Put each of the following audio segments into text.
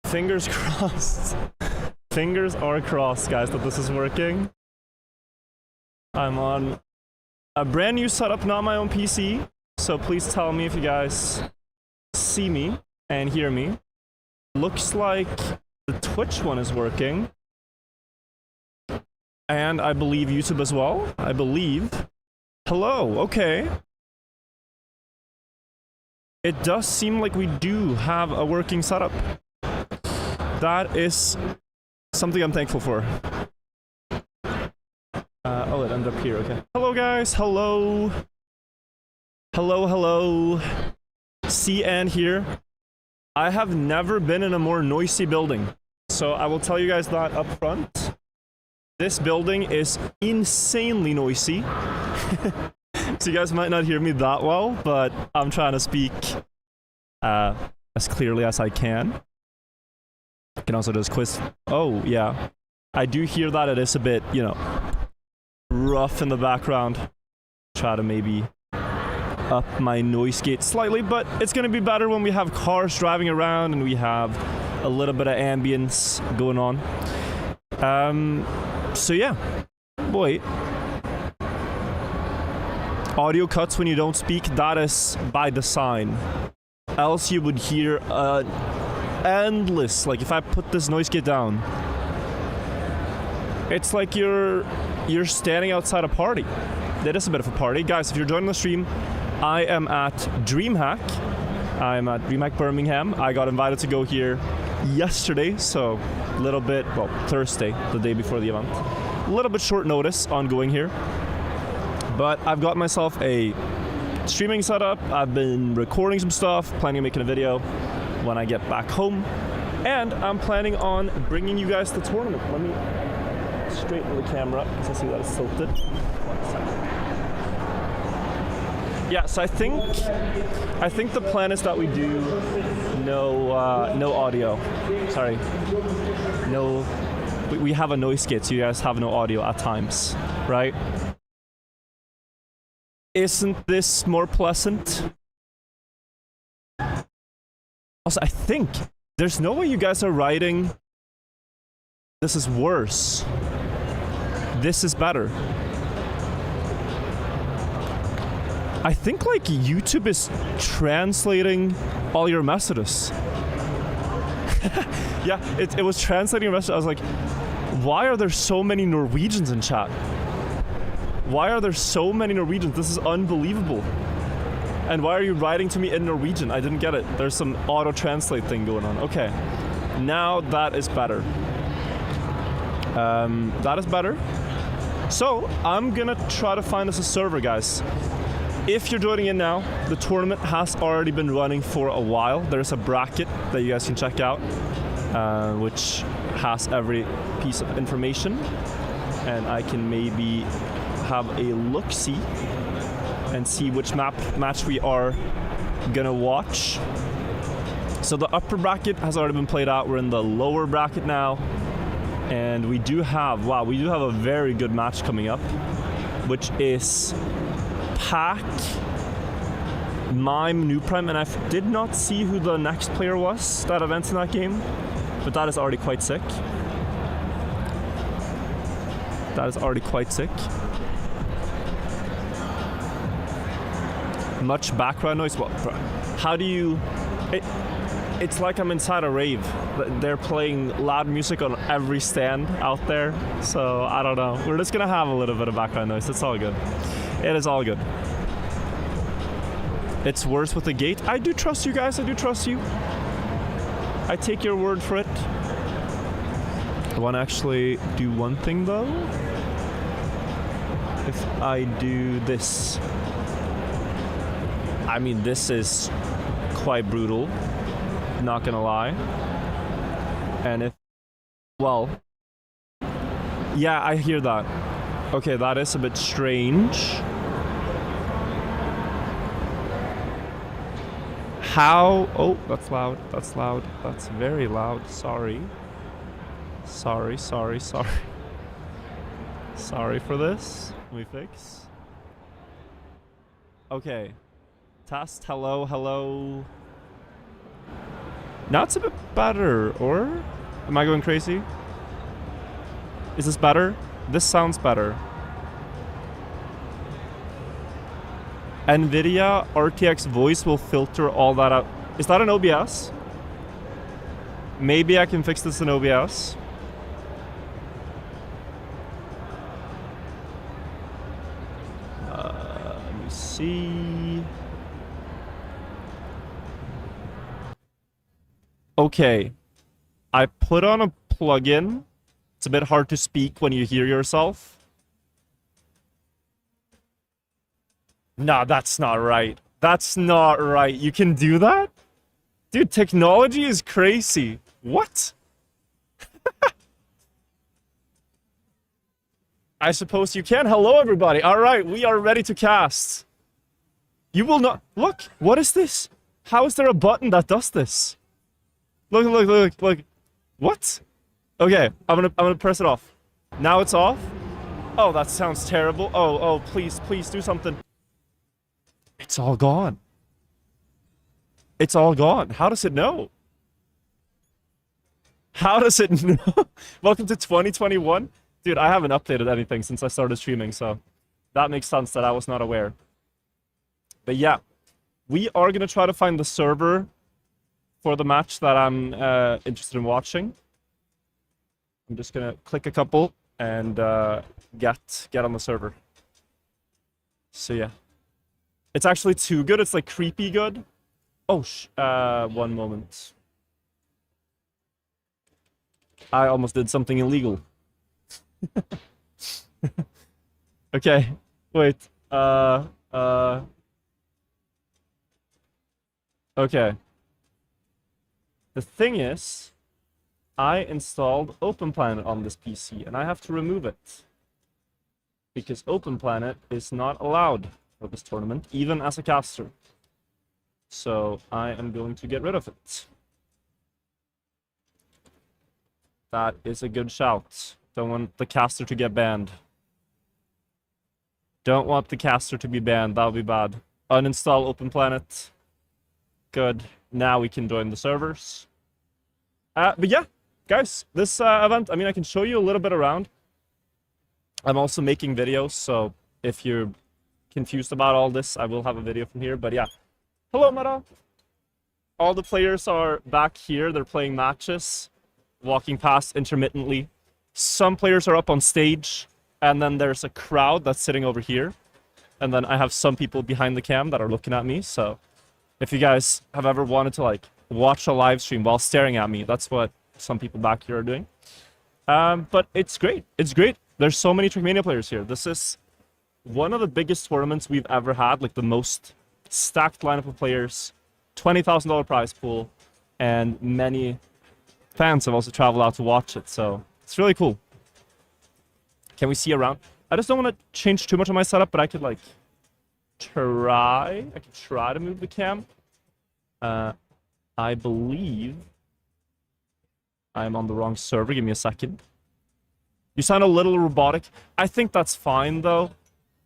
Fingers crossed. Fingers are crossed, guys, that this is working. I'm on a brand new setup, not my own PC. So please tell me if you guys see me and hear me. Looks like the Twitch one is working. And I believe YouTube as well. I believe. Hello, okay. It does seem like we do have a working setup. That is something I'm thankful for. Oh, it ended up here, okay. Hello, guys, hello. Hello, hello. CN here. I have never been in a more noisy building. So I will tell you guys that up front. This building is insanely noisy. So you guys might not hear me that well, but I'm trying to speak as clearly as I can. I can also just quiz. Oh, yeah. I do hear that it is a bit, you know, rough in the background. Try to maybe up my noise gate slightly, but it's going to be better when we have cars driving around and we have a little bit of ambience going on. So yeah. Wait. Audio cuts when you don't speak, that is by design. Else you would hear endless, like if I put this noise gate down, it's like you're standing outside a party. That is a bit of a party. Guys, if you're joining the stream, I am at Dreamhack. I'm at Dreamhack Birmingham. I got invited to go here yesterday, so a little bit, well, Thursday, the day before the event. A little bit short notice on going here. But I've got myself a streaming setup. I've been recording some stuff, planning on making a video when I get back home. And I'm planning on bringing you guys to the tournament. Let me straighten the camera because I see that it's tilted. 1 second. Yeah, so I think the plan is that we do no audio. Sorry. No, we have a noise gate, so you guys have no audio at times, right? Isn't this more pleasant? Also, I think there's no way you guys are writing this is worse. This is better. I think like YouTube is translating all your messages. Yeah, it was translating your messages. I was like, why are there so many Norwegians in chat? Why are there so many Norwegians? This is unbelievable. And why are you writing to me in Norwegian? I didn't get it. There's some auto-translate thing going on. Okay. Now that is better. That is better. So, I'm gonna try to find us a server, guys. If you're joining in now, the tournament has already been running for a while. There's a bracket that you guys can check out, which has every piece of information. And I can maybe have a look-see and see which match we are gonna watch. So the upper bracket has already been played out. We're in the lower bracket now, and we do have a very good match coming up, which is Pack, Mime, New Prime, and I did not see who the next player was that events in that game, but that is already quite sick. That is already quite sick. Much background noise. Well, how do you... It's like I'm inside a rave. They're playing loud music on every stand out there. So, I don't know. We're just going to have a little bit of background noise. It's all good. It is all good. It's worse with the gate. I do trust you guys. I do trust you. I take your word for it. I want to actually do one thing, though. If I do this... I mean, this is quite brutal, not gonna lie. And if, well, yeah, I hear that. Okay, that is a bit strange. How, oh, that's loud, that's loud, that's very loud, sorry. Sorry for this, let me fix. Okay. Test, hello. Now it's a bit better, or? Am I going crazy? Is this better? This sounds better. NVIDIA RTX voice will filter all that out. Is that an OBS? Maybe I can fix this in OBS. Let me see. Okay. I put on a plugin. It's a bit hard to speak when you hear yourself. Nah, that's not right. That's not right. You can do that? Dude, technology is crazy. What? I suppose you can. Hello, everybody. All right, we are ready to cast. You will not... Look, what is this? How is there a button that does this? Look, look, look, look. What? Okay, I'm gonna press it off. Now it's off. Oh, that sounds terrible. Oh, please, please do something. It's all gone. It's all gone. How does it know? How does it know? Welcome to 2021. Dude, I haven't updated anything since I started streaming, so that makes sense that I was not aware. But yeah, we are going to try to find the server for the match that I'm interested in watching. I'm just going to click a couple and get on the server. So yeah. It's actually too good. It's like creepy good. Oh, one moment. I almost did something illegal. Okay, wait. Okay. The thing is, I installed OpenPlanet on this PC, and I have to remove it. Because OpenPlanet is not allowed for this tournament, even as a caster. So I am going to get rid of it. That is a good shout. Don't want the caster to get banned. Don't want the caster to be banned. That'll be bad. Uninstall OpenPlanet. Good. Now we can join the servers. But yeah, guys, this event, I mean, I can show you a little bit around. I'm also making videos, so if you're confused about all this, I will have a video from here. But yeah. Hello, Mudda. All the players are back here. They're playing matches, walking past intermittently. Some players are up on stage, and then there's a crowd that's sitting over here. And then I have some people behind the cam that are looking at me. So if you guys have ever wanted to like watch a live stream while staring at me, that's what some people back here are doing. But it's great. It's great. There's so many Trackmania players here. This is one of the biggest tournaments we've ever had, like the most stacked lineup of players, $20,000 prize pool, and many fans have also traveled out to watch it, so it's really cool. Can we see around? I just don't want to change too much of my setup, but I could like try to move the cam. I believe I'm on the wrong server. Give me a second. You sound a little robotic. I think that's fine though.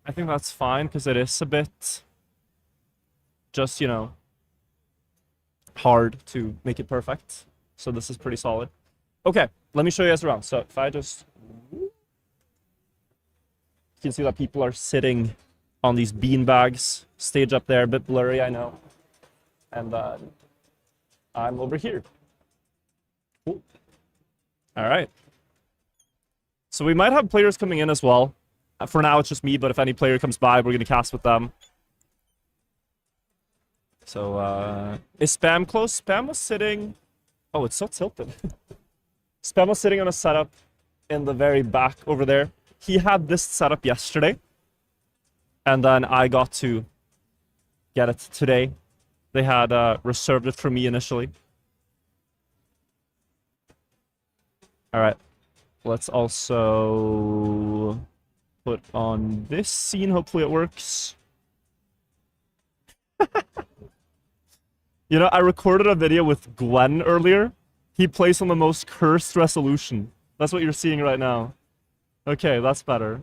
I think that's fine because it is a bit just, you know, hard to make it perfect. So this is pretty solid. Okay, let me show you guys around. So if I just... You can see that people are sitting on these bean bags. Stage up there, a bit blurry, I know. And I'm over here. Cool. All right. So we might have players coming in as well. For now, it's just me, but if any player comes by, we're going to cast with them. So, is Spam close? Spam was sitting... Oh, it's so tilted. Spam was sitting on a setup in the very back over there. He had this setup yesterday. And then I got to get it today. They had reserved it for me initially. Alright. Let's also put on this scene. Hopefully it works. You know, I recorded a video with Glenn earlier. He plays on the most cursed resolution. That's what you're seeing right now. Okay, that's better.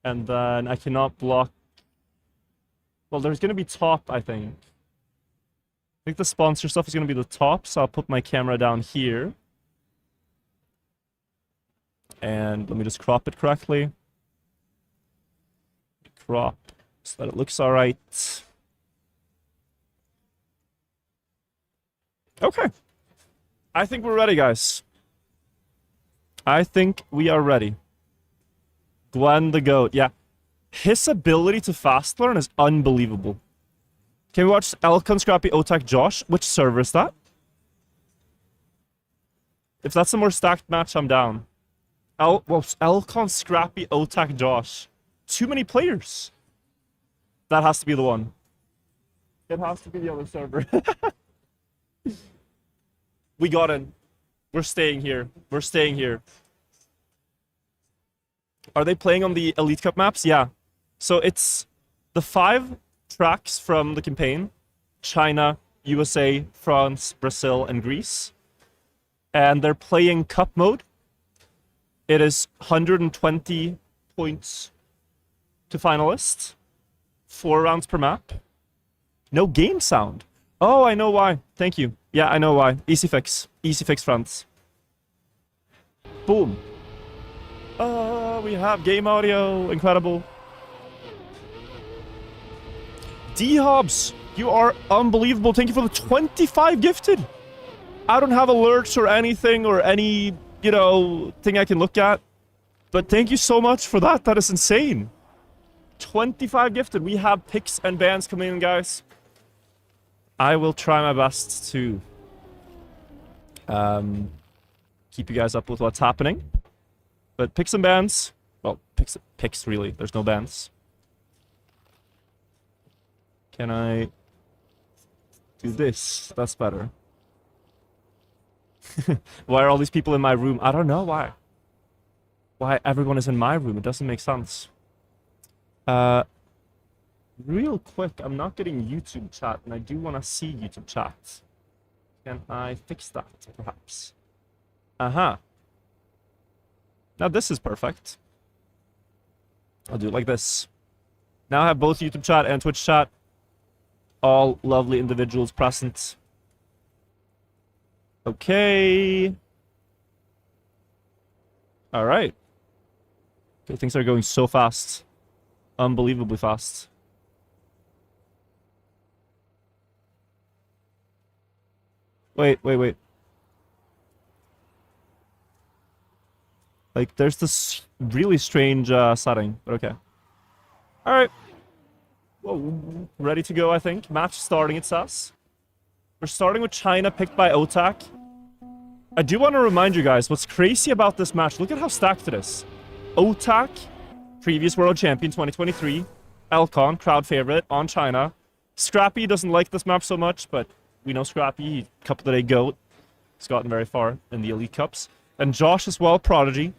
And then I cannot block... Well, there's going to be top, I think. think the sponsor stuff is going to be the top, so I'll put my camera down here. And let me just crop it correctly. Crop so that it looks all right. Okay. I think we're ready, guys. I think we are ready. Glenn the GOAT, yeah. His ability to fast learn is unbelievable. Can we watch Elcon, Scrappy, Otak, Josh? Which server is that? If that's a more stacked match, I'm down. Well, Elcon, Scrappy, Otak, Josh. Too many players. That has to be the one. It has to be the other server. We got in. We're staying here. We're staying here. Are they playing on the Elite Cup maps? Yeah. So it's the 5 tracks from the campaign. China, USA, France, Brazil, and Greece. And they're playing cup mode. It is 120 points to finalists. 4 rounds per map. No game sound. Oh, I know why. Thank you. Yeah, I know why. Easy fix. Easy fix, France. Boom. We have game audio. Incredible. D-Hobbs, you are unbelievable. Thank you for the 25 gifted. I don't have alerts or anything or any, you know, thing I can look at. But thank you so much for that. That is insane. 25 gifted. We have picks and bans coming in, guys. I will try my best to keep you guys up with what's happening. But picks and bans. Well, picks really. There's no bans. Can I do this? That's better. Why are all these people in my room? I don't know why. Why everyone is in my room? It doesn't make sense. Real quick, I'm not getting YouTube chat, and I do want to see YouTube chat. Can I fix that, perhaps? Uh-huh. Now this is perfect. I'll do it like this. Now I have both YouTube chat and Twitch chat. All lovely individuals present. Okay. Alright. Okay, things are going so fast. Unbelievably fast. Wait. Like, there's this really strange setting, but okay. Alright. Whoa, ready to go, I think. Match starting, it says. We're starting with China, picked by Otak. I do want to remind you guys, what's crazy about this match, look at how stacked it is. Otak, previous world champion 2023. Elcon, crowd favorite, on China. Scrappy doesn't like this map so much, but we know Scrappy, Cup of the Day GOAT. He's gotten very far in the Elite Cups. And Josh as well, Prodigy.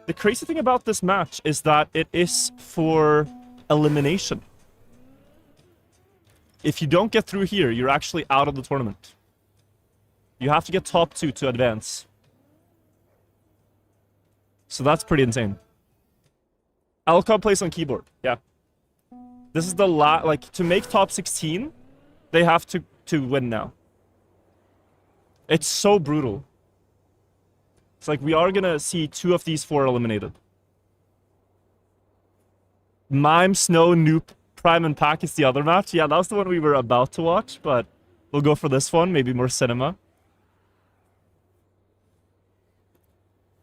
The crazy thing about this match is that it is for elimination. If you don't get through here, you're actually out of the tournament. You have to get top 2 to advance. So that's pretty insane. Alcon plays on keyboard, yeah. This is the like, to make top 16, they have to win now. It's so brutal. It's like we are gonna see 2 of these 4 eliminated. Mime, Snow, Noop, Prime, and Pack is the other match. Yeah, that was the one we were about to watch, but we'll go for this one. Maybe more cinema.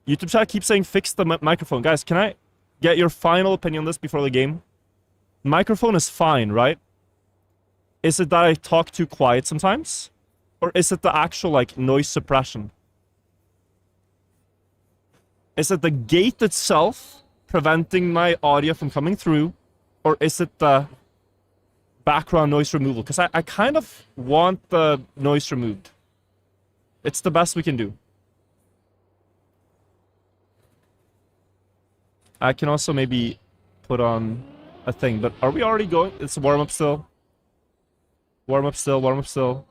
YouTube chat keeps saying fix the microphone. Guys, can I get your final opinion on this before the game? Microphone is fine, right? Is it that I talk too quiet sometimes? Or is it the actual, like, noise suppression? Is it the gate itself preventing my audio from coming through? Or is it the background noise removal? Because I kind of want the noise removed. It's the best we can do. I can also maybe put on a thing, but are we already going? It's warm-up still. Warm-up still, warm-up still.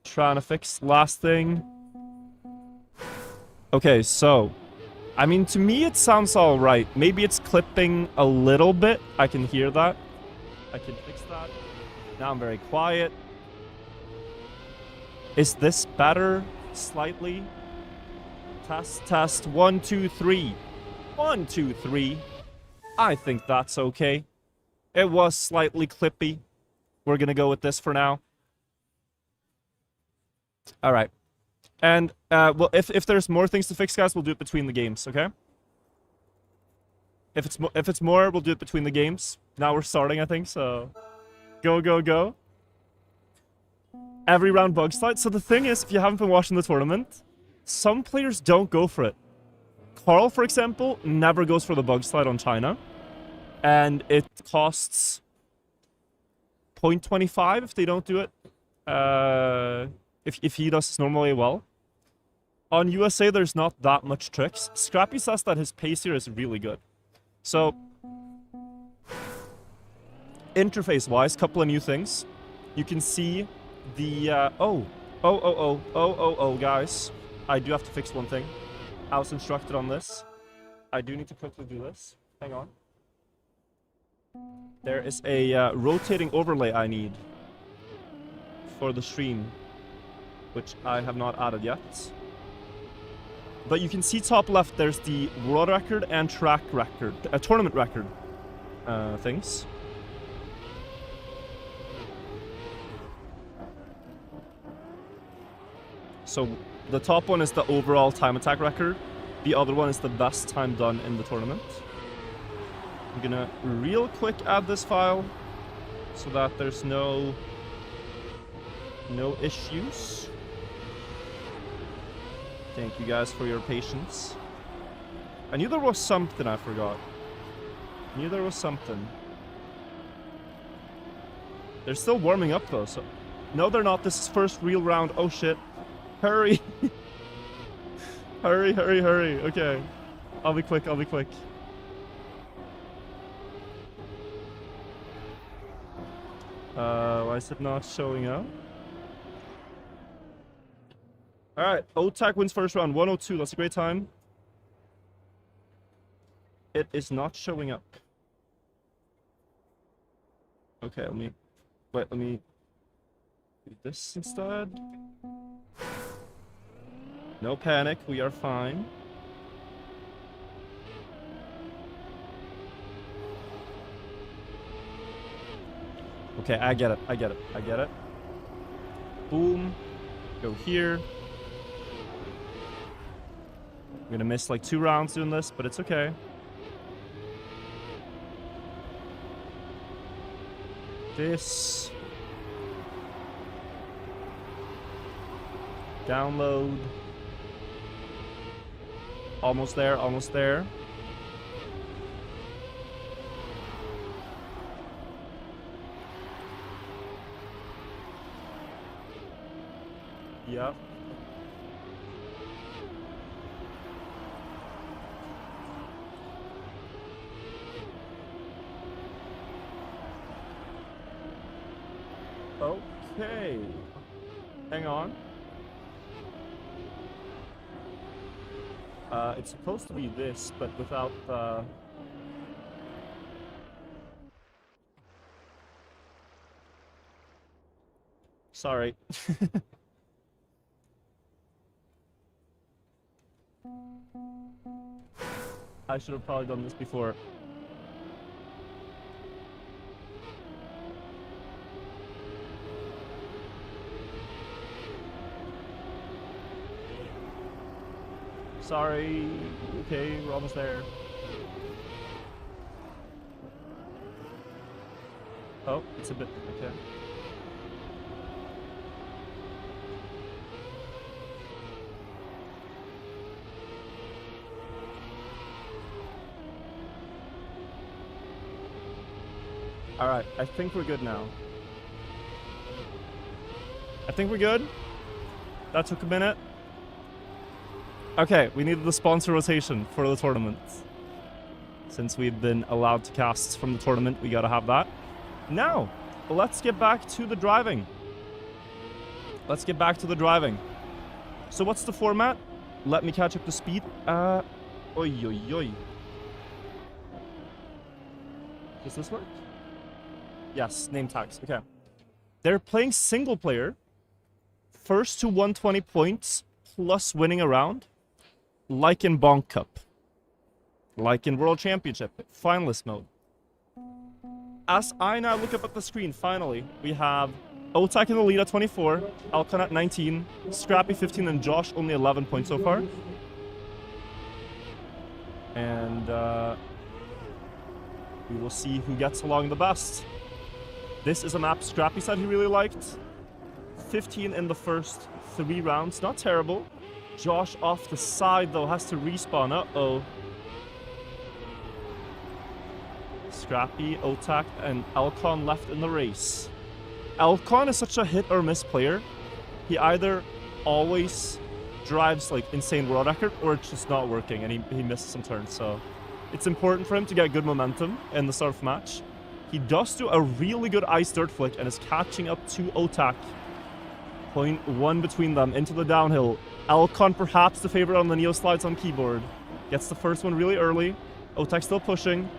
Trying to fix last thing. Okay, so, I mean, to me it sounds alright. Maybe it's clipping a little bit. I can hear that. I can fix that. Now I'm very quiet. Is this better? Slightly. Test, test. 1, 2, 3. 1, 2, 3. I think that's okay. It was slightly clippy. We're gonna go with this for now. All right. And, well, if there's more things to fix, guys, we'll do it between the games, okay? If it's more, we'll do it between the games. Now we're starting, I think, so... Go, go, go. Every round bug slide. So the thing is, if you haven't been watching the tournament, some players don't go for it. Carl, for example, never goes for the bug slide on China. And it costs 0.25 if they don't do it. If he does his normal way well. On USA, there's not that much tricks. Scrappy says that his pace here is really good. So, interface-wise, couple of new things. You can see the, guys. I do have to fix one thing. I was instructed on this. I do need to quickly do this. Hang on. There is a rotating overlay I need for the stream, which I have not added yet. But you can see top left, there's the world record and track record, tournament record things. So the top one is the overall time attack record. The other one is the best time done in the tournament. I'm gonna real quick add this file so that there's no issues. Thank you guys for your patience. I knew there was something I forgot. I knew there was something. They're still warming up though, so... No, they're not. This is first real round. Oh shit. Hurry! Hurry, hurry, hurry. Okay. I'll be quick, I'll be quick. Why is it not showing up? Alright, OTAC wins first round, 102, that's a great time. It is not showing up. Okay, let me do this instead. No panic, we are fine. Okay, I get it, I get it, I get it. Boom. Go here. I'm gonna miss like 2 rounds doing this, but it's okay. This. Download. Almost there, almost there. Yep. Okay. Hang on. It's supposed to be this, but without the... Sorry. I should have probably done this before. Sorry. Okay, we're almost there. Oh, it's a bit... okay. Alright, I think we're good now. I think we're good. That took a minute. Okay, we needed the sponsor rotation for the tournament. Since we've been allowed to cast from the tournament, we gotta have that. Now, let's get back to the driving. Let's get back to the driving. So what's the format? Let me catch up to speed. Oi, oi, oi. Does this work? Yes, name tags. Okay. They're playing single player. first to 120 points plus winning a round, like in Bonk Cup, like in World Championship, finalist mode. As I now look up at the screen, finally, we have Otak in the lead at 24, Alcon at 19, Scrappy 15, and Josh only 11 points so far. And we will see who gets along the best. This is a map Scrappy said he really liked. 15 in the first 3 rounds, not terrible. Josh off the side though, has to respawn. Uh-oh. Scrappy, Otak, and Alcon left in the race. Alcon is such a hit or miss player. He either always drives like insane world record or it's just not working and he misses some turns. So it's important for him to get good momentum in the start of the match. He does do a really good ice dirt flick and is catching up to Otak. 0.1 between them into the downhill. Alcon perhaps the favorite on the Neo slides on keyboard. Gets the first one really early. Otak still pushing.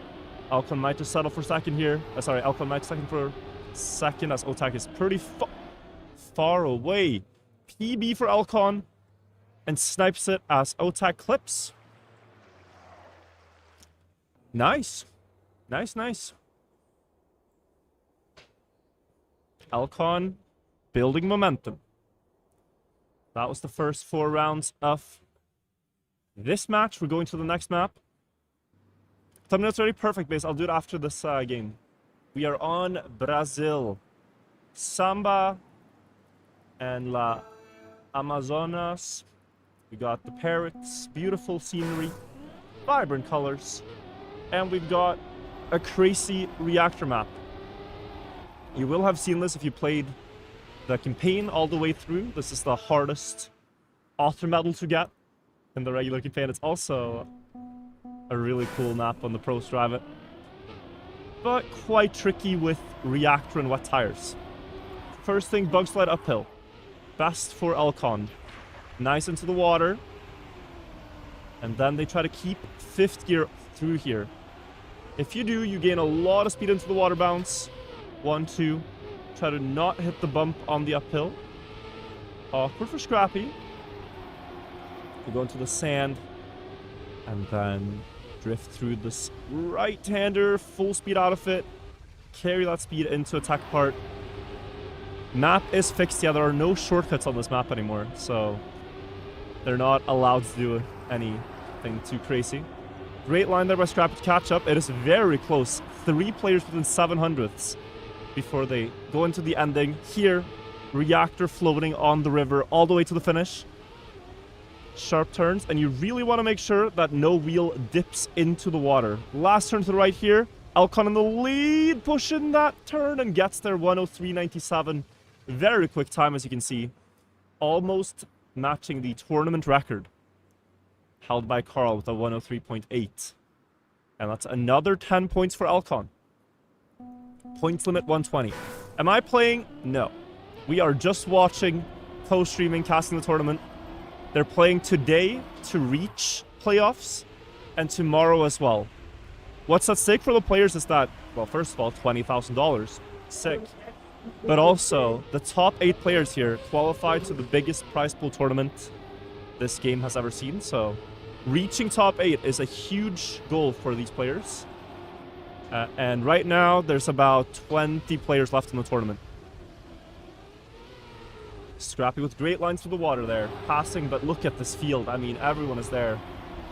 Alcon might just settle for second here. Sorry, Alcon might second for second as Otak is pretty far away. PB for Alcon and snipes it as Otak clips. Nice. Nice, nice. Alcon building momentum. That was the first 4 rounds of this match. We're going to the next map. Thumbnail's already perfect, base. I'll do it after this game. We are on Brazil. Samba and La Amazonas. We got the parrots, beautiful scenery, vibrant colors, and we've got a crazy reactor map. You will have seen this if you played the campaign all the way through. This is the hardest author medal to get in the regular campaign. It's also a really cool map on the pros drive it, but quite tricky with reactor and wet tires. First thing, bug slide uphill. Best for Alcon. Nice into the water. And then they try to keep 5th gear through here. If you do, you gain a lot of speed into the water bounce. 1, 2. Try to not hit the bump on the uphill. Awkward for Scrappy. We go into the sand. And then drift through this right-hander. Full speed out of it. Carry that speed into attack part. Map is fixed. Yeah, there are no shortcuts on this map anymore. So they're not allowed to do anything too crazy. Great line there by Scrappy to catch up. It is very close. 3 players within 700ths before they go into the ending. Here, reactor floating on the river all the way to the finish. Sharp turns, and you really want to make sure that no wheel dips into the water. Last turn to the right here. Alcon in the lead, pushing that turn and gets there 103.97. Very quick time, as you can see. Almost matching the tournament record held by Carl with a 103.8. And that's another 10 points for Alcon. Points limit 120. Am I playing? No. We are just watching, post-streaming, casting the tournament. They're playing today to reach playoffs and tomorrow as well. What's at stake for the players is that, well, first of all, $20,000. Sick. But also, the top 8 players here qualified to the biggest prize pool tournament this game has ever seen. So, reaching top 8 is a huge goal for these players. And right now, there's about 20 players left in the tournament. Scrappy with great lines through the water there. Passing, but look at this field. I mean, everyone is there.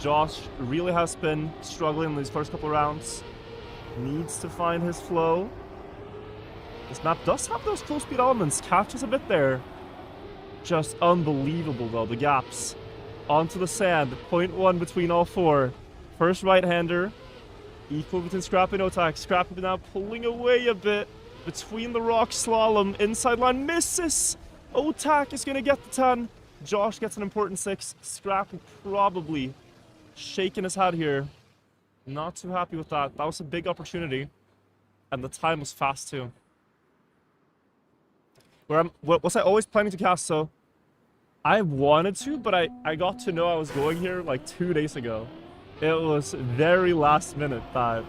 Josh really has been struggling in these first couple rounds. Needs to find his flow. This map does have those close speed elements. Catches a bit there. Just unbelievable, though, the gaps. Onto the sand. 0.1 between all 4. First right-hander. Equal between Scrappy and Otak. Scrappy now pulling away a bit. Between the rock slalom. Inside line misses. Otak is going to get the 10. Josh gets an important 6. Scrappy probably shaking his head here. Not too happy with that. That was a big opportunity. And the time was fast, too. Was I always planning to cast? So I wanted to, but I got to know I was going here like 2 days ago. It was very last minute that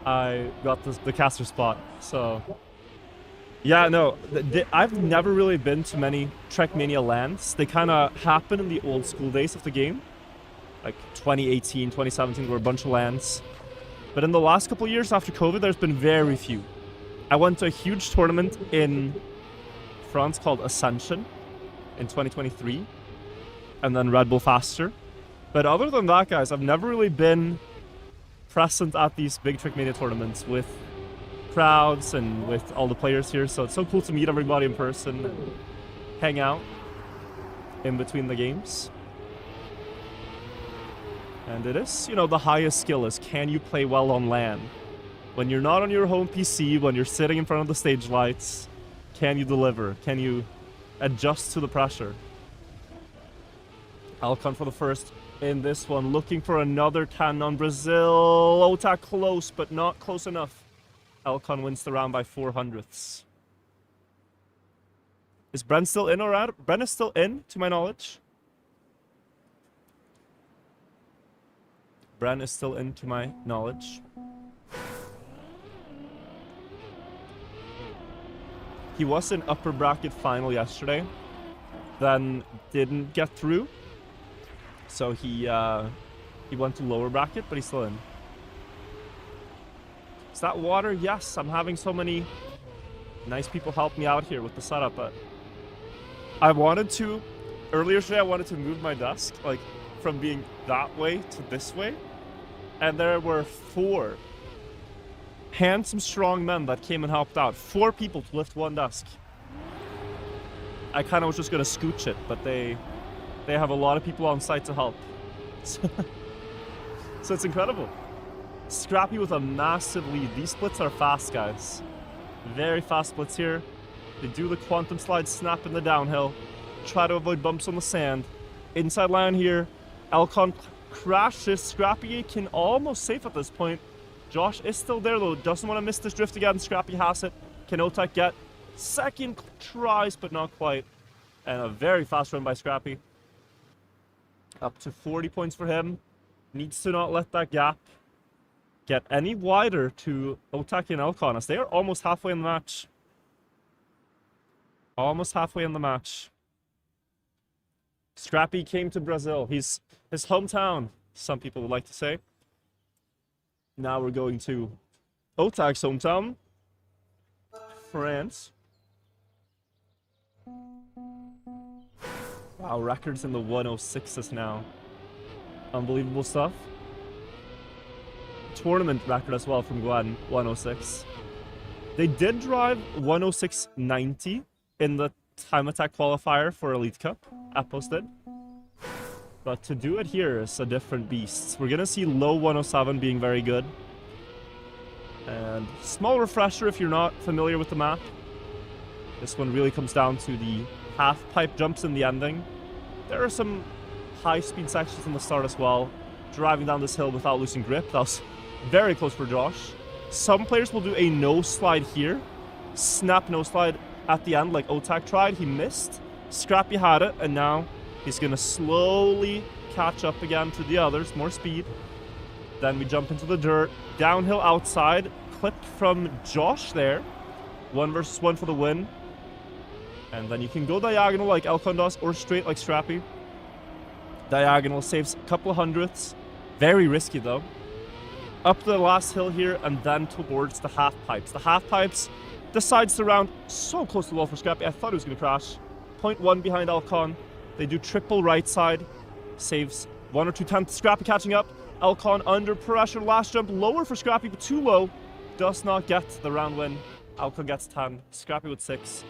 I got the caster spot. So Yeah, no, I've never really been to many Trackmania lands. They kind of happen in the old school days of the game. Like 2018, 2017 were a bunch of lands. But in the last couple of years after COVID, there's been very few. I went to a huge tournament in France called Ascension in 2023. And then Red Bull Faster. But other than that, guys, I've never really been present at these big Trackmania tournaments with crowds and with all the players here. So it's so cool to meet everybody in person and hang out in between the games. And it is, you know, the highest skill is, can you play well on LAN? When you're not on your home PC, when you're sitting in front of the stage lights, can you deliver? Can you adjust to the pressure? Alcon for the first in this one, looking for another cannon. Brazil, Otak close, but not close enough. Alcon wins the round by 400ths. Is Bren still in or out? Bren is still in, to my knowledge. Bren is still in, to my knowledge. He was in upper bracket final yesterday, then didn't get through. So he went to lower bracket, but he's still in. Is that water? Yes, I'm having so many nice people help me out here with the setup, but I wanted to, earlier today I wanted to move my desk, like, from being that way to this way, and there were 4 handsome, strong men that came and helped out. 4 people to lift one desk. I kind of was just gonna scooch it, but they have a lot of people on site to help. So it's incredible. Scrappy with a massive lead. These splits are fast, guys. Very fast splits here. They do the quantum slide, snap in the downhill. Try to avoid bumps on the sand. Inside line here. Alcon crashes. Scrappy can almost safe at this point. Josh is still there though. Doesn't want to miss this drift again. Scrappy has it. Can Otak get second tries, but not quite. And a very fast run by Scrappy. Up to 40 points for him. Needs to not let that gap get any wider to Otak and Alcon, as they are almost halfway in the match. Almost halfway in the match. Scrappy came to Brazil. His hometown, some people would like to say. Now we're going to Otak's hometown, France. Wow, records in the 106s now. Unbelievable stuff. Tournament record as well from Gwen, 106. They did drive 106.90 in the time attack qualifier for Elite Cup. Appos did. But to do it here is a different beast. We're gonna see low 107 being very good. And small refresher if you're not familiar with the map. This one really comes down to the half-pipe jumps in the ending. There are some high-speed sections in the start as well. Driving down this hill without losing grip. That was very close for Josh. Some players will do a no-slide here. Snap no-slide at the end like Otak tried. He missed. Scrappy had it, and now he's going to slowly catch up again to the others. More speed. Then we jump into the dirt. Downhill outside. Clipped from Josh there. 1 versus 1 for the win. And then you can go diagonal like Alcon does, or straight like Scrappy. Diagonal saves a couple of hundredths. Very risky though. Up the last hill here, and then towards the half pipes. The half pipes decides to round so close to the wall for Scrappy. I thought he was going to crash. 0.1 behind Alcon. They do triple right side. Saves 1 or 2 tenths. Scrappy catching up. Alcon under pressure. Last jump lower for Scrappy, but too low. Does not get the round win. Alcon gets 10. Scrappy with 6.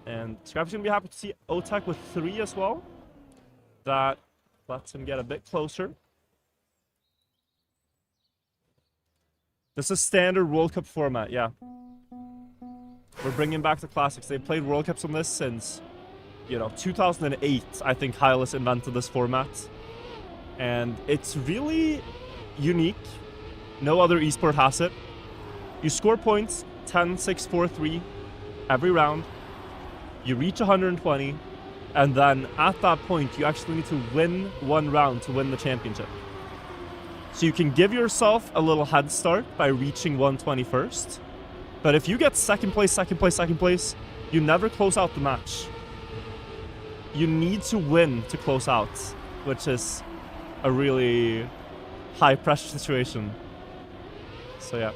And Scrappy's going to be happy to see Otak with 3 as well. That lets him get a bit closer. This is standard World Cup format, yeah. We're bringing back the classics. They've played World Cups on this since, 2008. I think Hylas invented this format. And it's really unique. No other esport has it. You score points, 10, 6, 4, 3, every round. You reach 120, and then at that point, you actually need to win 1 round to win the championship. So you can give yourself a little head start by reaching 120 first, But if you get second place, you never close out the match. You need to win to close out, which is a really high pressure situation. So yeah.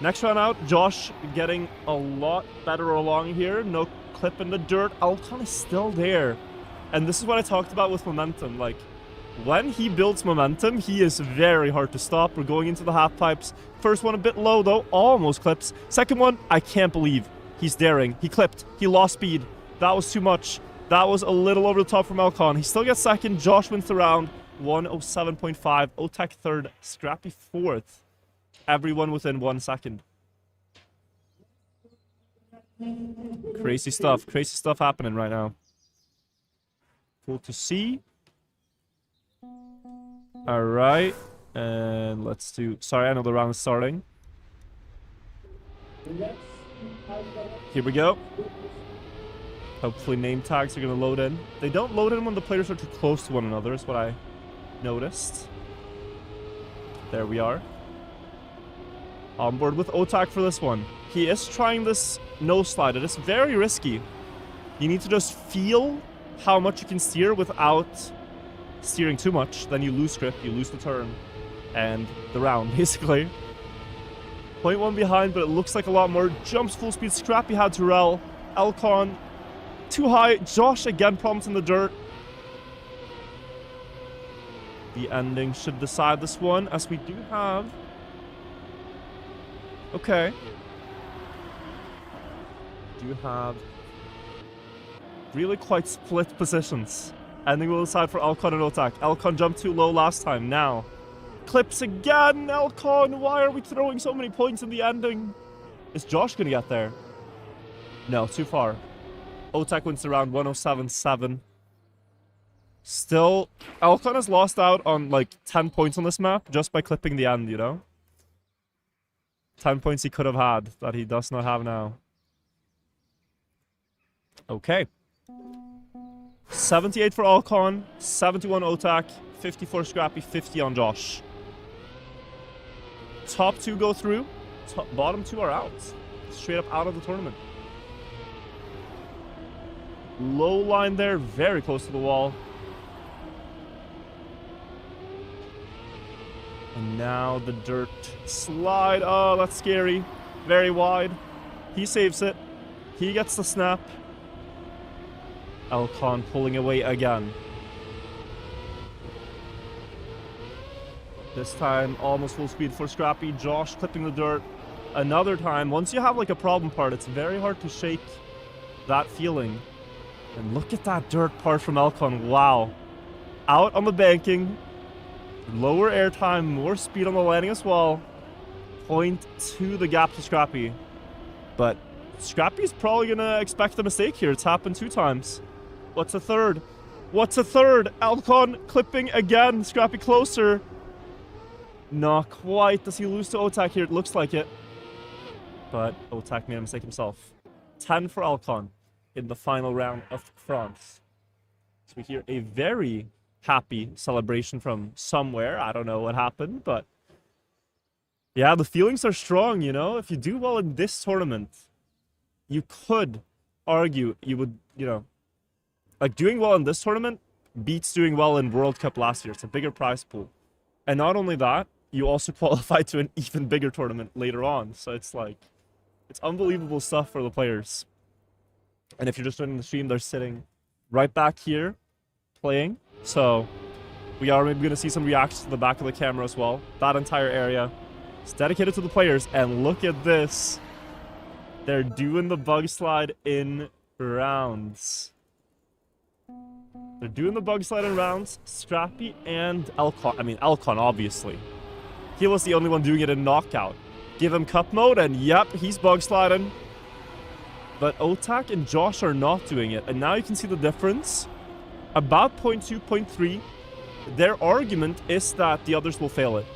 Next round out, Josh getting a lot better along here. No clip in the dirt. Alcon is still there. And this is what I talked about with momentum. Like, when he builds momentum, he is very hard to stop. We're going into the half pipes. First one a bit low though, almost clips. Second one, I can't believe he's daring. He clipped. He lost speed. That was too much. That was a little over the top from Alcon. He still gets second. Josh wins the round. 107.5. Otak third. Scrappy fourth. Everyone within 1 second. Crazy stuff. Crazy stuff happening right now. Cool to see. Alright. And let's do... Sorry, I know the round is starting. Here we go. Hopefully name tags are going to load in. They don't load in when the players are too close to one another, is what I noticed. There we are. On board with Otak for this one. He is trying this no slide. It is very risky. You need to just feel how much you can steer without steering too much. Then you lose grip, you lose the turn, and the round, basically. 0.1 behind, but it looks like a lot more. Jumps full speed. Scrappy had Terrell. Alcon too high. Josh again problems in the dirt. The ending should decide this one, as we do have... Okay. Do have really quite split positions. Ending will decide for Alcon and Otak. Alcon jumped too low last time. Now clips again. Alcon, why are we throwing so many points in the ending? Is Josh gonna get there? No, too far. Otak wins the round. 107.7. Still, Alcon has lost out on like 10 points on this map just by clipping the end, you know? 10 points he could have had that he does not have now. Okay. 78 for Alcon, 71 Otak, 54 Scrappy, 50 on Josh. Top two go through, bottom two are out. Straight up out of the tournament. Low line there, very close to the wall. And now the dirt slide. Oh, that's scary. Very wide. He saves it. He gets the snap. Alcon pulling away again. This time, almost full speed for Scrappy. Josh clipping the dirt. Another time, once you have like a problem part, it's very hard to shake that feeling. And look at that dirt part from Alcon. Wow. Out on the banking. Lower airtime, more speed on the landing as well. 0.2 the gap to Scrappy. But Scrappy's probably going to expect a mistake here. It's happened 2 times. What's a third? What's a third? Alcon clipping again. Scrappy closer. Not quite. Does he lose to Otak here? It looks like it. But Otak made a mistake himself. 10 for Alcon in the final round of France. So we hear a very happy celebration from somewhere. I don't know what happened, but yeah, the feelings are strong, you know? If you do well in this tournament, you could argue you would, you know, like doing well in this tournament beats doing well in World Cup last year. It's a bigger prize pool. And not only that, you also qualify to an even bigger tournament later on. So it's like, it's unbelievable stuff for the players. And if you're just joining the stream, they're sitting right back here playing. So we are maybe going to see some reactions to the back of the camera as well. That entire area is dedicated to the players. And look at this. They're doing the bug slide in rounds. They're doing the bug slide in rounds. Scrappy and Alcon. I mean, Alcon, obviously. He was the only one doing it in knockout. Give him cup mode, and yep, he's bug sliding. But Otak and Josh are not doing it. And now you can see the difference. About 0.2, 0.3. Their argument is that the others will fail it.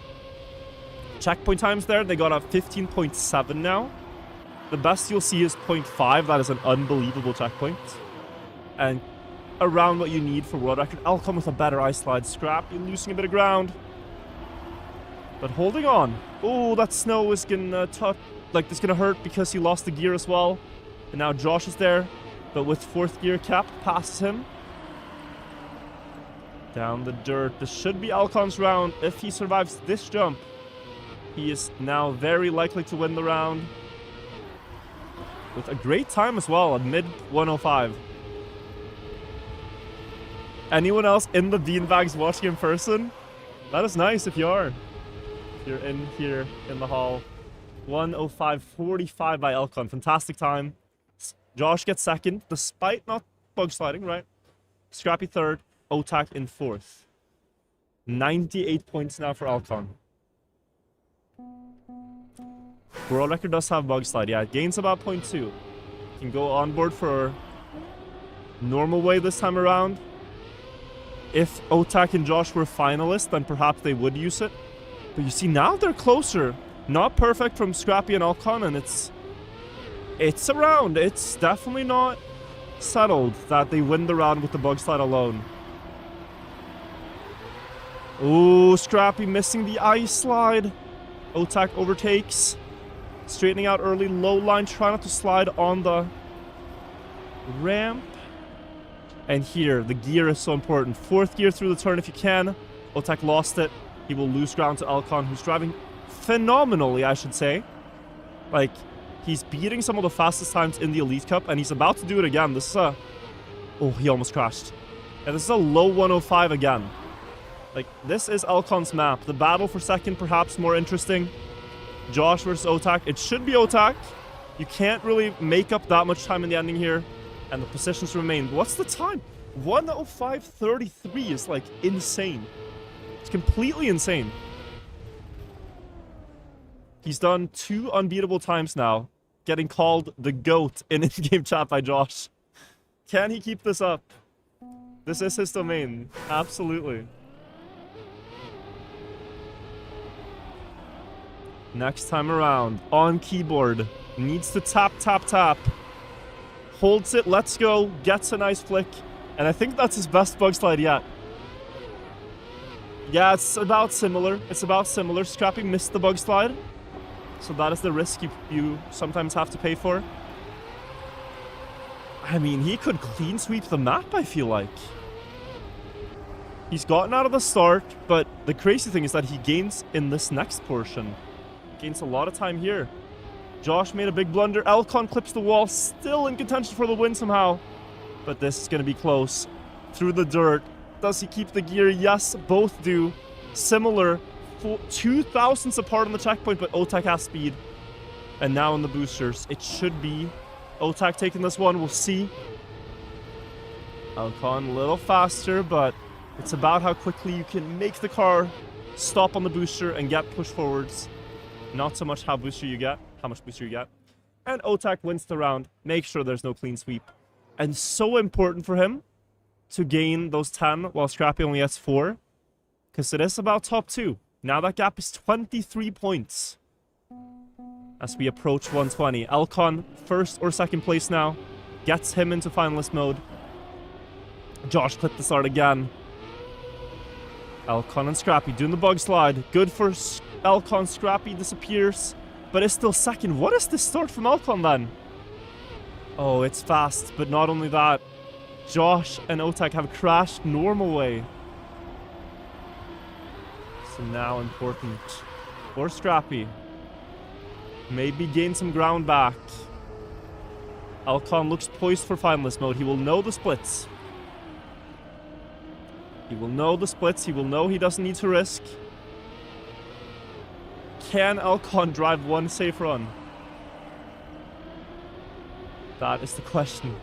Checkpoint times there, they got a 15.7 now. The best you'll see is 0.5. That is an unbelievable checkpoint. And around what you need for world record. Alcon with a better ice slide. Scrappy losing a bit of ground. But holding on. Oh, that snow is gonna like this gonna hurt because he lost the gear as well. And now Josh is there, but with 4th gear capped, passes him. Down the dirt. This should be Alcon's round. If he survives this jump, he is now very likely to win the round. With a great time as well, a mid 105. Anyone else in the beanbags watching in person? That is nice if you are. If you're in here in the hall. 105.45 by Alcon. Fantastic time. Josh gets 2nd, despite not bug sliding, right? Scrappy 3rd. Otak in 4th. 98 points now for Alcon. World record does have bug slide. Yeah, it gains about 0.2. Can go on board for normal way this time around. If Otak and Josh were finalists, then perhaps they would use it. But you see, now they're closer. Not perfect from Scrappy and Alcon, and it's around. It's definitely not settled that they win the round with the bug slide alone. Ooh, Scrappy missing the ice slide. Otak overtakes. Straightening out early, low line, try not to slide on the ramp. And here, the gear is so important. 4th gear through the turn if you can. Otak lost it. He will lose ground to Alcon, who's driving phenomenally, I should say. Like, he's beating some of the fastest times in the Elite Cup, and he's about to do it again. This is a... Oh, he almost crashed. And this is a low 105 again. Like, this is Alcon's map. The battle for 2nd, perhaps more interesting. Josh versus Otak. It should be Otak. You can't really make up that much time in the ending here. And the positions remain. What's the time? 105.33 is, like, insane. It's completely insane. He's done 2 unbeatable times now. Getting called the GOAT in in-game chat by Josh. Can he keep this up? This is his domain. Absolutely. Next time around, on keyboard, needs to tap, tap, tap. Holds it, lets go, gets a nice flick, and I think that's his best bug slide yet. Yeah, it's about similar. It's about similar. Scrappy missed the bug slide, so that is the risk you sometimes have to pay for. I mean, he could clean sweep the map, I feel like. He's gotten out of the start, but the crazy thing is that he gains in this next portion. Gains a lot of time here. Josh made a big blunder. Alcon clips the wall. Still in contention for the win somehow. But this is going to be close. Through the dirt. Does he keep the gear? Yes, both do. Similar. 2 thousandths apart on the checkpoint, but Otak has speed. And now in the boosters. It should be Otak taking this one. We'll see. Alcon a little faster, but it's about how quickly you can make the car stop on the booster and get pushed forwards. Not so much how much booster you get. And Otak wins the round. Make sure there's no clean sweep. And so important for him to gain those 10 while Scrappy only has 4. Because it is about top 2. Now that gap is 23 points. As we approach 120. Alcon, 1st or 2nd place now. Gets him into finalist mode. Josh clipped the start again. Alcon and Scrappy doing the bug slide. Good for Alcon. Scrappy disappears, but is still 2nd. What is this start from Alcon then? Oh, it's fast, but not only that. Josh and Otak have crashed normal way. So now important for Scrappy. Maybe gain some ground back. Alcon looks poised for finalist mode. He will know the splits. He will know the splits. He will know he doesn't need to risk. Can Alcon drive one safe run? That is the question.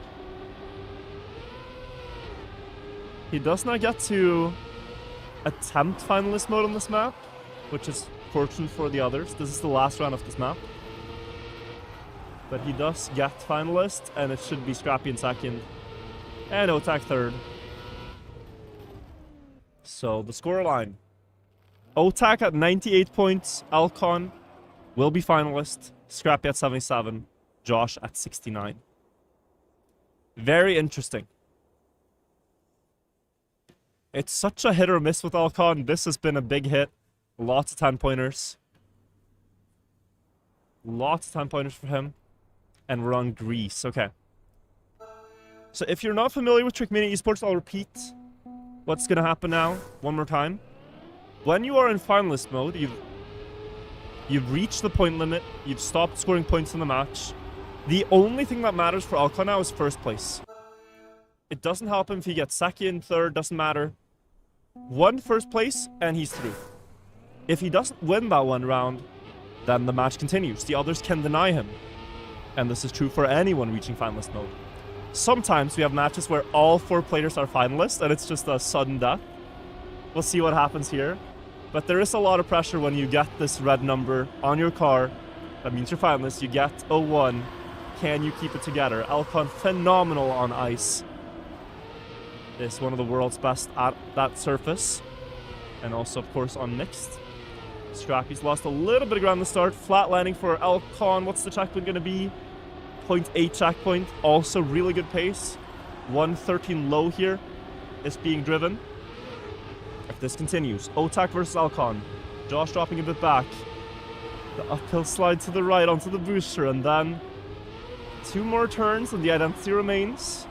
He does not get to attempt finalist mode on this map, which is fortunate for the others. This is the last round of this map. But he does get finalist, and it should be Scrappy in 2nd. And Otak 3rd. So, the scoreline. Otak at 98 points. Alcon will be finalist. Scrappy at 77. Josh at 69. Very interesting. It's such a hit or miss with Alcon. This has been a big hit. Lots of 10-pointers. Lots of time pointers for him. And we're on Greece. Okay. So if you're not familiar with Trackmania Esports, I'll repeat what's going to happen now one more time. When you are in finalist mode, you've reached the point limit. You've stopped scoring points in the match. The only thing that matters for Alcon now is first place. It doesn't help him if he gets second, third, doesn't matter. One first place, and he's through. If he doesn't win that one round, then the match continues. The others can deny him. And this is true for anyone reaching finalist mode. Sometimes we have matches where all 4 players are finalists, and it's just a sudden death. We'll see what happens here. But there is a lot of pressure when you get this red number on your car. That means you're finalist. You get 0-1. Can you keep it together? Alcon, phenomenal on ice. Is one of the world's best at that surface. And also, of course, on mixed. Scrappy's lost a little bit of ground to start. Flat landing for Alcon. What's the checkpoint going to be? 0.8 checkpoint. Also really good pace. 113 low here is being driven. If this continues. Otak versus Alcon. Josh dropping a bit back. The uphill slide to the right onto the booster. And then 2 more turns and the identity remains.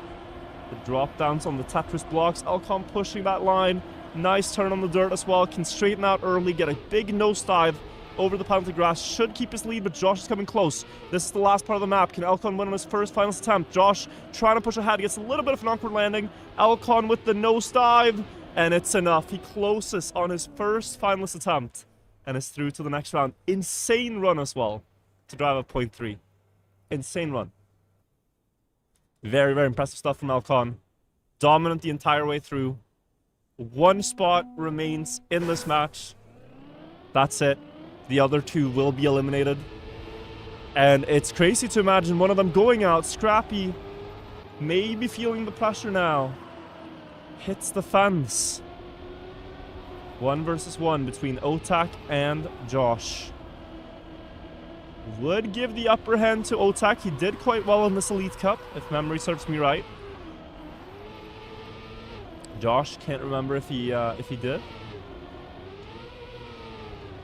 The drop downs on the Tetris blocks. Alcon pushing that line. Nice turn on the dirt as well. Can straighten out early. Get a big nosedive over the penalty grass. Should keep his lead, but Josh is coming close. This is the last part of the map. Can Alcon win on his first finalist attempt? Josh trying to push ahead. Gets a little bit of an awkward landing. Alcon with the nosedive. And it's enough. He closes on his first finalist attempt. And is through to the next round. Insane run as well. To drive a 0.3. Insane run. Very, very impressive stuff from Alcon. Dominant the entire way through. 1 spot remains in this match. That's it. The other 2 will be eliminated. And it's crazy to imagine one of them going out. Scrappy maybe feeling the pressure now. Hits the fence. 1 versus 1 between Otak and Josh. Would give the upper hand to Otak. He did quite well in this Elite Cup, if memory serves me right. Josh, can't remember if he did.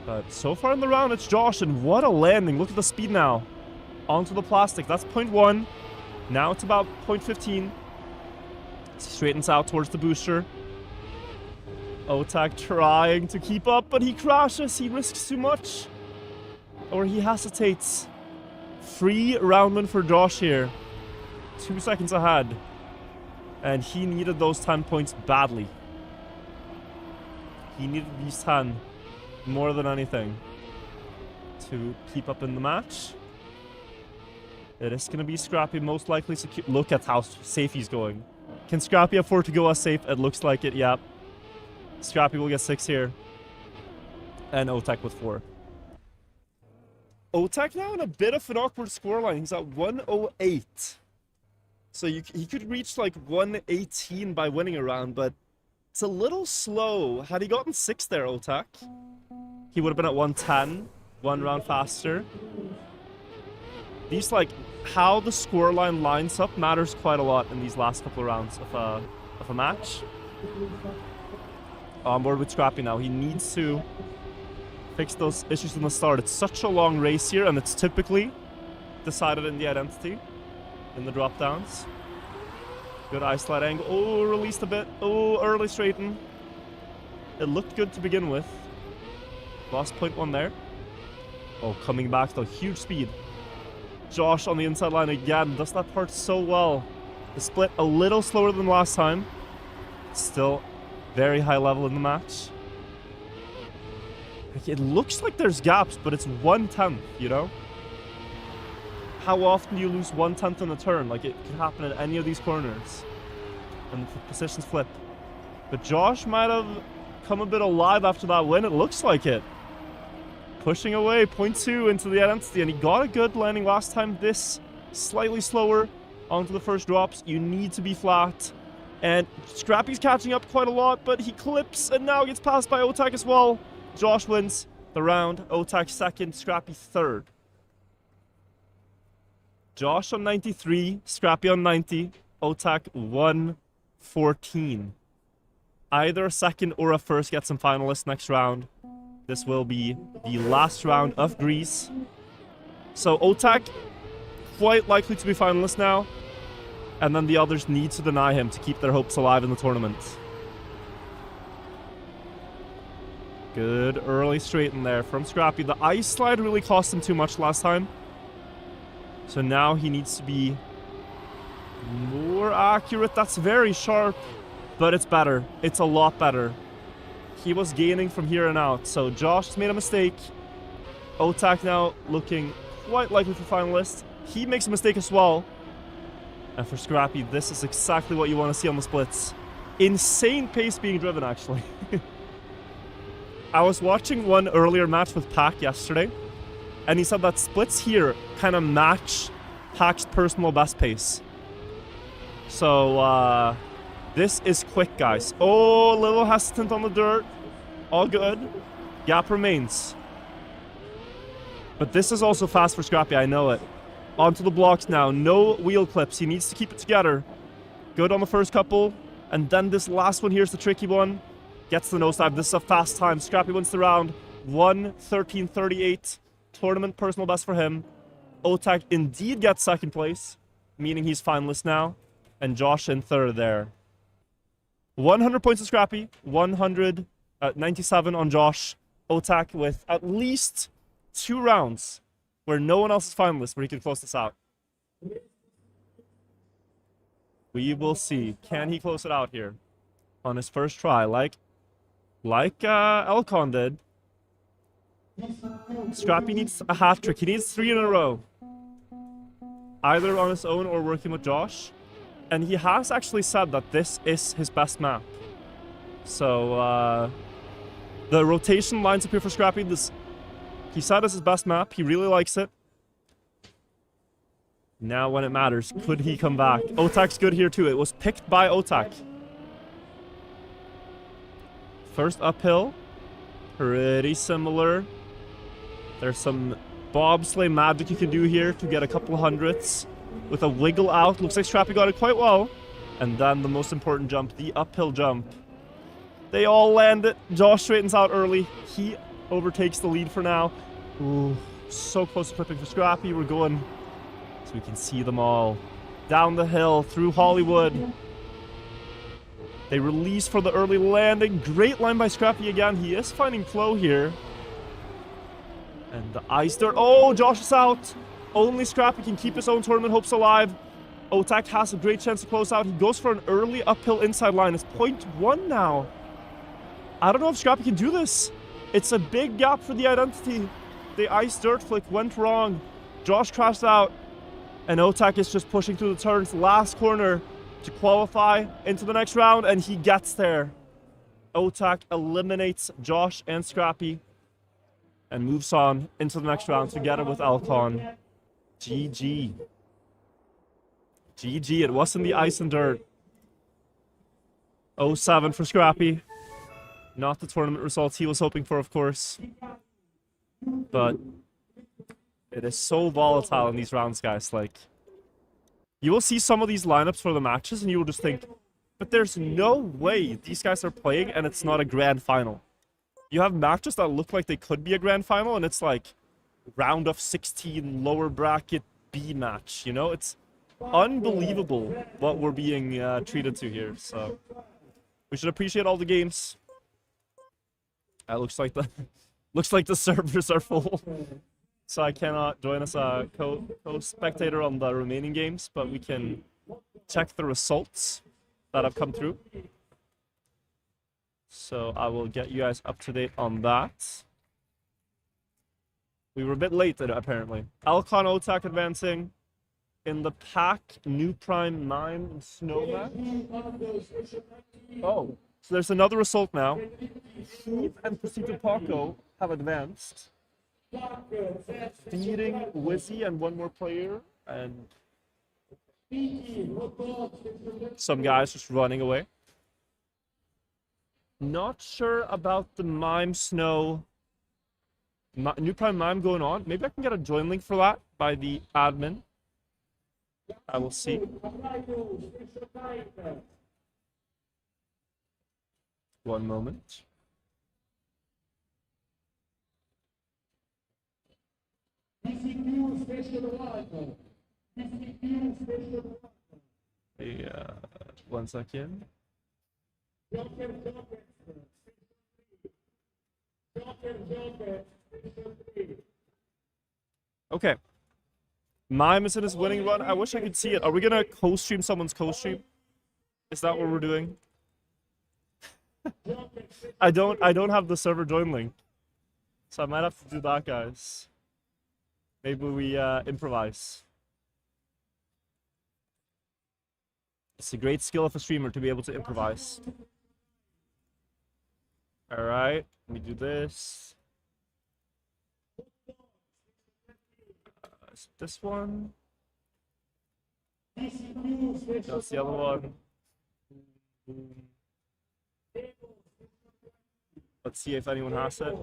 But so far in the round, it's Josh, and what a landing. Look at the speed now. Onto the plastic. That's 0.1. Now it's about 0.15. Straightens out towards the booster. Otak trying to keep up, but he crashes. He risks too much. Or he hesitates. Free round win for Josh here. 2 seconds ahead. And he needed those 10 points badly. He needed these 10 more than anything to keep up in the match. It is going to be Scrappy most likely secure. Look at how safe he's going. Can Scrappy afford to go as safe? It looks like it, yeah. Scrappy will get 6 here. And Otak with 4. Otak now in a bit of an awkward scoreline. He's at 108. So he could reach like 118 by winning a round, but it's a little slow. Had he gotten 6 there, Otak, he would have been at 110, 1 round faster. These, like, how the scoreline lines up matters quite a lot in these last couple of rounds of a match. On board with Scrappy now. He needs to fix those issues in the start. It's such a long race here, and it's typically decided in the identity, in the drop downs. Good ice slide angle. Oh, released a bit. Oh, early straighten. It looked good to begin with. Lost 0.1 there. Oh, coming back though. Huge speed. Josh on the inside line again. Does that part so well. The split a little slower than last time. Still very high level in the match. It looks like there's gaps, but it's 1/10, you know? How often do you lose 1/10 in a turn? Like, it could happen at any of these corners. And the positions flip. But Josh might have come a bit alive after that win. It looks like it. Pushing away, 0.2 into the identity, and he got a good landing last time. This slightly slower onto the first drops. You need to be flat. And Scrappy's catching up quite a lot, but he clips and now gets passed by Otak as well. Josh wins the round. Otak second, Scrappy third. Josh on 93, Scrappy on 90, Otak 114. Either a second or a first gets some finalists next round. This will be the last round of Greece. So Otak, quite likely to be finalist now. And then the others need to deny him to keep their hopes alive in the tournament. Good early straight in there from Scrappy. The ice slide really cost him too much last time. So now he needs to be more accurate. That's very sharp, but it's better. It's a lot better. He was gaining from here and out. So Josh has made a mistake. Otak now looking quite likely for finalist. He makes a mistake as well. And for Scrappy, this is exactly what you want to see on the splits. Insane pace being driven, actually. I was watching one earlier match with Pac yesterday, and he said that splits here kind of match Pac's personal best pace. So, this is quick, guys. Oh, a little hesitant on the dirt. All good. Gap remains. But this is also fast for Scrappy, I know it. Onto the blocks now. No wheel clips. He needs to keep it together. Good on the first couple. And then this last one here is the tricky one. Gets the nosedive. This is a fast time. Scrappy wins the round. 1:13.38. Tournament personal best for him. Otak indeed gets second place, meaning he's finalist now. And Josh in third there. 100 points to Scrappy. 197 on Josh. Otak with at least 2 rounds where no one else is finalist, where he can close this out. We will see. Can he close it out here on his first try, like Elcon did? Scrappy needs a hat trick. He needs 3 in a row, either on his own or working with Josh. And he has actually said that this is his best map. So the rotation lines up here for Scrappy. He said it's his best map. He really likes it. Now when it matters, could he come back? Otak's good here too. It was picked by Otak. First uphill. Pretty similar. There's some bobsleigh magic you can do here to get a couple hundredths. With a wiggle out. Looks like Scrappy got it quite well. And then the most important jump, the uphill jump. They all land it. Josh straightens out early. He overtakes the lead for now. Ooh, so close to clipping for Scrappy. We're going so we can see them all. Down the hill, through Hollywood. They release for the early landing. Great line by Scrappy again. He is finding flow here. And the ice dirt. Oh, Josh is out. Only Scrappy can keep his own tournament hopes alive. Otak has a great chance to close out. He goes for an early uphill inside line. It's 0.1 now. I don't know if Scrappy can do this. It's a big gap for the identity. The ice dirt flick went wrong. Josh crashed out. And Otak is just pushing through the turns. Last corner to qualify into the next round. And he gets there. Otak eliminates Josh and Scrappy. And moves on into the next round together with Alcon. GG. GG. It wasn't the ice and dirt. 0-7 for Scrappy. Not the tournament results he was hoping for, of course. But it is so volatile in these rounds, guys. Like, you will see some of these lineups for the matches, and you will just think, but there's no way these guys are playing, and it's not a grand final. You have matches that look like they could be a grand final, and it's like round of 16, lower bracket B match. You know, it's unbelievable what we're being treated to here. So we should appreciate all the games. Looks like the servers are full, so I cannot join as a co-spectator on the remaining games, but we can check the results that have come through. So I will get you guys up to date on that. We were a bit late, apparently. Alcon Otak advancing. In the pack, New Prime Mime and Snowman. Oh, so there's another result now. Heath and Pasito Paco have advanced. Feeding Wizzy and one more player. And some guys just running away. Not sure about the Mime Snow. New Prime Mime going on. Maybe I can get a join link for that by the admin. I will see. One moment. Yeah, 1 second. Okay. My missing is winning run. I wish I could see it. Are we gonna co-stream someone's co-stream? Is that what we're doing? I don't have the server join link. So I might have to do that, guys. Maybe we improvise. It's a great skill of a streamer to be able to improvise. Alright, let me do this. Is it this one? That's the other one. Let's see if anyone has it.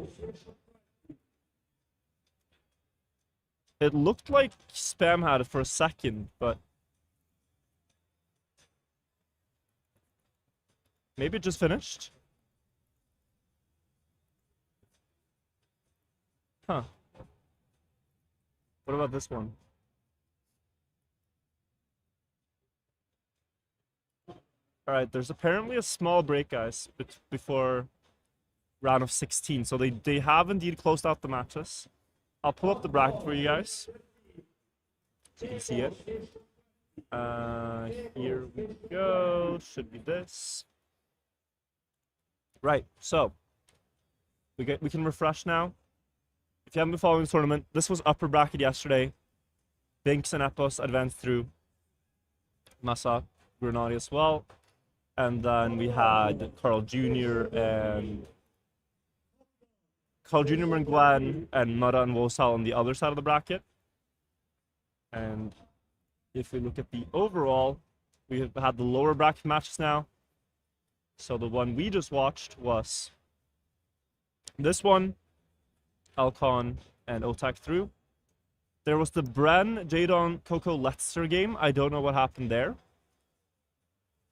It looked like Spam had it for a second, but maybe it just finished? Huh. What about this one? Alright, there's apparently a small break, guys, before round of 16. So they have indeed closed out the matches. I'll pull up the bracket for you guys, so you can see it. Here we go. Should be this. Right, so we can refresh now. If you haven't been following the tournament, this was upper bracket yesterday. Binks and Epos advanced through. Massa, Grenadi as well. And then we had Carl Jr. and Glenn and Mudda and Wosal on the other side of the bracket. And if we look at the overall, we have had the lower bracket matches now. So the one we just watched was this one, Alcon and Otak through. There was the Bren, Jadon, Coco, Letzer game. I don't know what happened there.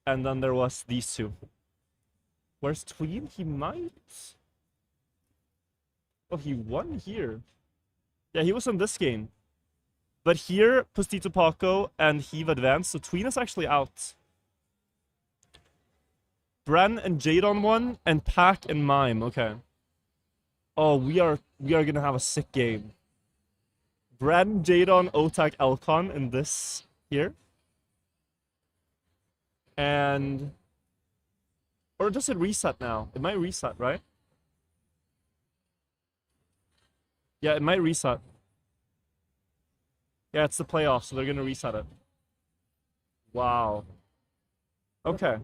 And then there was these two. Where's Tween? He might... Oh, he won here. Yeah, he was in this game. But here, Pustito Paco and Heave advanced, so Tween is actually out. Bren and Jadon won, and Pack and Mime. Okay. Oh, we are gonna have a sick game. Bren, Jadon, Otak, Elcon in this here. And... Or does it reset now? It might reset, right? Yeah, it might reset. Yeah, it's the playoffs, so they're gonna reset it. Wow. Okay.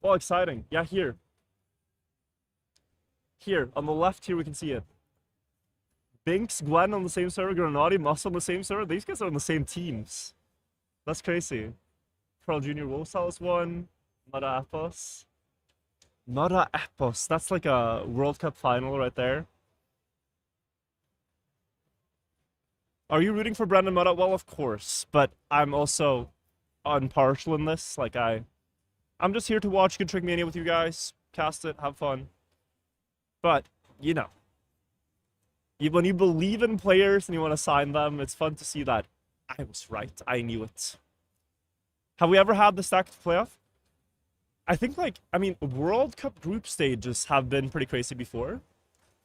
Well, exciting. Yeah, here. Here, on the left here, we can see it. Binks, Gwen on the same server, Grenadi, Moss on the same server. These guys are on the same teams. That's crazy. Carl Jr. Wosal is one. Mudda Epos. Mudda Epos. That's like a World Cup final right there. Are you rooting for Brandon Mudda? Well, of course. But I'm also impartial in this. Like, I'm just here to watch good Trackmania with you guys. Cast it. Have fun. But, you know. When you believe in players and you want to sign them, it's fun to see that I was right. I knew it. Have we ever had the stacked playoff? I think, World Cup group stages have been pretty crazy before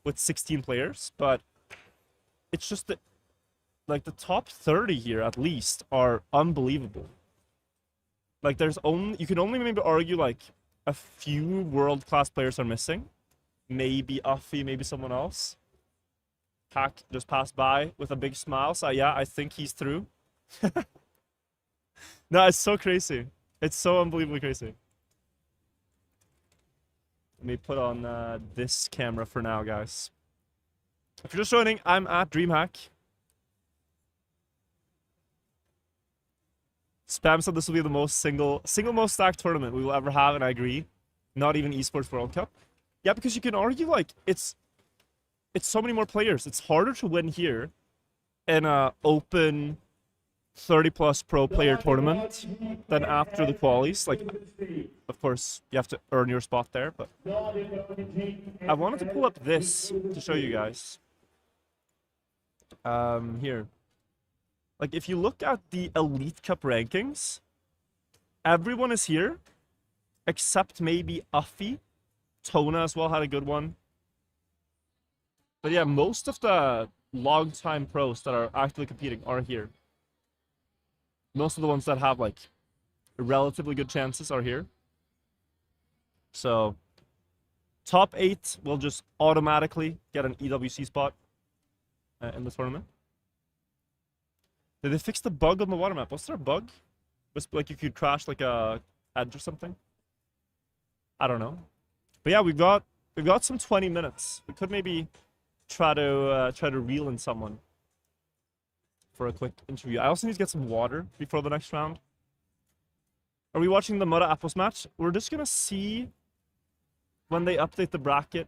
with 16 players, but it's just that, like, the top 30 here, at least, are unbelievable. Like, you can only maybe argue, like, a few world-class players are missing. Maybe Uffy, maybe someone else. Pack just passed by with a big smile, so yeah, I think he's through. No, it's so crazy. It's so unbelievably crazy. Let me put on this camera for now, guys. If you're just joining, I'm at Dreamhack. Spam said this will be the most single most stacked tournament we will ever have, and I agree. Not even Esports World Cup. Yeah, because you can argue, like, it's so many more players. It's harder to win here in a open 30+ pro player tournament than after the qualies. Like, of course, you have to earn your spot there, but I wanted to pull up this to show you guys. Here. Like, if you look at the Elite Cup rankings, everyone is here, except maybe Uffy. Tona as well had a good one. But yeah, most of the long-time pros that are actively competing are here. Most of the ones that have, like, relatively good chances are here. So, top 8 will just automatically get an EWC spot in the tournament. Did they fix the bug on the water map? Was there a bug? Was like you could crash like a edge or something? I don't know. But yeah, we've got some 20 minutes. We could maybe try to reel in someone for a quick interview. I also need to get some water before the next round. Are we watching the Mudda Apples match? We're just gonna see when they update the bracket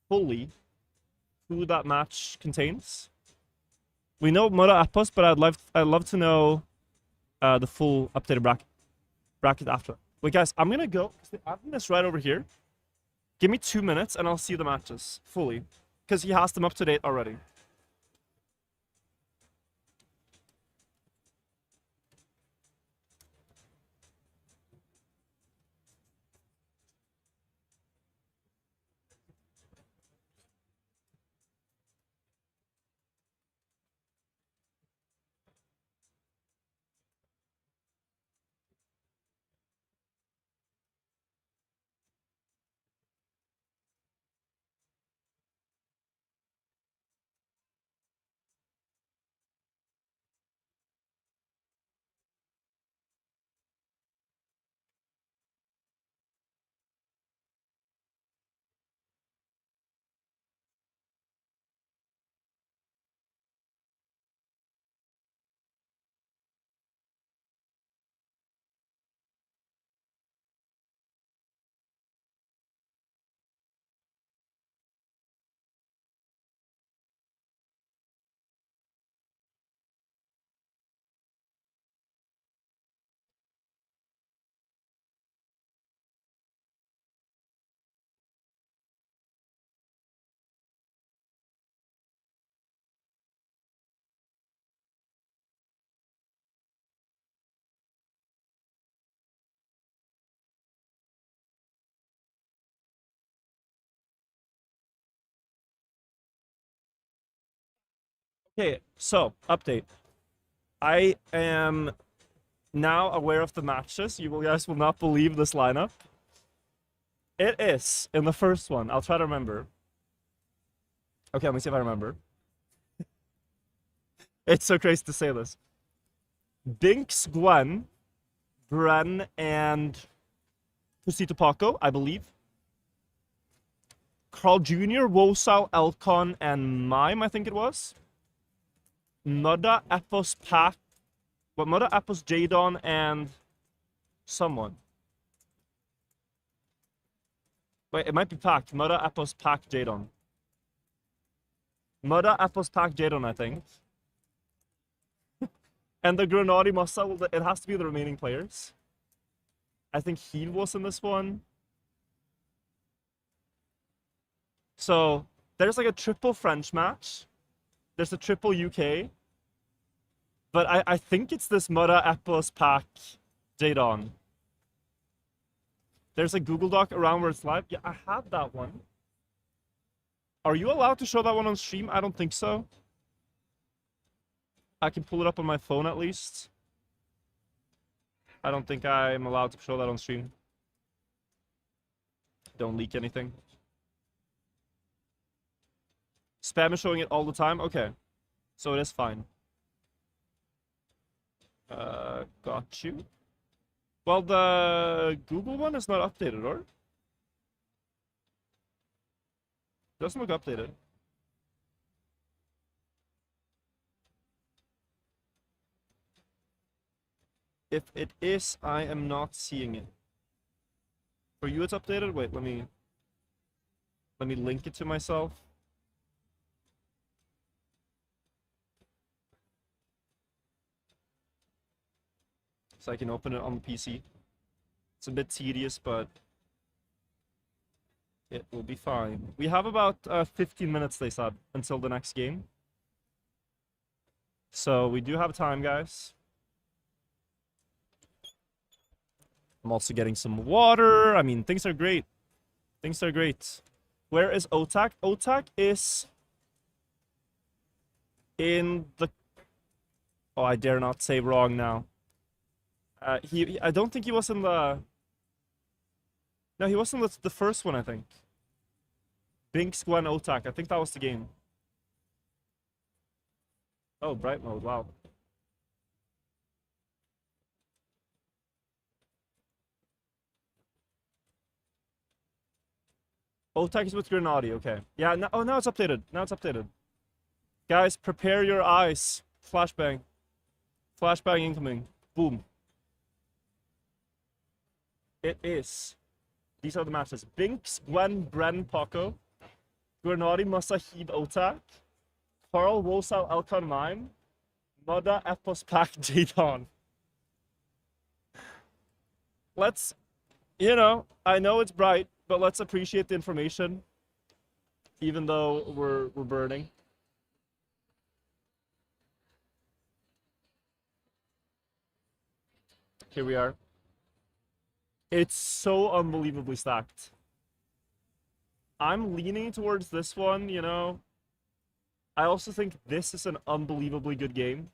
fully who that match contains. We know Mudda Apples, but I'd love to know the full updated bracket after. Wait, guys, I'm gonna go. The admin is right over here. Give me 2 minutes, and I'll see the matches fully, because he has them up to date already. Okay, so update. I am now aware of the matches. You guys will not believe this lineup. It is in the first one. I'll try to remember. Okay, let me see if I remember. It's so crazy to say this. Binks, Gwen, Bren, and Pusito Paco, I believe. Carl Jr., Wosal, Elcon, and Mime, I think it was. Mudda, Epos, Pack. But Mudda, Epos, Jadon, and someone. Wait, it might be Pack. Mudda, Epos, Pack, Jadon. Mudda, Epos, Pack, Jadon, I think. And the Grenadi Muscle, it has to be the remaining players. I think he was in this one. So, there's like a triple French match. There's a triple UK. But I think it's this Mudda, Epos, Pack, Jadon. There's a Google Doc around where it's live. Yeah, I had that one. Are you allowed to show that one on stream? I don't think so. I can pull it up on my phone at least. I don't think I'm allowed to show that on stream. Don't leak anything. Spam is showing it all the time? Okay. So it is fine. Got you. Well, the Google one is not updated, or? Doesn't look updated. If it is, I am not seeing it. For you, it's updated? Wait, let me link it to myself. So I can open it on the PC. It's a bit tedious, but it will be fine. We have about 15 minutes, they said, until the next game. So we do have time, guys. I'm also getting some water. I mean, things are great. Things are great. Where is Otak? Otak is in the... Oh, I dare not say wrong now. I don't think he was in the... No, he was in the first one, I think. Binks, Gwen, Otak. I think that was the game. Oh, bright mode. Wow. Otak is with Grenadi. Okay. Yeah. No, oh, now it's updated. Now it's updated. Guys, prepare your eyes. Flashbang. Flashbang incoming. Boom. It is. These are the matches. Binks, Gwen, Bren, Paco. Grenadi, Masahib, Otak. Carl, Wosal, Elkan, Mime. Mudda, Epos, Pack, Jadon. Let's, you know, I know it's bright, but let's appreciate the information. Even though we're burning. Here we are. It's so unbelievably stacked. I'm leaning towards this one, you know. I also think this is an unbelievably good game.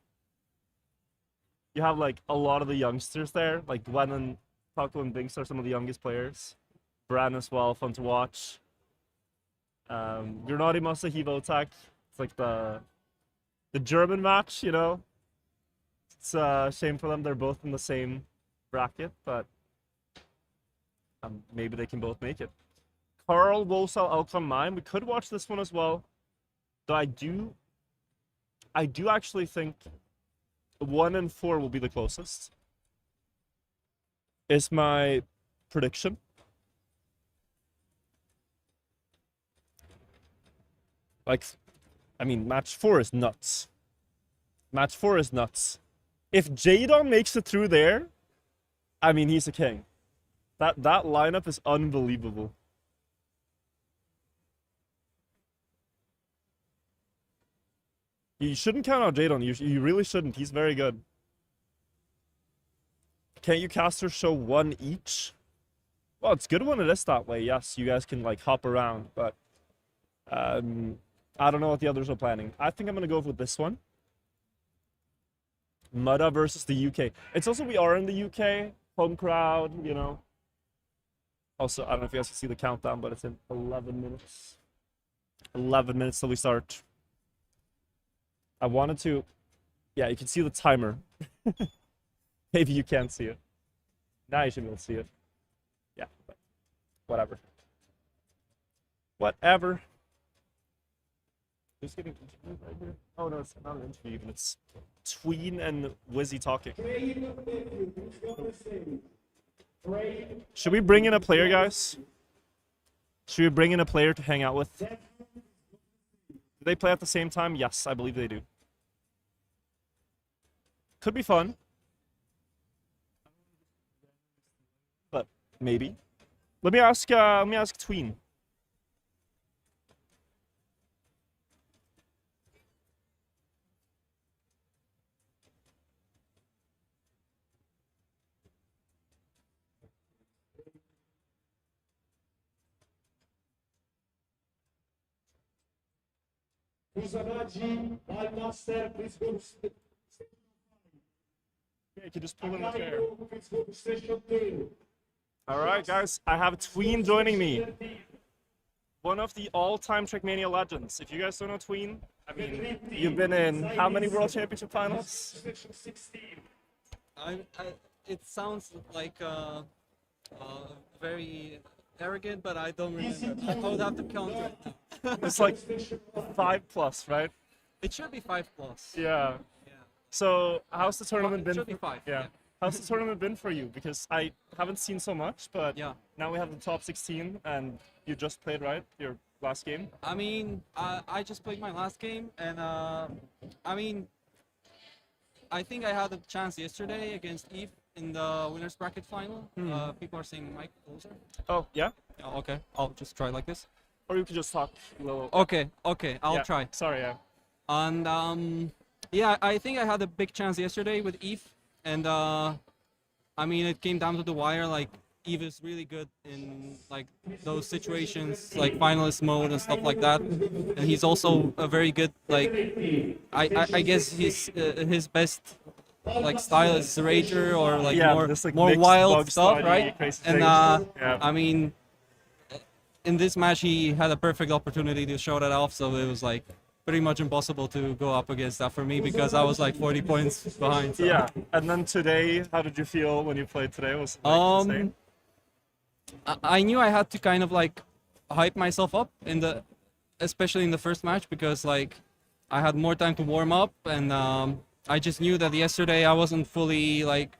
You have like a lot of the youngsters there, like Gwen and Paco and Binks are some of the youngest players. Bren as well, fun to watch. Grenadi Masa Hivo Attack. It's like the German match, you know. It's a shame for them, they're both in the same bracket, but maybe they can both make it. Carl, Wosal, Elkon, Mine. We could watch this one as well. Though I do actually think 1 and 4 will be the closest. Is my prediction. Like, I mean, match 4 is nuts. Match 4 is nuts. If Jadon makes it through there, I mean, he's a king. That lineup is unbelievable. You shouldn't count out Jadon. You really shouldn't. He's very good. Can't you casters show 1 each? Well, it's good when it is that way. Yes, you guys can like hop around, but I don't know what the others are planning. I think I'm gonna go with this one. Mudda versus the UK. It's also, we are in the UK, home crowd, you know. Also, I don't know if you guys can see the countdown, but it's in 11 minutes. 11 minutes till we start. I wanted to... Yeah, you can see the timer. Maybe you can't see it. Now you should be able to see it. Yeah, but whatever. Whatever. Who's getting interviewed right here? Oh, no, it's not an interview even. It's Tween and Wizzy talking. Should we bring in a player, guys? Should we bring in a player to hang out with? Do they play at the same time? Yes, I believe they do. Could be fun. But maybe. Let me ask Tween. Yeah, you can just pull in the chair. Alright, guys, I have Tween joining me. One of the all-time Trackmania legends. If you guys don't know Tween, I mean, you've been in how many World Championship finals? It sounds like very arrogant, but I don't remember. I would have to count it. It's like 5+, right? It should be 5+. Yeah. So, how's the tournament been? It should be 5. Yeah. How's the tournament been for you? Because I haven't seen so much, but yeah. Now we have the top 16, and you just played, right? Your last game? I mean, I just played my last game, and I mean, I think I had a chance yesterday against Eve in the winners bracket final. People are saying mic closer. Oh, yeah? Oh, okay, I'll just try like this. Or you could just talk a little. Okay, I'll try. Sorry, yeah. And Yeah, I think I had a big chance yesterday with Eve, and I mean it came down to the wire. Like Eve is really good in like those situations, like finalist mode and stuff like that, and he's also a very good like I guess his best like style is Rager or like Yeah, this like more mixed wild bug stuff, style, right? crazy And things. Yeah. I mean, in this match he had a perfect opportunity to show that off, so it was like pretty much impossible to go up against that for me because I was like 40 points behind. So. Yeah, and then today, how did you feel when you played today? Was it like the same? I knew I had to kind of like hype myself up in the, especially in the first match because like I had more time to warm up and I just knew that yesterday I wasn't fully like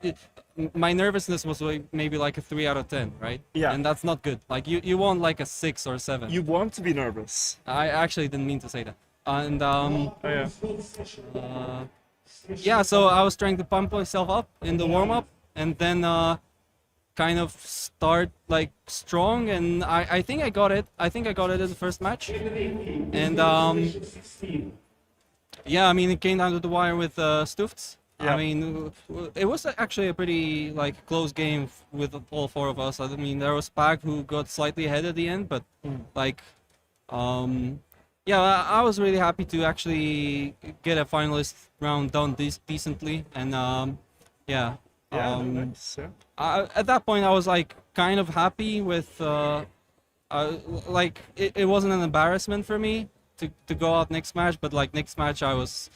my nervousness was like maybe like a 3 out of 10, right? Yeah. And that's not good. Like you want like a 6 or 7. You want to be nervous. I actually didn't mean to say that. And Oh yeah. yeah, so I was trying to pump myself up in the warm up and then kind of start like strong, and I think I got it. I think I got it in the first match, and yeah, I mean it came down to the wire with Stufts. Yeah. I mean it was actually a pretty like close game with all 4 of us. I mean there was Pag who got slightly ahead at the end, but like yeah, I was really happy to actually get a finalist round done decently, and yeah. Yeah, nice. Yeah. At that point, I was like kind of happy with, like it wasn't an embarrassment for me to go out next match, but like next match I was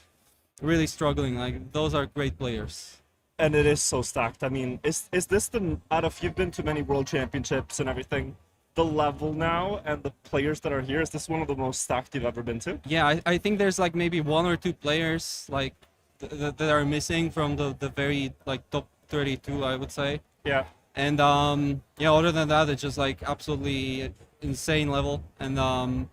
really struggling. Like those are great players. And it is so stacked. I mean, is this the out of you've been to many world championships and everything, the level now and the players that are here, is this one of the most stacked you've ever been to? Yeah, I think there's like maybe 1 or 2 players like that are missing from the very like top 32, I would say. Yeah. And yeah, other than that, it's just like absolutely insane level, and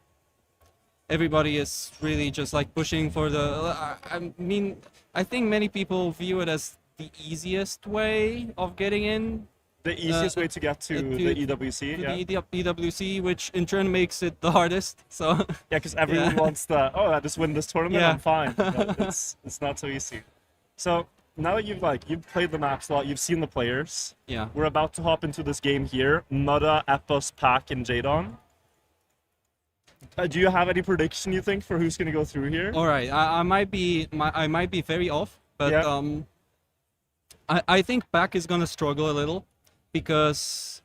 everybody is really just like pushing for the. I mean, I think many people view it as the easiest way of getting in. The easiest way to get to the EWC. To Yeah. the EWC, which in turn makes it the hardest. So. Yeah, because everyone wants the, oh, I just win this tournament, Yeah. I'm fine. But it's not so easy. So now that you've played the maps a lot, you've seen the players. Yeah. We're about to hop into this game here. Mudda, Epos, Pack, and Jadon. Do you have any prediction you think for who's gonna go through here? All right, I might be very off, but Yeah. I think Pack is gonna struggle a little because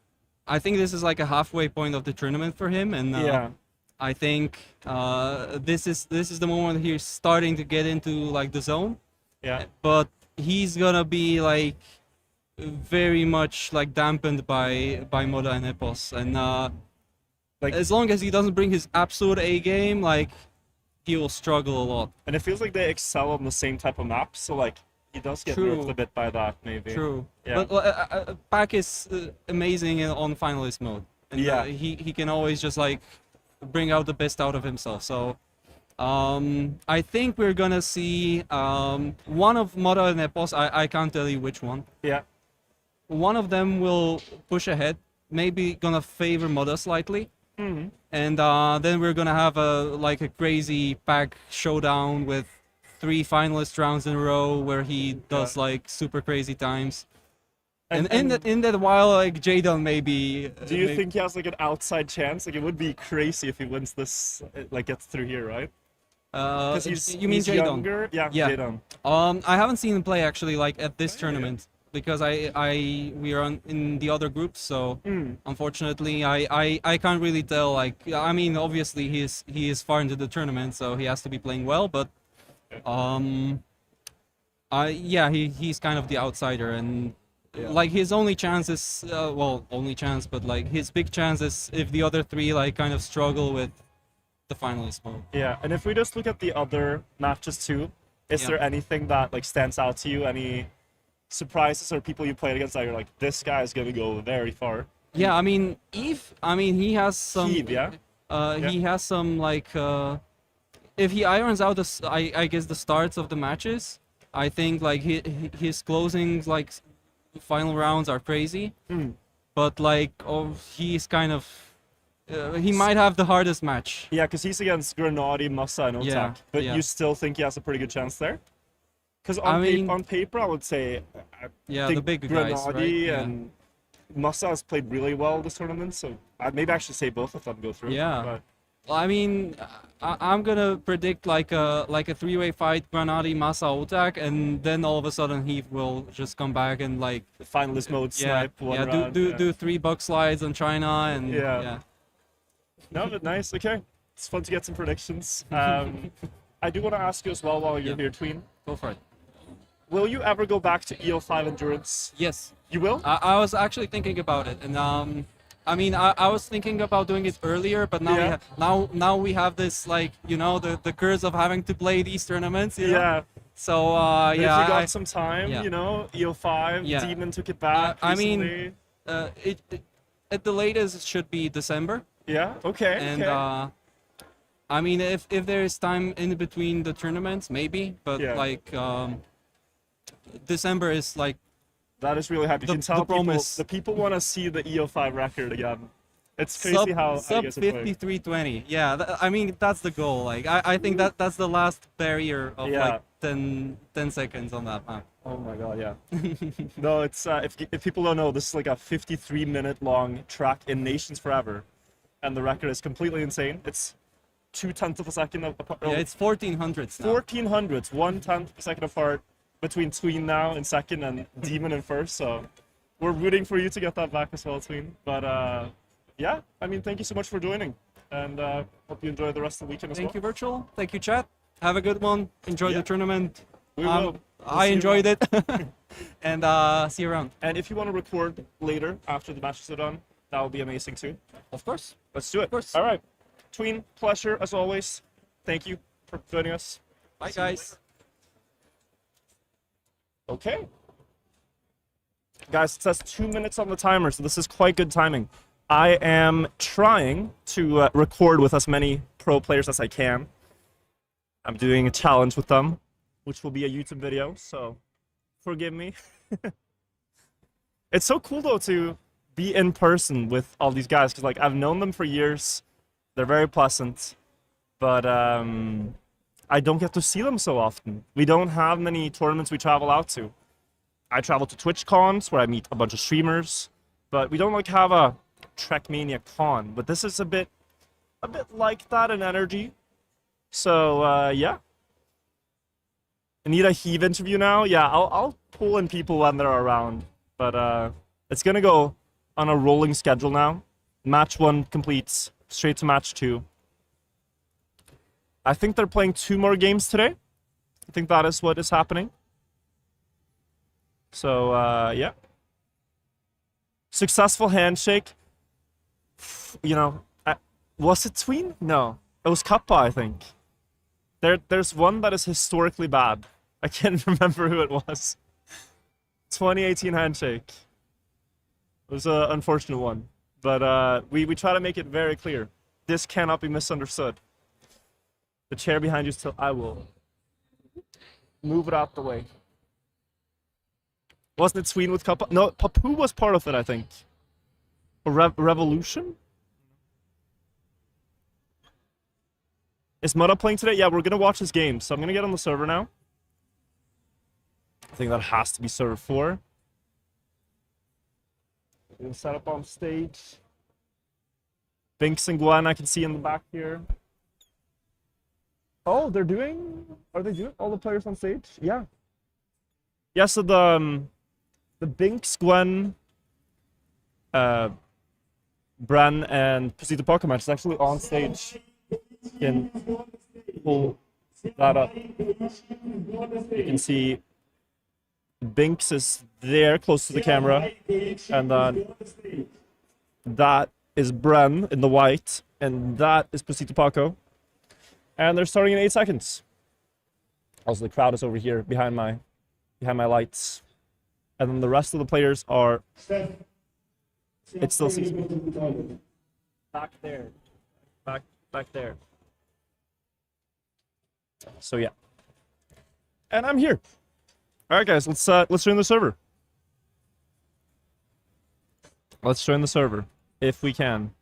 I think this is like a halfway point of the tournament for him, and Yeah. I think this is the moment he's starting to get into like the zone. Yeah. But he's gonna be like very much like dampened by Mudda and Epos, and Like, as long as he doesn't bring his absolute A game, like he will struggle a lot. and it feels like they excel on the same type of maps, so like he does get True. nerfed a bit by that, maybe. True. Yeah. But Pack is amazing on finalist mode. And Yeah. he can always just like bring out the best out of himself. So I think we're gonna see one of Mudda and Epos. I can't tell you which one. Yeah. One of them will push ahead, maybe gonna favor Mudda slightly. Mm-hmm. And then we're gonna have a crazy Pack showdown with 3 finalist rounds in a row where he does like super crazy times. And in that while, like Jadon maybe. Do you think he has like an outside chance? Like it would be crazy if he wins this, like gets through here, right? Because you mean he's Jadon? younger. Yeah. Yeah. Jadon. I haven't seen him play actually like at this tournament because we are in the other groups, so unfortunately I can't really tell. Like I mean, obviously he is far into the tournament, so he has to be playing well, but yeah, he's kind of the outsider, and like his only chance is well, only chance, but like his big chance is if the other 3 like kind of struggle with the finalist mode. Yeah, and if we just look at the other matches too, is Yeah. there anything that like stands out to you? Any surprises or people you played against that you're like, this guy is gonna go very far? Yeah, I mean Eve. I mean he has some. Eve, yeah? He has some like. If he irons out I guess the starts of the matches, I think like his closings like final rounds are crazy. But like he's kind of. He might have the hardest match. Yeah, because he's against Grenadi, Massa, and Otak. Yeah, But yeah. you still think he has a pretty good chance there? Because I mean, on paper, I would say I yeah, think the big guys, right? Grenady Yeah. and Mudda has played really well this tournament, so maybe I should say both of them go through. Yeah. But Well, I mean, I'm gonna predict like a three-way fight, Granadi, Massa, Otak, and then all of a sudden Heath will just come back and like the finalist mode yeah, snipe one yeah, round. do 3 buck slides on China and Yeah. yeah. No, but nice. Okay, it's fun to get some predictions. I do want to ask you as well while you're Yeah. here, Tween. Go for it. Will you ever go back to EO5 endurance? Yes. You will? I was actually thinking about it, and I mean, I was thinking about doing it earlier, but now Yeah. now we have this like the curse of having to play these tournaments. You know? Yeah. So But yeah, if you got some time, yeah. you know, EO5, Yeah. Demon took it back I mean, recently. it at the latest it should be December, Yeah. Okay. and okay. I mean if there is time in between the tournaments, maybe, but Yeah. like December is like That is really happy. You the- can tell the people, promise. the people want to see the EO5 record again. It's crazy how you sub guys are playing. 53:20. Yeah, I mean that's the goal. Like I think that's the last barrier of Yeah. like 10 seconds on that map. Oh my god, yeah. No, it's if people don't know, this is like a 53-minute long track in Nations Forever, and the record is completely insane. It's 0.2 of a second apart. Yeah, it's 1400s now. 1400s, 1/10 of a second apart between Tween now in second and Demon in first. So we're rooting for you to get that back as well, Tween. But yeah, I mean, thank you so much for joining, and hope you enjoy the rest of the weekend as Thank well. you, Virtual. Thank you, chat. Have a good one. Enjoy Yeah. the tournament. We will. We'll I see you enjoyed around. it. And see you around. And if you want to record later after the matches are done, that would be amazing too. Of course. Let's do it. Of course. All right. Tween, pleasure as always. Thank you for joining us. Bye, guys. Okay. Guys, it says 2 minutes on the timer, so this is quite good timing. I am trying to record with as many pro players as I can. I'm doing a challenge with them, which will be a YouTube video, so forgive me. It's so cool though to be in person with all these guys, because like I've known them for years. They're very pleasant, but I don't get to see them so often. We don't have many tournaments we travel out to. I travel to Twitch cons where I meet a bunch of streamers, but we don't like have a Trackmania con. But this is a bit like that in energy. So yeah. I need a Heave interview now. Yeah, I'll pull in people when they're around, but it's gonna go on a rolling schedule now. Match 1 completes, straight to match 2. I think they're playing 2 more games today. I think that is what is happening. So, yeah. Successful handshake. You know, was it Tween? No. It was Kappa, I think. There's one that is historically bad. I can't remember who it was. 2018 handshake. It was an unfortunate one. But we try to make it very clear. This cannot be misunderstood. The chair behind you still. I will move it out the way. Wasn't it Tween with Kappa? No, Papu was part of it, I think. Or Revolution? Is Mudda playing today? Yeah, we're gonna watch his game, so I'm gonna get on the server now. I think that has to be server 4. We're gonna set up on stage. Binks and Gwen I can see in the back here. Oh, are they doing all the players on stage? Yeah. Yeah, so the Binks, Gwen, Bren, and Pusita Pocket match is actually on stage. You can pull that up. You can see Binks is there close to the camera, and then that is Bren in the white, and that is Pusita Paco. And they're starting in 8 seconds. Also, the crowd is over here behind my lights. And then the rest of the players are... It still sees me. Back there. Back there. So yeah. And I'm here. Alright guys, let's join the server. Let's join the server, if we can.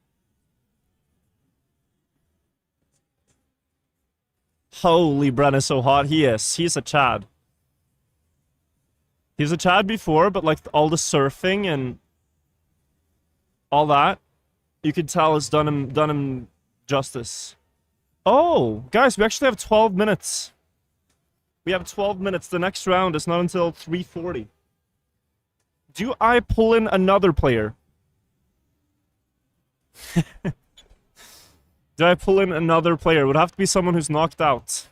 Holy, Bren is so hot. He is. He's a Chad. He's a Chad before, but like all the surfing and all that, you could tell has done him justice. Oh, guys, we actually have 12 minutes. We have 12 minutes. The next round is not until 3:40. Do I pull in another player? Do I pull in another player? It would have to be someone who's knocked out.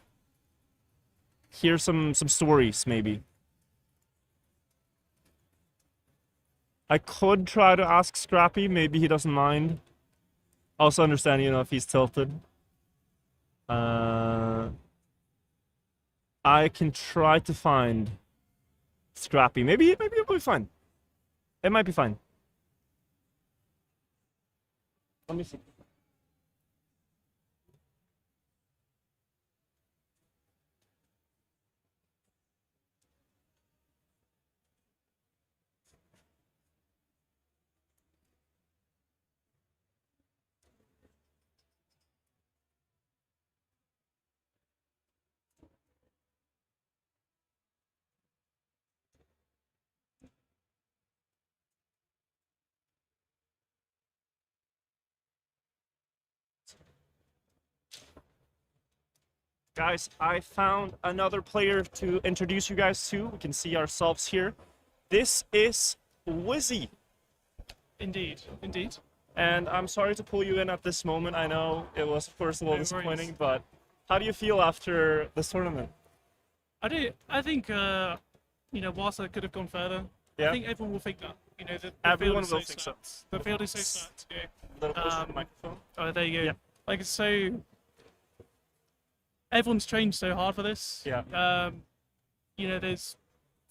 Hear some stories, maybe. I could try to ask Scrappy. Maybe he doesn't mind. Also understand, if he's tilted. I can try to find Scrappy. Maybe it'll be fine. It might be fine. Let me see. Guys, I found another player to introduce you guys to. We can see ourselves here. This is Wizzy. Indeed. And I'm sorry to pull you in at this moment. I know it was, first of all, disappointing, but how do you feel after this tournament? I think, whilst I could have gone further, Yeah. I think everyone will think that. The Everyone field will is think so so. stacked. The field is so stacked. Yeah. Little push to the microphone. Oh, there you go. Yeah. Like, so everyone's trained so hard for this. Yeah. There's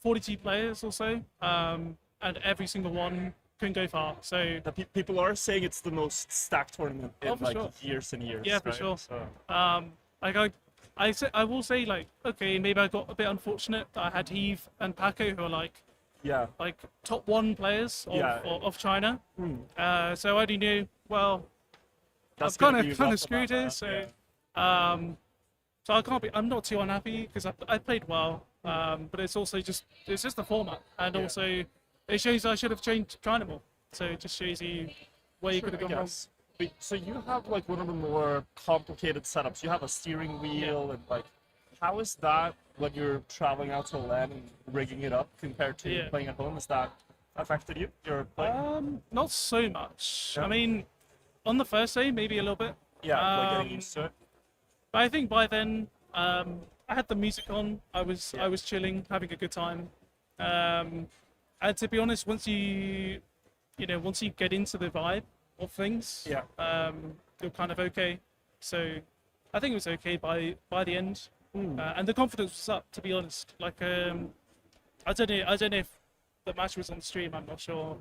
42 players or so, and every single one can go far. So People are saying it's the most stacked tournament in for like sure. years and years. Yeah, for right? sure. So, I will say, like, okay, maybe I got a bit unfortunate that I had Heave and Paco, who are like yeah. top 1 players of China. So I already knew, well, That's I'm gonna be kind rough of screwed about here. that, So yeah. so I'm not too unhappy because I played well. But it's just the format, and Yeah. also it shows I should have changed China more. So it just shows you where you Sure, could I have gone wrong. guess. So you have like one of the more complicated setups. You have a steering wheel and like, how is that when you're traveling out to LAN and rigging it up compared to Yeah. playing at home? Has that affected you? Your play? Not so much. Yeah. I mean, on the first day, maybe a little bit. Yeah, like getting used to it. But I think by then, I had the music on. I was Yeah. I was chilling, having a good time. And to be honest, once you get into the vibe of things, Yeah. you're kind of okay. So I think it was okay by the end, and the confidence was up. To be honest, like I don't know if the match was on stream. I'm not sure.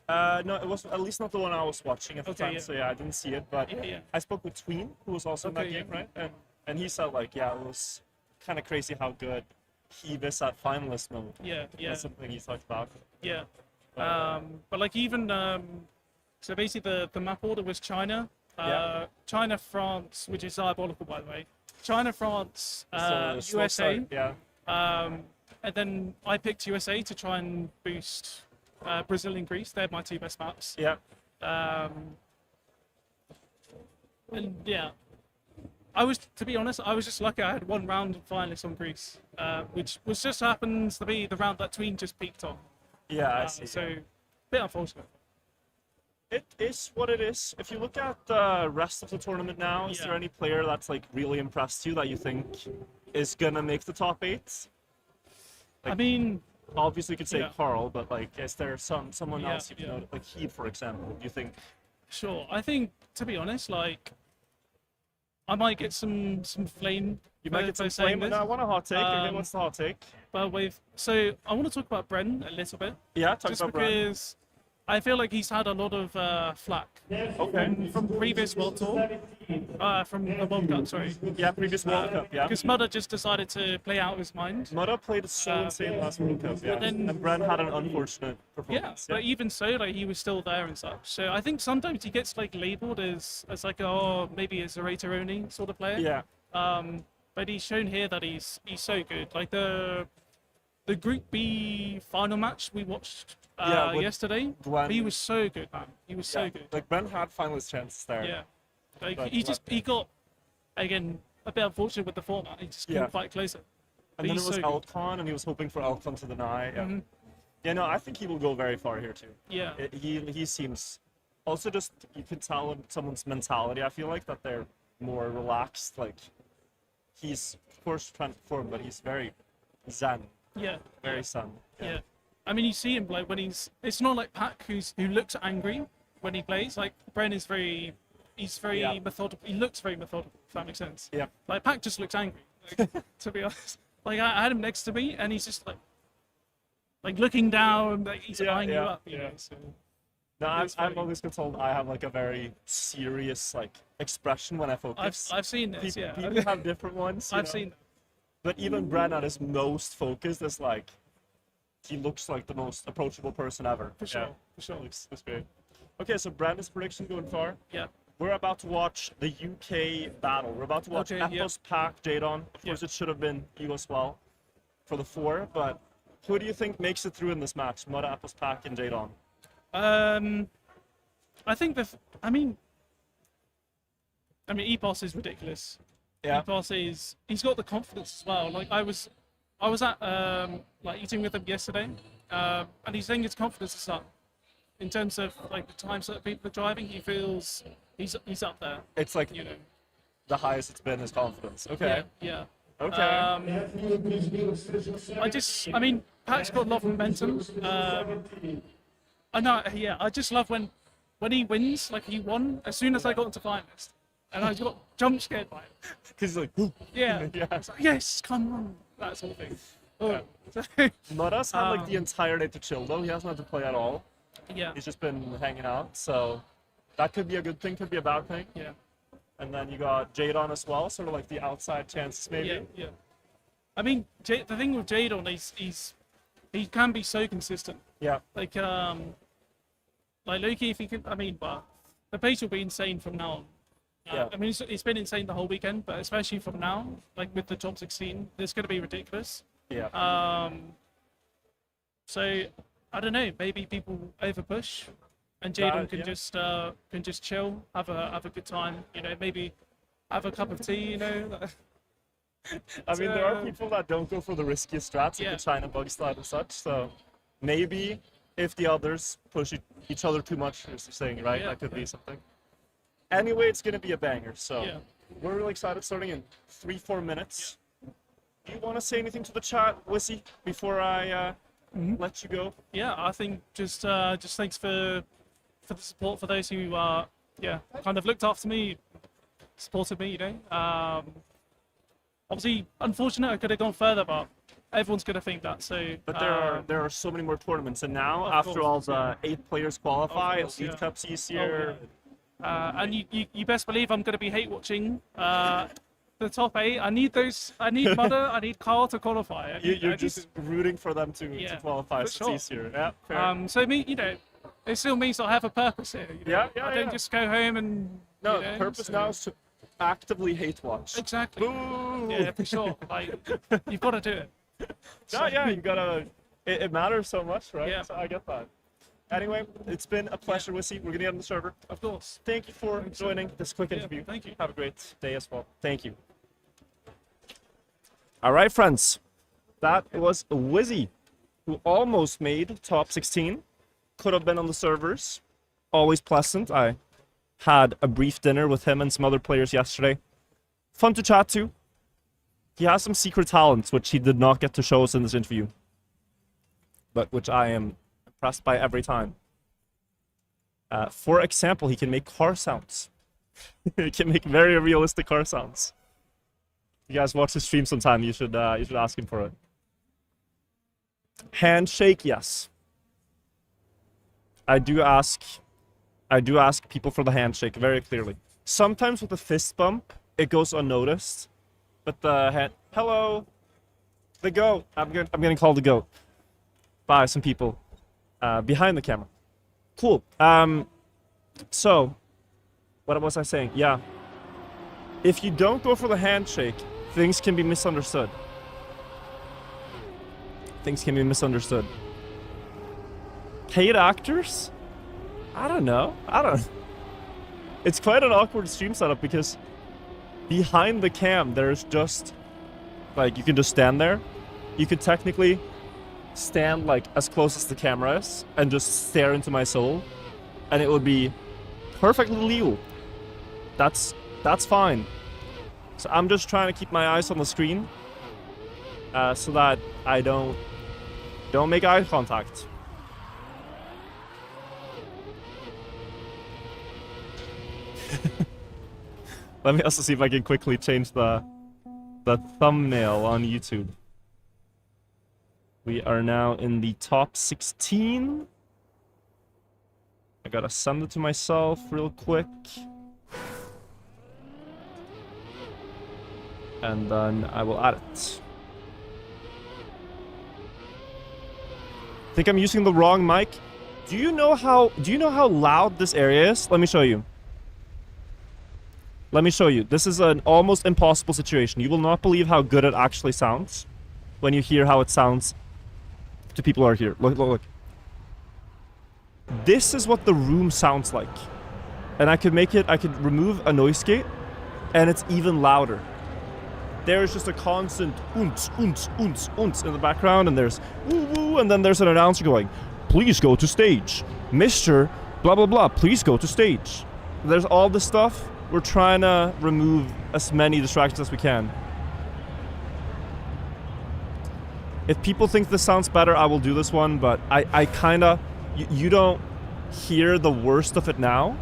No, it was at least not the one I was watching at the Okay, time. yeah. So yeah, I didn't see it. But Yeah. I spoke with Tween, who was also in that Okay, game, yeah. right? And he said like, yeah, it was kind of crazy how good he is at finalist mode. Yeah. That's something he talked about. Yeah. But like even so basically the map order was China, China, France, which is diabolical by the way. China, France, So, slow USA, start, yeah. and then I picked USA to try and boost Brazil and Greece. They're my 2 best maps. Yeah. And yeah, to be honest, I was just lucky. I had 1 round finalist on Greece, which just happens to be the round that Tween just peaked on. Yeah, I see. So, bit unfortunate. It is what it is. If you look at the rest of the tournament now, is Yeah. there any player that's like really impressed you that you think is gonna make the top 8? I mean, Obviously, you could say Yeah. Carl, but like, is there someone Yeah, else you've noticed, like Heat, for example? Do you think? sure. I think, to be honest, like, I might get some flame. You might get some for saying flame. this, No, I want a hot take. Okay, Um, what's the hot take? but so I want to talk about Bren a little bit, Yeah, talk just about Bren. because I feel like he's had a lot of flack Okay. from previous World Tour, from the World Cup, sorry. Yeah, previous World Cup. Yeah. Because Mudda just decided to play out of his mind. Mudda played so insane last World Cup. Yeah. then- And Bren had an unfortunate Yeah, performance. but even so, like he was still there and such. So I think sometimes he gets like labelled as like, oh, maybe a Zerator only sort of player. Yeah. But he's shown here that he's so good. Like the Group B final match we watched Yeah, with yesterday. Gwen. He was so good, man. He was so good. Like Bren had finalist chances there. Yeah. Like But he got again a bit unfortunate with the format. He just couldn't Yeah. quite close it. And But then it he's was so good. Elcon, and he was hoping for Elcon to deny. Yeah. Mhm. Yeah, no, I think he will go very far here too. Yeah. He seems also just you could tell in someone's mentality. I feel like that they're more relaxed. Like he's of course trying to perform, but he's very zen, Yeah. very zen. Yeah. I mean, you see him like when it's not like Pac who looks angry when he plays. Like Bren is he's very Yeah. methodical. He looks very methodical, if that makes sense. Yeah. Like Pac just looks angry, like, to be honest. Like I had him next to me and he's just like looking down, like he's Yeah, eyeing you yeah, up, you yeah. know. So No, It's funny. I'm always been told I have like a very serious like expression when I focus. I've seen this, people, yeah. people have different ones. you I've know? seen that. But even Bren at his most focused is like he looks like the most approachable person ever. For sure, Yeah. for sure. Looks great. Okay, so Bren's prediction going far. Yeah. We're about to watch the UK battle. We're about to watch Okay, yeah. Ethos, Pac, Jadon. Of course, it should have been you as well for the 4. But who do you think makes it through in this match? Mudda, Ethos, Pac, and Jadon. I think I mean, Epos is ridiculous. Yeah. Epos he's got the confidence as well. Like I was at like eating with him yesterday, and he's saying his confidence is up in terms of like the times that people are driving. He feels he's up there. It's like You know. the highest it's been his confidence. Okay. Yeah. Okay. I mean, Pac's got a lot of momentum. I know, yeah. I just love when he wins. Like he won as soon as I got into finalist, and I got jump scared by it. Because he's like, "Ooh." Yeah. Yeah. It's like, yes, come on, that sort of thing. Oh. Mudda's had like the entire day to chill though. He hasn't had to play at all. Yeah. He's just been hanging out. So that could be a good thing, could be a bad thing. Yeah. And then you got Jadon as well, sort of like the outside chances maybe. Yeah. Yeah. I mean, the thing with Jadon is he can be so consistent. Yeah. Like Loki, if he can, but the pace will be insane from now on. Yeah. I mean, it's been insane the whole weekend, but especially from now, like with the top 16, it's going to be ridiculous. Yeah. So I don't know, maybe people over push, and Jadon can just chill, have a good time. You know, maybe have a cup of tea. You know. I mean, there are people that don't go for the riskiest strats, like the China bug slide and such. So maybe if the others push each other too much, as you're saying, right, that could be something. Anyway, it's going to be a banger. So we're really excited starting in 3-4 minutes. Do you want to say anything to the chat, Wissy, before I let you go? Yeah, I think just thanks for the support for those who kind of looked after me, supported me. You know. Obviously, unfortunate I could have gone further, but everyone's going to think that. So, but there are so many more tournaments, and now after course, all the 8 players qualify, course, Elite Cup's easier. And you best believe I'm going to be hate watching the top 8. I need Mudda, I need Carl to qualify. You're just rooting for them to qualify, so it's easier. Yeah. Fair. So it still means I have a purpose here. You know? Yeah, I don't just go home and. No, the purpose now is to actively hate watch. Exactly. Boo! Yeah, for sure. Like, you've got to do it. Yeah, you gotta. It matters so much, right? Yeah. So I get that. Anyway, it's been a pleasure, Wissy. We're gonna get on the server. Of course. Thank you for joining this quick interview. Thank you. Have a great day as well. Thank you. All right, friends. That was Wizzy, who almost made top 16. Could have been on the servers. Always pleasant. I had a brief dinner with him and some other players yesterday. Fun to chat to. He has some secret talents, which he did not get to show us in this interview, but which I am impressed by every time. For example, he can make car sounds. He can make very realistic car sounds. You guys watch his stream sometime, you should ask him for it. Handshake, yes. I do ask people for the handshake very clearly. Sometimes with the fist bump, it goes unnoticed. But the hand, hello, the goat. I'm gonna call the goat by some people behind the camera. Cool. So, what was I saying? Yeah. If you don't go for the handshake, things can be misunderstood. things can be misunderstood. Paid actors? I don't know. It's quite an awkward stream setup because behind the cam, there's just, like, you can just stand there. You could technically stand, like, as close as the camera is and just stare into my soul. And it would be perfectly legal. That's fine. So I'm just trying to keep my eyes on the screen so that I don't make eye contact. Let me also see if I can quickly change the thumbnail on YouTube. We are now in the top 16. I gotta send it to myself real quick. And then I will add it. Think I'm using the wrong mic? Do you know how loud this area is? Let me show you. Let me show you. This is an almost impossible situation. You will not believe how good it actually sounds when you hear how it sounds to people who are here. Look, look, look. This is what the room sounds like. And I could remove a noise gate and it's even louder. There's just a constant oons, oons, oons, oons in the background, and there's woo woo, and then there's an announcer going, please go to stage. Mr. blah blah blah, please go to stage. There's all this stuff. We're trying to remove as many distractions as we can. If people think this sounds better, I will do this one, but I kinda, you don't hear the worst of it now.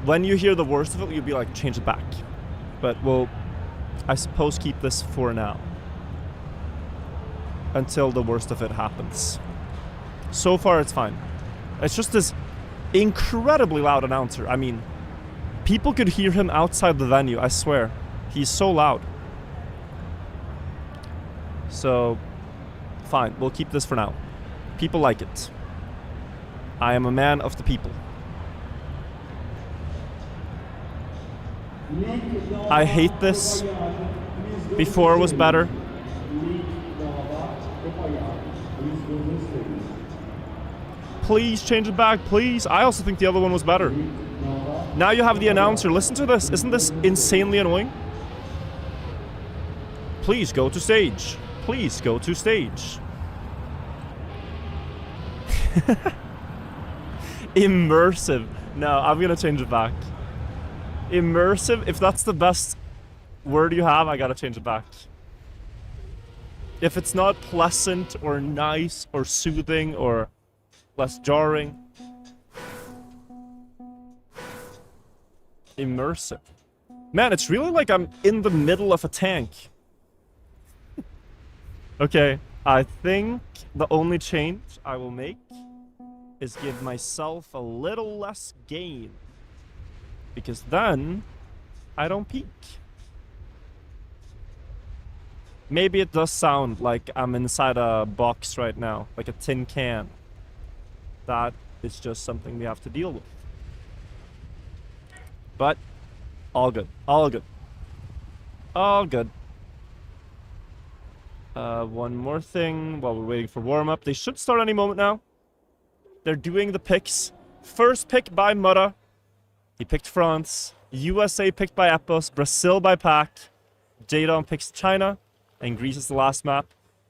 When you hear the worst of it, you'll be like, change it back. But we'll, I suppose, keep this for now. Until the worst of it happens. So far, it's fine. It's just this incredibly loud announcer. I mean, people could hear him outside the venue, I swear. He's so loud. So, fine, we'll keep this for now. People like it. I am a man of the people. I hate this. Before was better. Please change it back, please. I also think the other one was better. Now you have the announcer. Listen to this. Isn't this insanely annoying? Please go to stage. Please go to stage. Immersive. No, I'm gonna change it back. Immersive, if that's the best word you have, I gotta change it back. If it's not pleasant or nice or soothing or less jarring. Immersive. Man, it's really like I'm in the middle of a tank. Okay, I think the only change I will make is give myself a little less gain. Because then, I don't peak. Maybe it does sound like I'm inside a box right now, like a tin can. That is just something we have to deal with. But, all good, all good. All good. One more thing while we're waiting for warm-up. They should start any moment now. They're doing the picks. First pick by Mudda. He picked France. USA picked by Epos. Brazil by Pac. Jadon picks China. And Greece is the last map.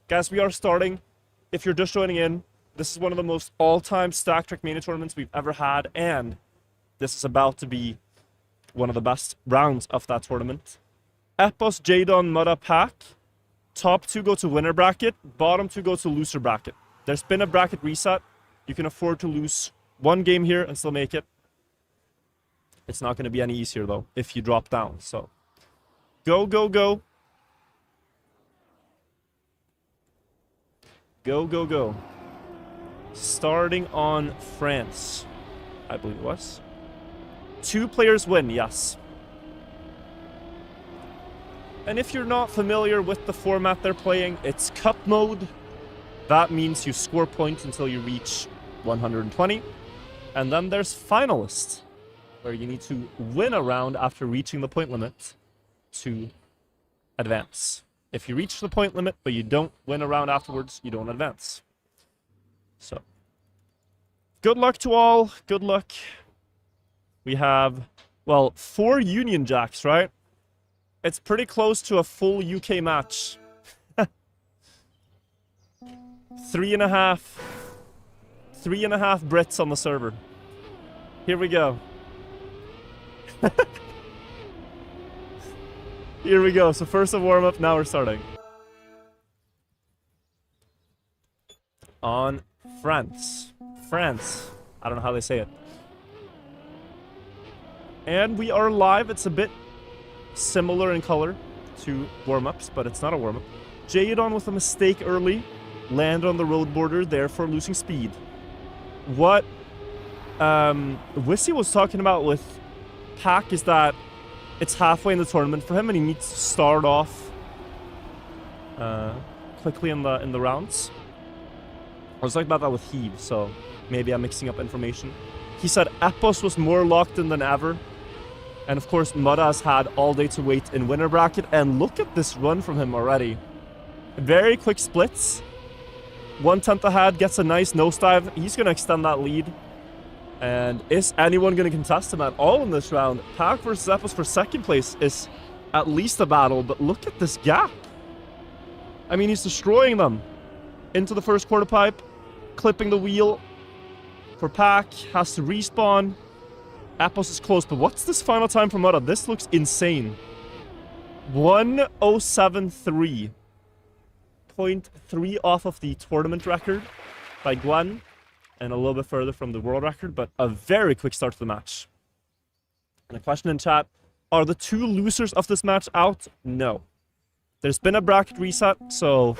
Guys, we are starting. If you're just joining in, this is one of the most all-time stacked Trackmania tournaments we've ever had. And this is about to be one of the best rounds of that tournament. Epos, Jadon, Mudda, Pac. Top two go to winner bracket. Bottom two go to loser bracket. There's been a bracket reset. You can afford to lose one game here and still make it. It's not going to be any easier, though, if you drop down. So, go, go, go. Go, go, go. Starting on France, I believe it was. 2 players win, yes. And if you're not familiar with the format they're playing, it's cup mode. That means you score points until you reach 120. And then there's finalists, where you need to win a round after reaching the point limit to advance. If you reach the point limit, but you don't win a round afterwards, you don't advance. So, good luck to all. Good luck. We have, well, 4 Union Jacks, right? It's pretty close to a full UK match. 3.5 Brits on the server. Here we go. Here we go. So first a warm-up, now we're starting. On France. France. I don't know how they say it. And we are live. It's a bit similar in color to warm-ups, but it's not a warm-up. Jadon with a mistake early. Land on the road border, therefore losing speed. What Wissy was talking about with Pack is that it's halfway in the tournament for him, and he needs to start off quickly in the rounds. I was talking about that with Heave, so maybe I'm mixing up information. He said Epos was more locked in than ever, and of course Mudda has had all day to wait in winner bracket. And look at this run from him already. Very quick splits. 1/10 ahead, gets a nice nosedive. He's going to extend that lead. And is anyone going to contest him at all in this round? Pack versus Epos for second place is at least a battle, but look at this gap. I mean, he's destroying them. Into the first quarter pipe, clipping the wheel for Pack, has to respawn. Epos is close, but what's this final time for Mudda? This looks insane. 1:07.3. 0.3 off of the tournament record by Gwen, and a little bit further from the world record, but a very quick start to the match. And a question in chat, are the 2 losers of this match out? No. There's been a bracket reset, so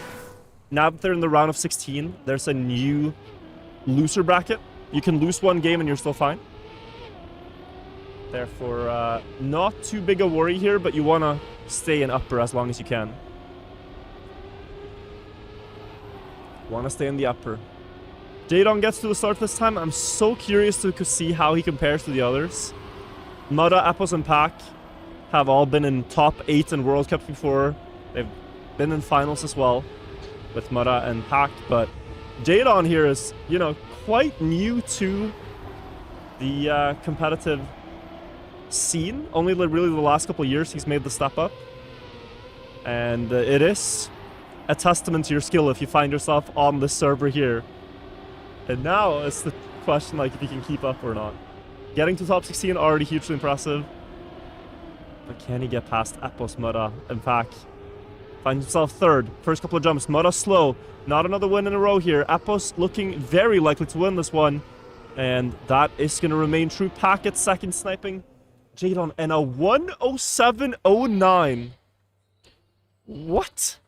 now that they're in the round of 16, there's a new loser bracket. You can lose 1 game and you're still fine. Therefore, not too big a worry here, but you want to stay in upper as long as you can. Want to stay in the upper. Jadon gets to the start this time. I'm so curious to see how he compares to the others. Mudda, Epos, and Pack have all been in top 8 in World Cups before. They've been in finals as well with Mudda and Pack, but Jadon here is, you know, quite new to the competitive scene. Only really the last couple of years he's made the step up. And it is a testament to your skill if you find yourself on this server here. And now it's the question, like, if you can keep up or not. Getting to top 16 already hugely impressive. But can he get past Epos, Mudda, and Pack? Finds himself third. First couple of jumps. Mudda slow. Not another win in a row here. Epos looking very likely to win this one. And that is going to remain true. Pack at second, sniping Jadon, and a 1:07.09. What?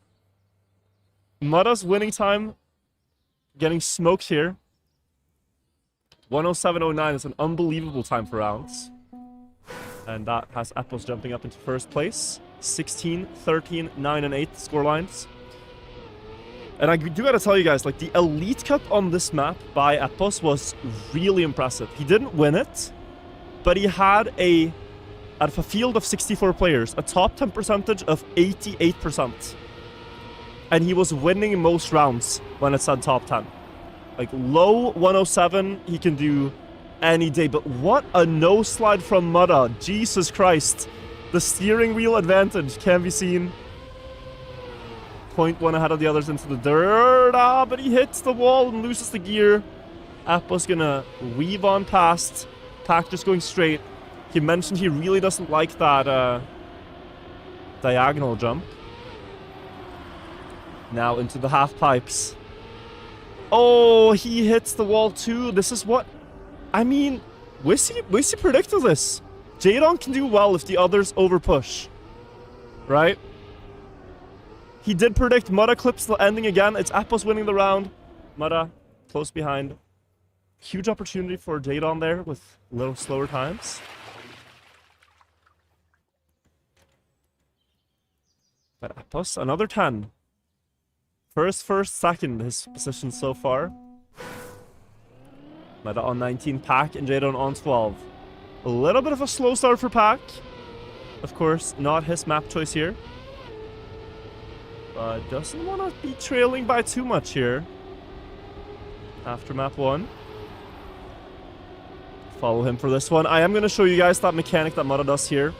Mudda's winning time getting smoked here. 1:07.09 is an unbelievable time for rounds. And that has Epos jumping up into first place. 16, 13, 9, and 8 scorelines. And I do gotta tell you guys, like, the Elite Cup on this map by Epos was really impressive. He didn't win it, but he had out of a field of 64 players, a top 10 percentage of 88%. And he was winning most rounds when it said top 10. Like, low 107, he can do any day. But what a no slide from Mudda. Jesus Christ. The steering wheel advantage can be seen. 0.1 ahead of the others into the dirt. But he hits the wall and loses the gear. Epos gonna weave on past. Pack just going straight. He mentioned he really doesn't like that diagonal jump. Now into the half pipes. Oh, he hits the wall too. This is what... I mean, Wissy predicted this. Jadon can do well if the others overpush. Right? He did predict Mudda clips the ending again. It's Epos winning the round. Mudda close behind. Huge opportunity for Jadon there with a little slower times. But Epos, another 10. First, second, his position so far. Mudda on 19, Pack, and Jadon on 12. A little bit of a slow start for Pack. Of course, not his map choice here. But doesn't want to be trailing by too much here. After map 1. Follow him for this one. I am going to show you guys that mechanic that Mudda does here.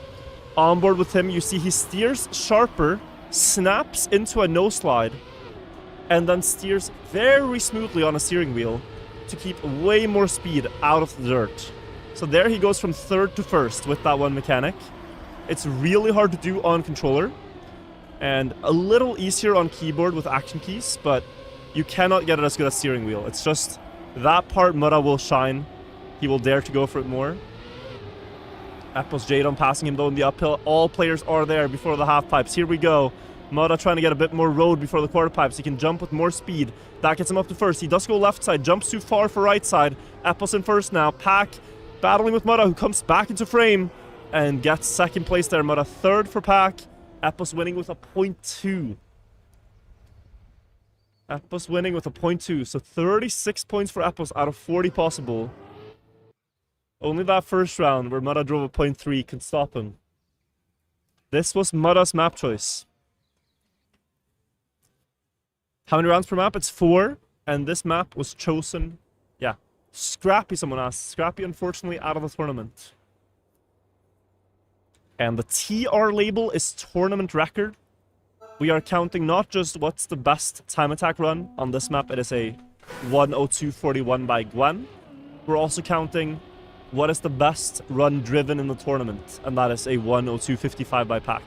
On board with him, you see he steers sharper, snaps into a no slide, and then steers very smoothly on a steering wheel to keep way more speed out of the dirt. So there he goes from 3rd to 1st with that one mechanic. It's really hard to do on controller, and a little easier on keyboard with action keys, but you cannot get it as good as steering wheel. It's just that part Mudda will shine. He will dare to go for it more. Apple's Jadon passing him though in the uphill. All players are there before the half pipes. Here we go. Mudda trying to get a bit more road before the quarter pipes. He can jump with more speed. That gets him up to 1st. He does go left side. Jumps too far for right side. Apple's in 1st now. Pack battling with Mudda, who comes back into frame and gets 2nd place there. Mudda 3rd for Pack. Apple's winning with a 0.2. Apple's winning with a 0.2. So 36 points for Apple's out of 40 possible. Only that first round where Mudda drove a 0.3 can stop him. This was Mudda's map choice. How many rounds per map? It's 4. And this map was chosen... Yeah. Scrappy, someone asked. Scrappy, unfortunately, out of the tournament. And the TR label is tournament record. We are counting not just what's the best time attack run. On this map, it is a 1:02:41 by Gwen. We're also counting... what is the best run driven in the tournament? And that is a 1:02:55 by Pack.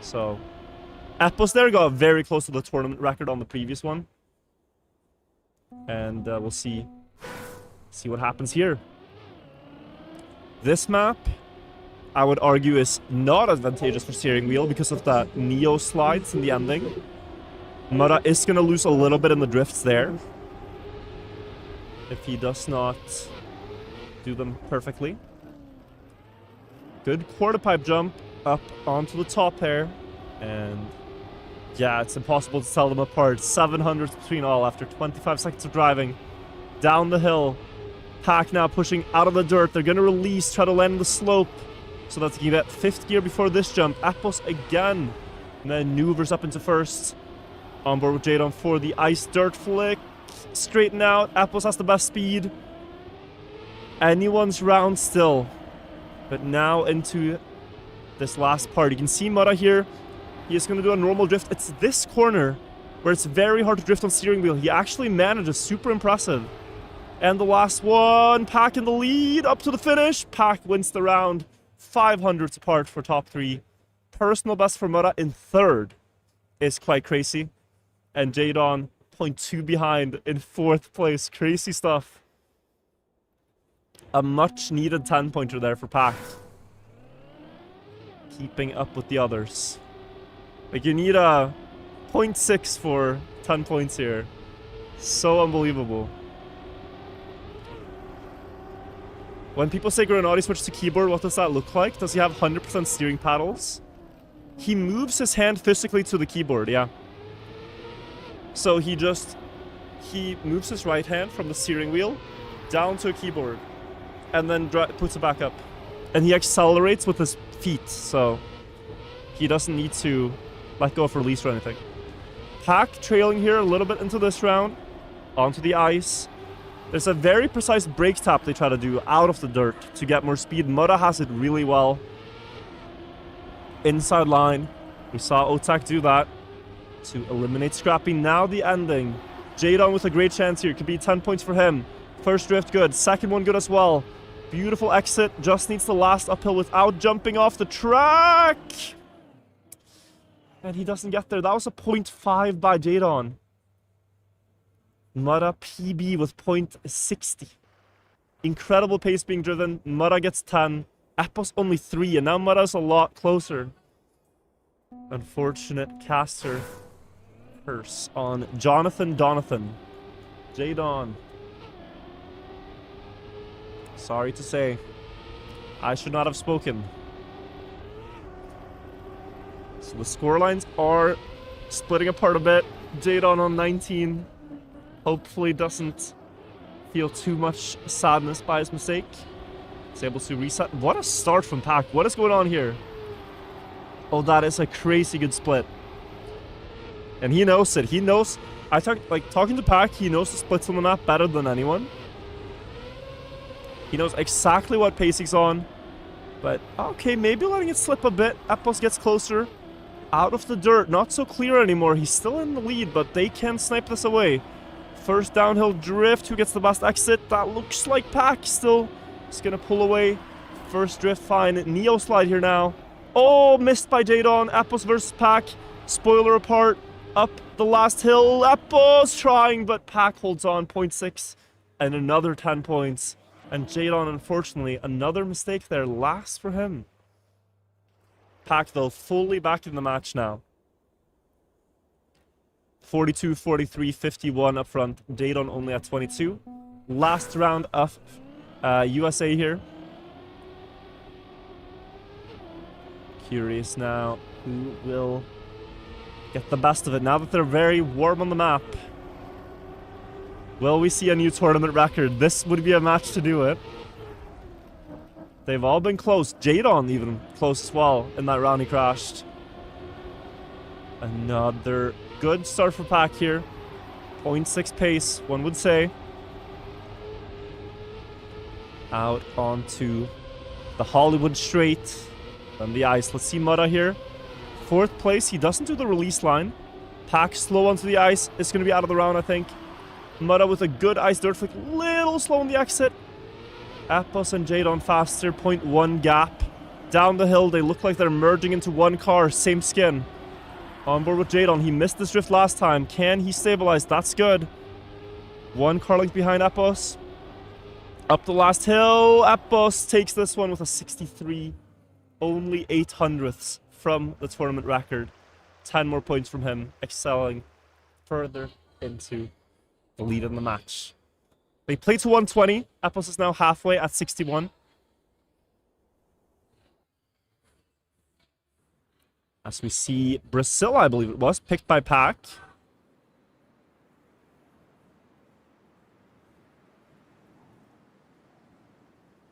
So, Apples there got very close to the tournament record on the previous one. And we'll see what happens here. This map, I would argue, is not advantageous for steering wheel because of the Neo slides in the ending. Mudda is going to lose a little bit in the drifts there. If he does not... do them perfectly. Good quarter pipe jump up onto the top there, and yeah, it's impossible to tell them apart. 700s between all after 25 seconds of driving down the hill. Pack now pushing out of the dirt. They're gonna release, try to land in the slope so that they can get 5th gear before this jump. Apples again maneuvers up into 1st. On board with Jadon for the ice dirt flick. Straighten out. Apples has the best speed. Anyone's round still, but now into this last part. You can see Mudda here. He is going to do a normal drift. It's this corner where it's very hard to drift on steering wheel. He actually manages. Super impressive. And the last one, Pack in the lead up to the finish. Pack wins the round. 500s apart for top 3. Personal best for Mudda in 3rd is quite crazy. And Jadon 0.2 behind in 4th place. Crazy stuff. A much needed 10-pointer there for Pack. Keeping up with the others. Like, you need a 0.6 for 10 points here. So unbelievable. When people say Granati switch to keyboard, what does that look like? Does he have 100% steering paddles? He moves his hand physically to the keyboard, yeah. So he moves his right hand from the steering wheel down to a keyboard. And then puts it back up. And he accelerates with his feet, so he doesn't need to let go of release or anything. Pack trailing here a little bit into this round. Onto the ice. There's a very precise brake tap they try to do out of the dirt to get more speed. Mudda has it really well. Inside line. We saw Otak do that to eliminate Scrappy. Now the ending. Jadon with a great chance here. Could be 10 points for him. First drift good. Second one good as well. Beautiful exit. Just needs the last uphill without jumping off the track. And he doesn't get there. That was a 0.5 by Jadon. Mudda PB with 0.60. Incredible pace being driven. Mudda gets 10. Apple's only 3. And now Mudda's a lot closer. Unfortunate caster curse on Jonathan Donathan. Jadon. Sorry to say, I should not have spoken. So the scorelines are splitting apart a bit. Jadon on 19. Hopefully doesn't feel too much sadness by his mistake. He's able to reset. What a start from Pack. What is going on here? Oh, that is a crazy good split. And he knows it. He knows... talking to Pack, he knows the splits on the map better than anyone. He knows exactly what pace he's on. But, okay, maybe letting it slip a bit. Epos gets closer. Out of the dirt. Not so clear anymore. He's still in the lead, but they can snipe this away. First downhill drift. Who gets the best exit? That looks like Pack still. He's going to pull away. First drift, fine. Neo slide here now. Oh, missed by Jadon. Epos versus Pack. Spoiler apart. Up the last hill. Epos trying, but Pack holds on. 0.6 and another 10 points. And Jadon, unfortunately, another mistake there. Last for him. Pack, though, fully back in the match now. 42, 43, 51 up front. Jadon only at 22. Last round of USA here. Curious now who will get the best of it now that they're very warm on the map. Will we see a new tournament record? This would be a match to do it. They've all been close. Jadon even close as well in that round he crashed. Another good start for Pack here. 0.6 pace, one would say. Out onto the Hollywood straight. On the ice. Let's see Mudda here. 4th place. He doesn't do the release line. Pack slow onto the ice. It's going to be out of the round, I think. Mudda with a good ice dirt flick. Little slow on the exit. Epos and Jadon faster. 0.1 gap. Down the hill. They look like they're merging into one car. Same skin. On board with Jadon. He missed this drift last time. Can he stabilize? That's good. One car length behind Epos. Up the last hill. Epos takes this one with a 63. Only 800ths from the tournament record. 10 more points from him. Excelling further into the lead in the match. They play to 120. Epos is now halfway at 61. As we see Brazil, I believe it was, picked by Pack.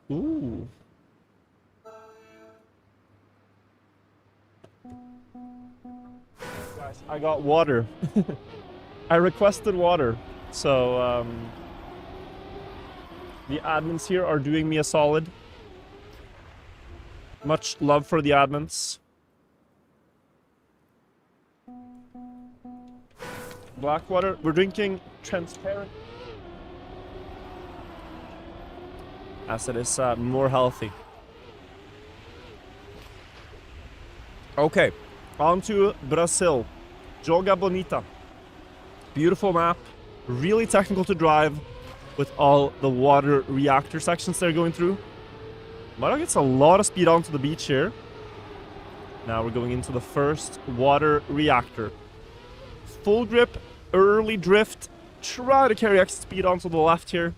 Ooh. Guys, I got water. I requested water. So, the admins here are doing me a solid. Much love for the admins. Black water. We're drinking transparent. As it is more healthy. Okay. On to Brazil. Joga Bonita. Beautiful map. Really technical to drive with all the water reactor sections they're going through. Mudda gets a lot of speed onto the beach here. Now we're going into the first water reactor. Full grip, early drift. Try to carry extra speed onto the left here.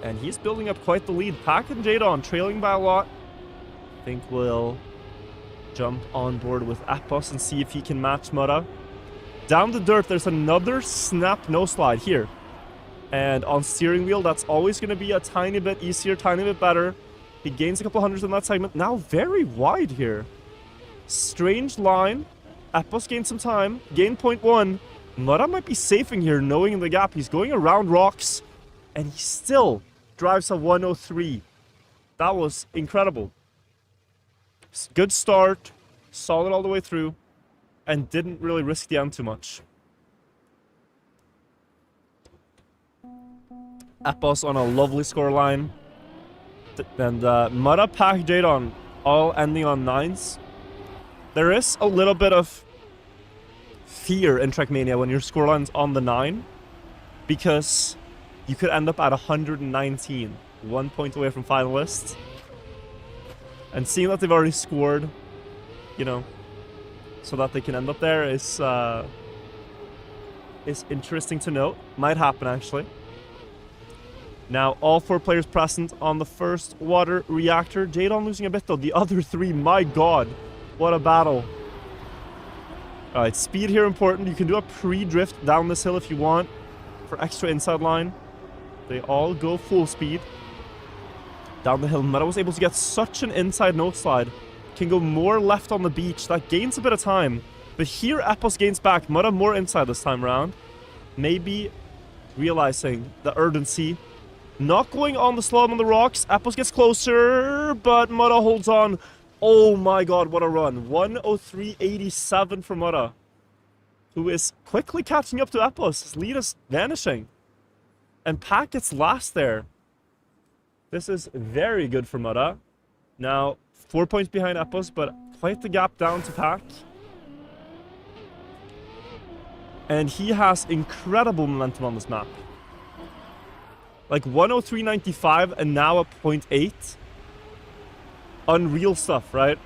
And he's building up quite the lead. Pack and Jadon trailing by a lot. I think we'll jump on board with Epos and see if he can match Mudda. Down the dirt, there's another snap no slide here. And on steering wheel, that's always going to be a tiny bit easier, tiny bit better. He gains a couple hundreds in that segment. Now very wide here. Strange line. Epos gains some time. Gain 0.1. Mudda might be safing here, knowing the gap. He's going around rocks. And he still drives a 103. That was incredible. Good start. Solid all the way through. And didn't really risk the end too much. Epos on a lovely scoreline. And Mudda, Pack, Jadon all ending on 9s. There is a little bit of fear in Trackmania when your scoreline's on the 9. Because you could end up at 119. 1 point away from finalists. And seeing that they've already scored, you know, so that they can end up there is interesting to note. Might happen, actually. Now, all 4 players present on the first water reactor. Jadon losing a bit, though. The other 3, my god. What a battle. Alright, speed here important. You can do a pre-drift down this hill if you want for extra inside line. They all go full speed. Down the hill. Mudda was able to get such an inside nose slide. Can go more left on the beach. That gains a bit of time. But here, Epos gains back. Mudda more inside this time around. Maybe realizing the urgency. Not going on the slalom on the rocks. Epos gets closer, but Mudda holds on. Oh my god, what a run. 1:03.87 for Mudda, who is quickly catching up to Epos. His lead is vanishing. And Pack gets last there. This is very good for Mudda. Now, 4 points behind Epos, but quite the gap down to Pack. And he has incredible momentum on this map. Like 1:03.95 and now a 0.8. Unreal stuff, right?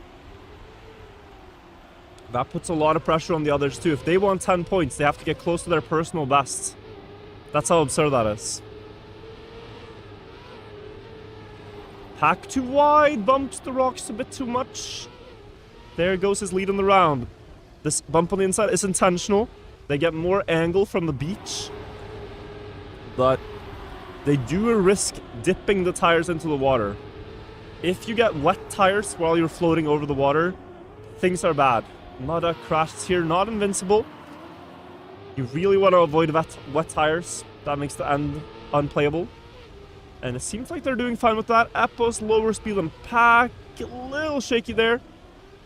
That puts a lot of pressure on the others too. If they want 10 points, they have to get close to their personal bests. That's how absurd that is. Pack too wide, bumps the rocks a bit too much. There goes his lead in the round. This bump on the inside is intentional. They get more angle from the beach. But they do risk dipping the tires into the water. If you get wet tires while you're floating over the water, things are bad. Mudda crashes here, not invincible. You really want to avoid wet tires. That makes the end unplayable. And it seems like they're doing fine with that. Epos lower speed than Pack. A little shaky there.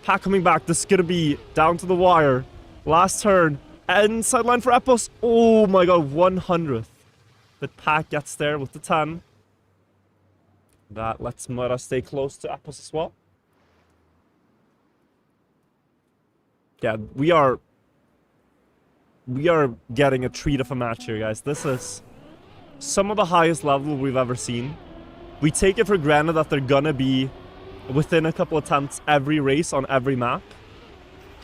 Pack coming back. This is going to be down to the wire. Last turn. Inside line for Epos. Oh my god, 100th. But Pack gets there with the 10. That lets Mudda stay close to Epos as well. Yeah, we are getting a treat of a match here, guys. This is some of the highest level we've ever seen. We take it for granted that they're gonna be within a couple attempts every race on every map.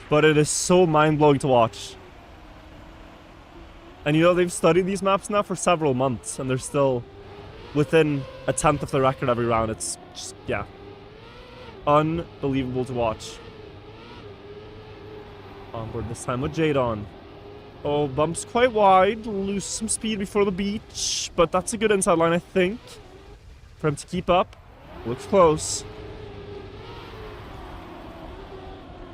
But it is so mind-blowing to watch. And you know, they've studied these maps now for several months, and they're still within a tenth of the record every round. It's just, yeah, unbelievable to watch. Onboard this time with Jadon. Oh, bumps quite wide. Lose some speed before the beach, but that's a good inside line, I think, for him to keep up. Looks close.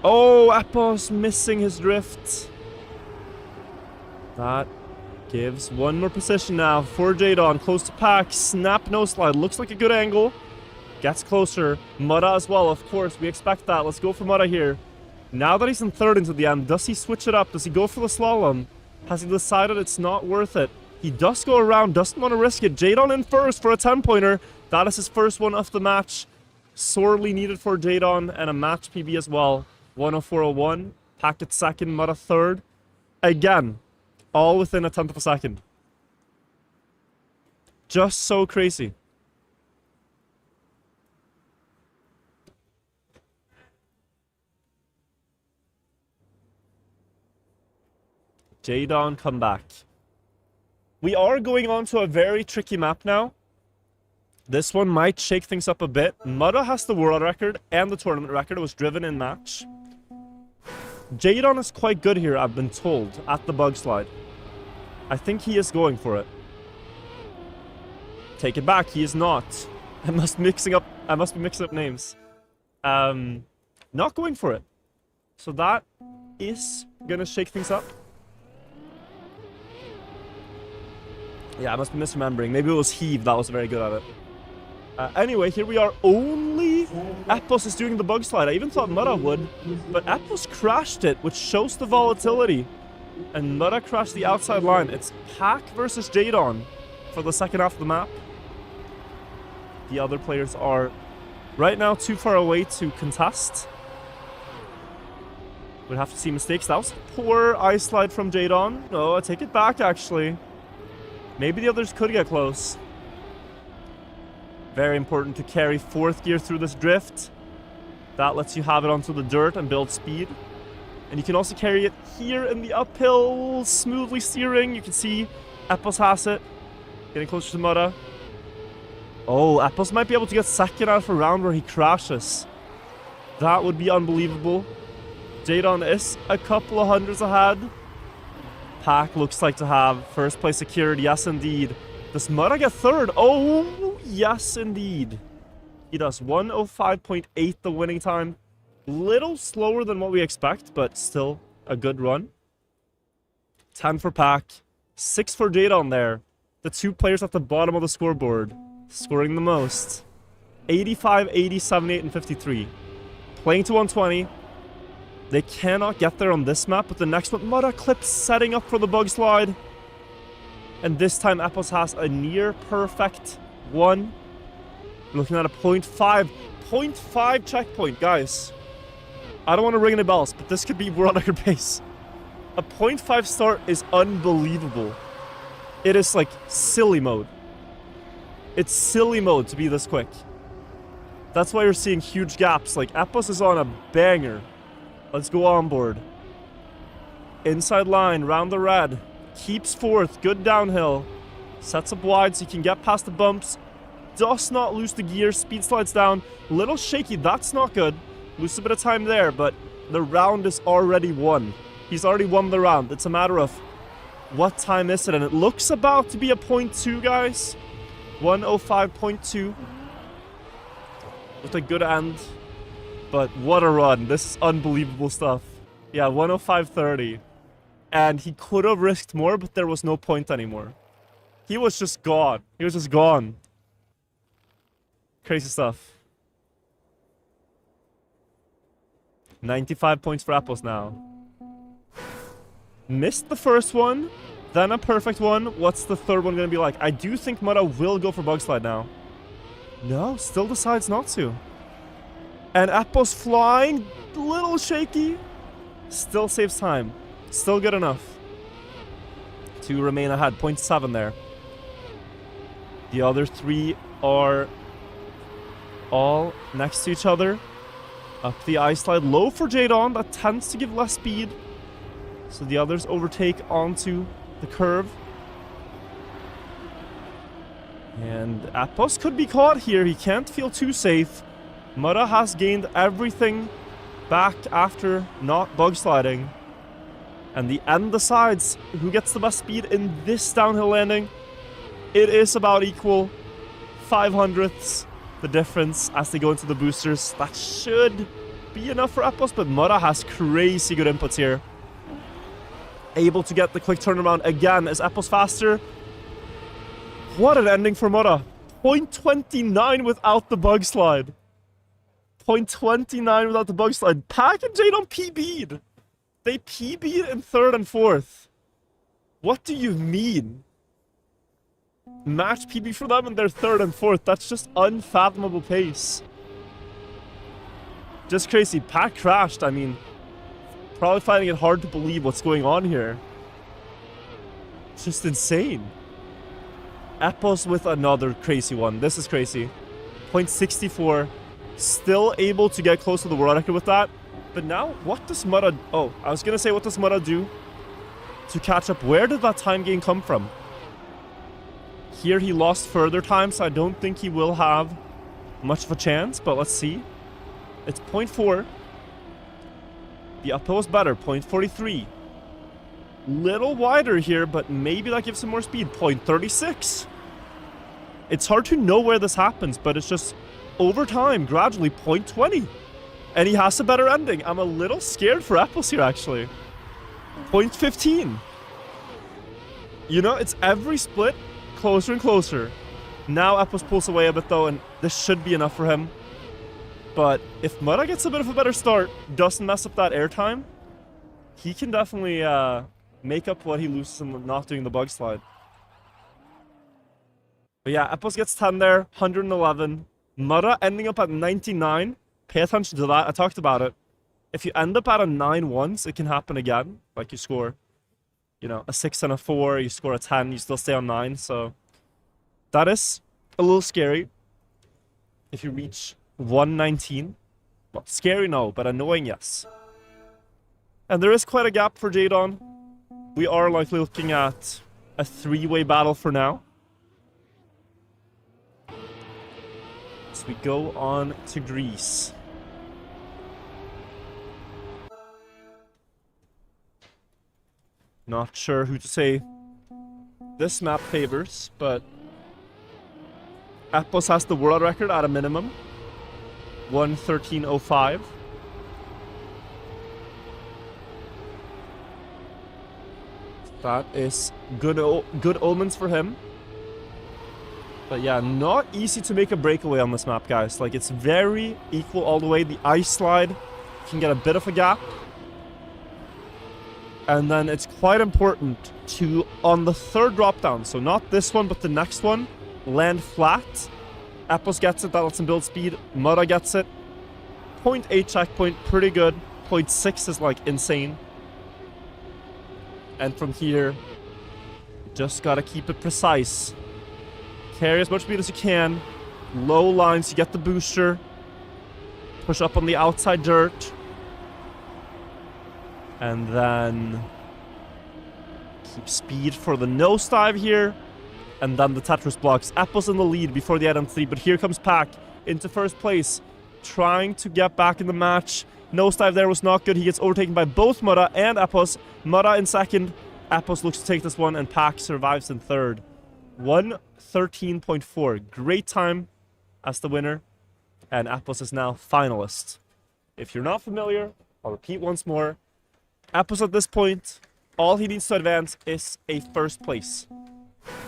Oh, Epos missing his drift. That gives one more position now for Jadon. Close to Pack. Snap no slide. Looks like a good angle. Gets closer. Mudda as well, of course. We expect that. Let's go for Mudda here. Now that he's in third into the end, does he switch it up? Does he go for the slalom? Has he decided it's not worth it? He does go around. Doesn't want to risk it. Jadon in first for a 10-pointer. That is his first one of the match. Sorely needed for Jadon, and a match PB as well. 1:04.01. Pack at second. Mudda third. Again. All within a tenth of a second. Just so crazy. Jadon come back. We are going on to a very tricky map now. This one might shake things up a bit. Mudda has the world record and the tournament record. It was driven in match. Jadon is quite good here, I've been told, at the bug slide. I think he is going for it. Take it back, he is not. I must be mixing up names. Not going for it. So that is gonna shake things up. Yeah, I must be misremembering. Maybe it was Heave that was very good at it. Anyway, here we are. Only Epos is doing the bug slide. I even thought Mudda would, but Epos crashed it, which shows the volatility. And Mudda crashed the outside line. It's Pack versus Jadon for the second half of the map. The other players are right now too far away to contest. We'd have to see mistakes. That was a poor ice slide from Jadon. No, I take it back, actually. Maybe the others could get close. Very important to carry fourth gear through this drift. That lets you have it onto the dirt and build speed. And you can also carry it here in the uphill, smoothly steering. You can see Epos has it. Getting closer to Mudda. Oh, Epos might be able to get second out of a round where he crashes. That would be unbelievable. Jadon is a couple of hundreds ahead. Pack looks like to have first place secured. Yes, indeed. Does Mudda get third? Oh, yes, indeed. He does. 1:05.8 the winning time. Little slower than what we expect, but still a good run. 10 for Pack. 6 for Jadon there. The two players at the bottom of the scoreboard scoring the most. 85, 80, 78, and 53. Playing to 120. They cannot get there on this map, but the next one, Mudda clips setting up for the bug slide. And this time, Apples has a near perfect one. Looking at a 0.5. 0.5 checkpoint, guys. I don't want to ring any bells, but this could be world record pace. A 0.5 start is unbelievable. It is like silly mode. It's silly mode to be this quick. That's why you're seeing huge gaps. Like, Epos is on a banger. Let's go on board. Inside line, round the red. Keeps fourth, good downhill. Sets up wide so he can get past the bumps. Does not lose the gear, speed slides down. Little shaky, that's not good. Lose a bit of time there, but the round is already won. He's already won the round. It's a matter of what time is it, and it looks about to be a 0.2, guys. 105.2. With a good end. But what a run. This is unbelievable stuff. Yeah, 105.30. And he could have risked more, but there was no point anymore. He was just gone. He was just gone. Crazy stuff. 95 points for Apples now. Missed the first one, then a perfect one. What's the third one going to be like? I do think Mudda will go for bug slide now. No, still decides not to. And Apples flying, little shaky. Still saves time. Still good enough to remain ahead. 0.7 there. The other three are all next to each other. Up the ice slide. Low for Jadon. That tends to give less speed. So the others overtake onto the curve. And Appos could be caught here. He can't feel too safe. Mudda has gained everything back after not bug sliding. And the end decides who gets the best speed in this downhill landing. It is about equal. 500ths the difference as they go into the boosters. That should be enough for Appos, but Mudda has crazy good inputs here. Able to get the quick turnaround again. Is Appos faster? What an ending for Mudda. 0.29 without the bug slide. 0.29 without the bug slide. Pack and Jadon PB'd. They PB'd in third and fourth. What do you mean? Match PB for them and they're third and fourth. That's just unfathomable pace. Just crazy. Pack crashed. I mean, probably finding it hard to believe what's going on here. It's just insane. Appos with another crazy one. This is crazy. 0.64. Still able to get close to the world record with that. But now, what does Mudda... Oh, I was going to say, what does Mudda do to catch up? Where did that time gain come from? Here he lost further time, so I don't think he will have much of a chance. But let's see. It's 0.4. The uphill is better. 0.43. Little wider here, but maybe that gives him more speed. 0.36. It's hard to know where this happens, but it's just over time, gradually 0.20. And he has a better ending. I'm a little scared for Apples here, actually. 0.15. You know, it's every split closer and closer. Now Apples pulls away a bit, though, and this should be enough for him. But if Mudda gets a bit of a better start, doesn't mess up that airtime, he can definitely make up what he loses in not doing the bug slide. But yeah, Apples gets 10 there, 111. Mudda ending up at 99. Pay attention to that. I talked about it. If you end up at a 9 once, it can happen again. Like you score, you know, a 6 and a 4, you score a 10, you still stay on 9. So that is a little scary. If you reach 119. Well, scary, no, but annoying, yes. And there is quite a gap for Jadon. We are likely looking at a 3-way battle for now. So we go on to Greece. Not sure who to say this map favors, but Appos has the world record at a minimum. 1:13.05. That is good omens for him. But yeah, not easy to make a breakaway on this map, guys. Like, it's very equal all the way. The ice slide can get a bit of a gap. And then it's quite important to, on the third drop down, so not this one, but the next one, land flat. Apples gets it, that lets him build speed. Mudda gets it. 0.8 checkpoint, pretty good. 0.6 is like insane. And from here, just gotta keep it precise. Carry as much speed as you can. Low lines, you get the booster. Push up on the outside dirt. And then keep speed for the nosedive here. And then the Tetris blocks. Apple's in the lead before the item 3, but here comes Pack into first place. Trying to get back in the match. Nosedive there was not good. He gets overtaken by both Mudda and Apples. Mudda in second. Apples looks to take this one, and Pack survives in third. 1:13.4. Great time as the winner. And Apples is now finalist. If you're not familiar, I'll repeat once more. Apples at this point, all he needs to advance is a first place.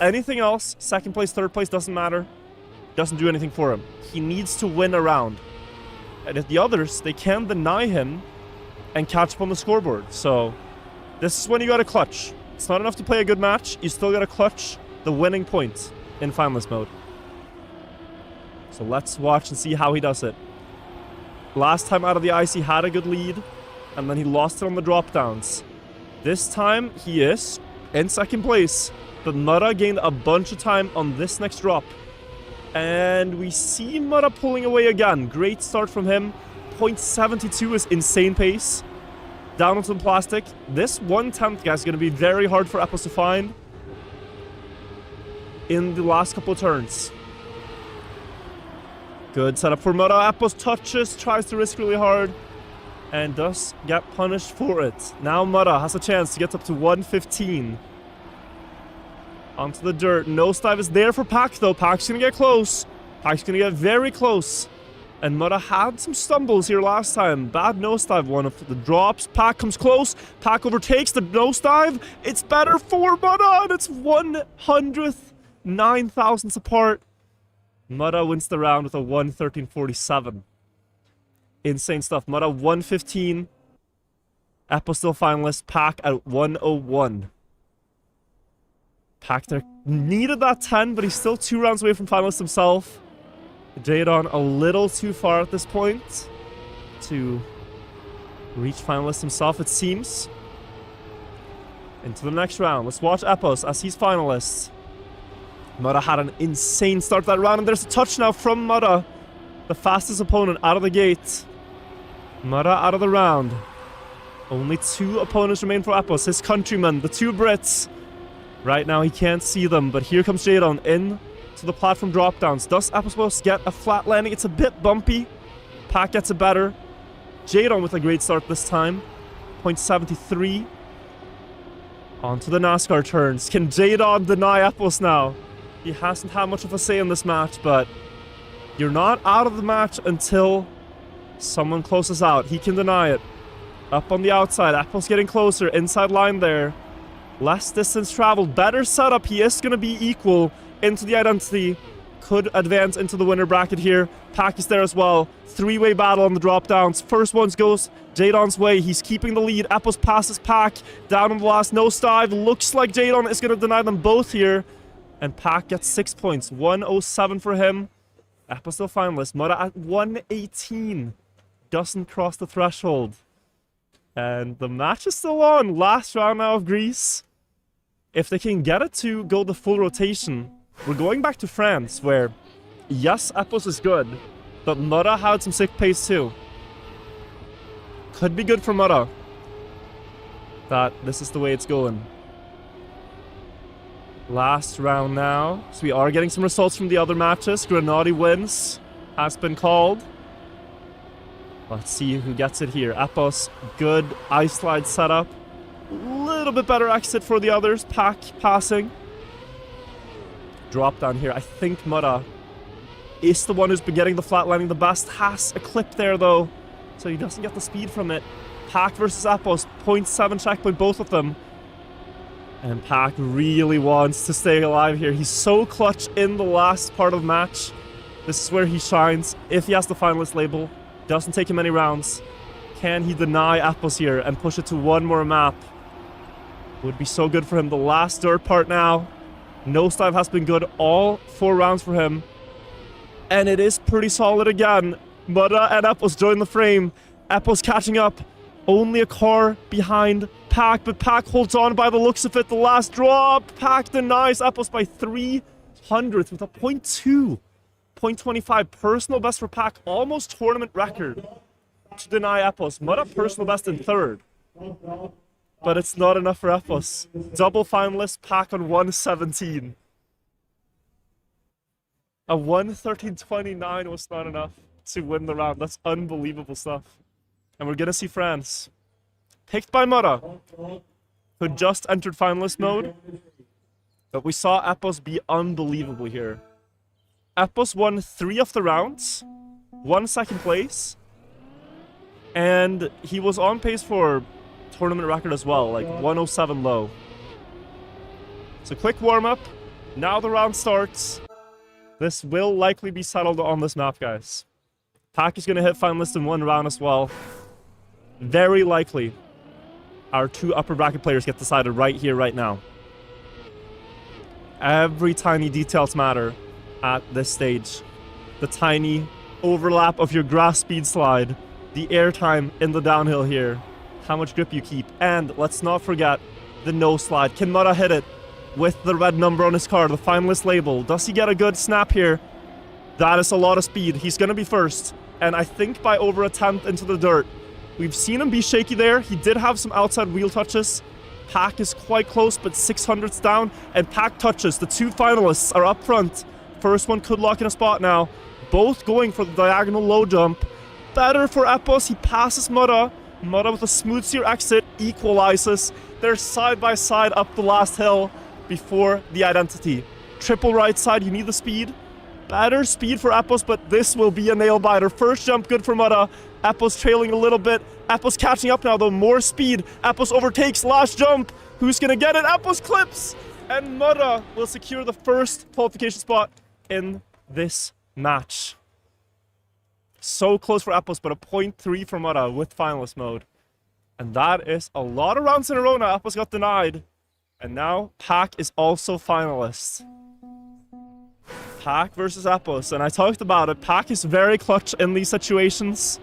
Anything else, second place, third place, doesn't matter. Doesn't do anything for him. He needs to win a round. And if the others, they can deny him and catch up on the scoreboard. So this is when you gotta clutch. It's not enough to play a good match. You still gotta clutch the winning point in finalist mode. So let's watch and see how he does it. Last time out of the ice, he had a good lead. And then he lost it on the drop downs. This time, he is in second place. But Mudda gained a bunch of time on this next drop. And we see Mudda pulling away again. Great start from him. 0.72 is insane pace. Down onto the plastic. This 1/10, guys, is going to be very hard for Apples to find in the last couple of turns. Good setup for Mudda. Apples touches, tries to risk really hard, and does get punished for it. Now Mudda has a chance to get up to 1:15. Onto the dirt. Nosedive is there for Pack, though. Pack's gonna get close. Pack's gonna get very close. And Mudda had some stumbles here last time. Bad nosedive, one of the drops. Pack comes close. Pack overtakes the nosedive. It's better for Mudda, and it's 100th, 9 thousandths apart. Mudda wins the round with a 1:13.47. Insane stuff. Mudda 1:15. Apple still finalist. Pack at 1:01. Pack there needed that 10, but he's still 2 rounds away from finalist himself. Jadon a little too far at this point to reach finalist himself, it seems. Into the next round. Let's watch Epos as he's finalist. Mudda had an insane start to that round, and there's a touch now from Mudda. The fastest opponent out of the gate. Mudda out of the round. Only 2 opponents remain for Epos. His countrymen, the 2 Brits. Right now he can't see them, but here comes Jadon in to the platform drop downs. Does Epos get a flat landing? It's a bit bumpy. Pack gets it better. Jadon with a great start this time. 0.73. On to the NASCAR turns. Can Jadon deny Epos now? He hasn't had much of a say in this match, but you're not out of the match until someone closes out. He can deny it. Up on the outside. Epos getting closer. Inside line there. Less distance traveled. Better setup. He is going to be equal into the identity. Could advance into the winner bracket here. Pack is there as well. 3-way battle on the drop downs. First one goes Jadon's way. He's keeping the lead. Epos passes Pack. Down on the last nosedive. Looks like Jadon is going to deny them both here. And Pack gets 6 points. 1:07 for him. Epos still finalist. Mudda at 1:18. Doesn't cross the threshold. And the match is still on. Last round now of Greece. If they can get it to go the full rotation, we're going back to France, where, yes, Epos is good, but Mudda had some sick pace too. Could be good for Mudda. That this is the way it's going. Last round now. So we are getting some results from the other matches. Grenadi wins. Has been called. Let's see who gets it here. Epos, good ice slide setup. Little bit better exit for the others. Pack passing. Drop down here. I think Mudda is the one who's been getting the flat landing the best. Has a clip there though, so he doesn't get the speed from it. Pack versus Epos, 0.7 checkpoint, both of them. And Pac really wants to stay alive here. He's so clutch in the last part of the match. This is where he shines. If he has the finalist label, doesn't take him any rounds. Can he deny Apples here and push it to one more map? Would be so good for him. The last dirt part now. Nosedive has been good all 4 rounds for him. And it is pretty solid again. Mudda and Apples join the frame. Apples catching up. Only a car behind Pac, but Pac holds on by the looks of it. The last drop. Pac denies Apples by 300th with a 0.2. 0.25 personal best for Pac. Almost tournament record to deny Apples. Mudda personal best in 3rd. But it's not enough for Apples. Double finalist, Pac on 117. A 113.29 was not enough to win the round. That's unbelievable stuff. And we're gonna see France. Picked by Mudda, who just entered finalist mode. But we saw Apples be unbelievable here. Apples won 3 of the rounds, 1 second place, and he was on pace for tournament record as well, like 107 low. So quick warm-up, now the round starts. This will likely be settled on this map, guys. Pac is going to hit finalist in 1 round as well. Very likely our 2 upper bracket players get decided right here, right now. Every tiny details matter at this stage. The tiny overlap of your grass speed slide, the airtime in the downhill here, how much grip you keep, and let's not forget the no slide. Can Mudda hit it with the red number on his car, the finalist label? Does he get a good snap here? That is a lot of speed. He's going to be first, and I think by over a 10th into the dirt. We've seen him be shaky there. He did have some outside wheel touches. Pac is quite close, but 600's down, and Pac touches. The 2 finalists are up front. First one could lock in a spot now. Both going for the diagonal low jump. Better for Apples. He passes Mudda. Mudda with a smooth steer exit equalizes. They're side by side up the last hill before the identity. Triple right side, you need the speed. Better speed for Apples, but this will be a nail biter. First jump good for Mudda. Apples trailing a little bit. Apples catching up now though, more speed. Apples overtakes, last jump. Who's gonna get it? Apples clips! And Mudda will secure the first qualification spot in this match. So close for Apples, but a 0.3 for Mudda with finalist mode. And that is a lot of rounds in a row now. Apples got denied. And now Pac is also finalist. Pac versus Apples. And I talked about it. Pac is very clutch in these situations.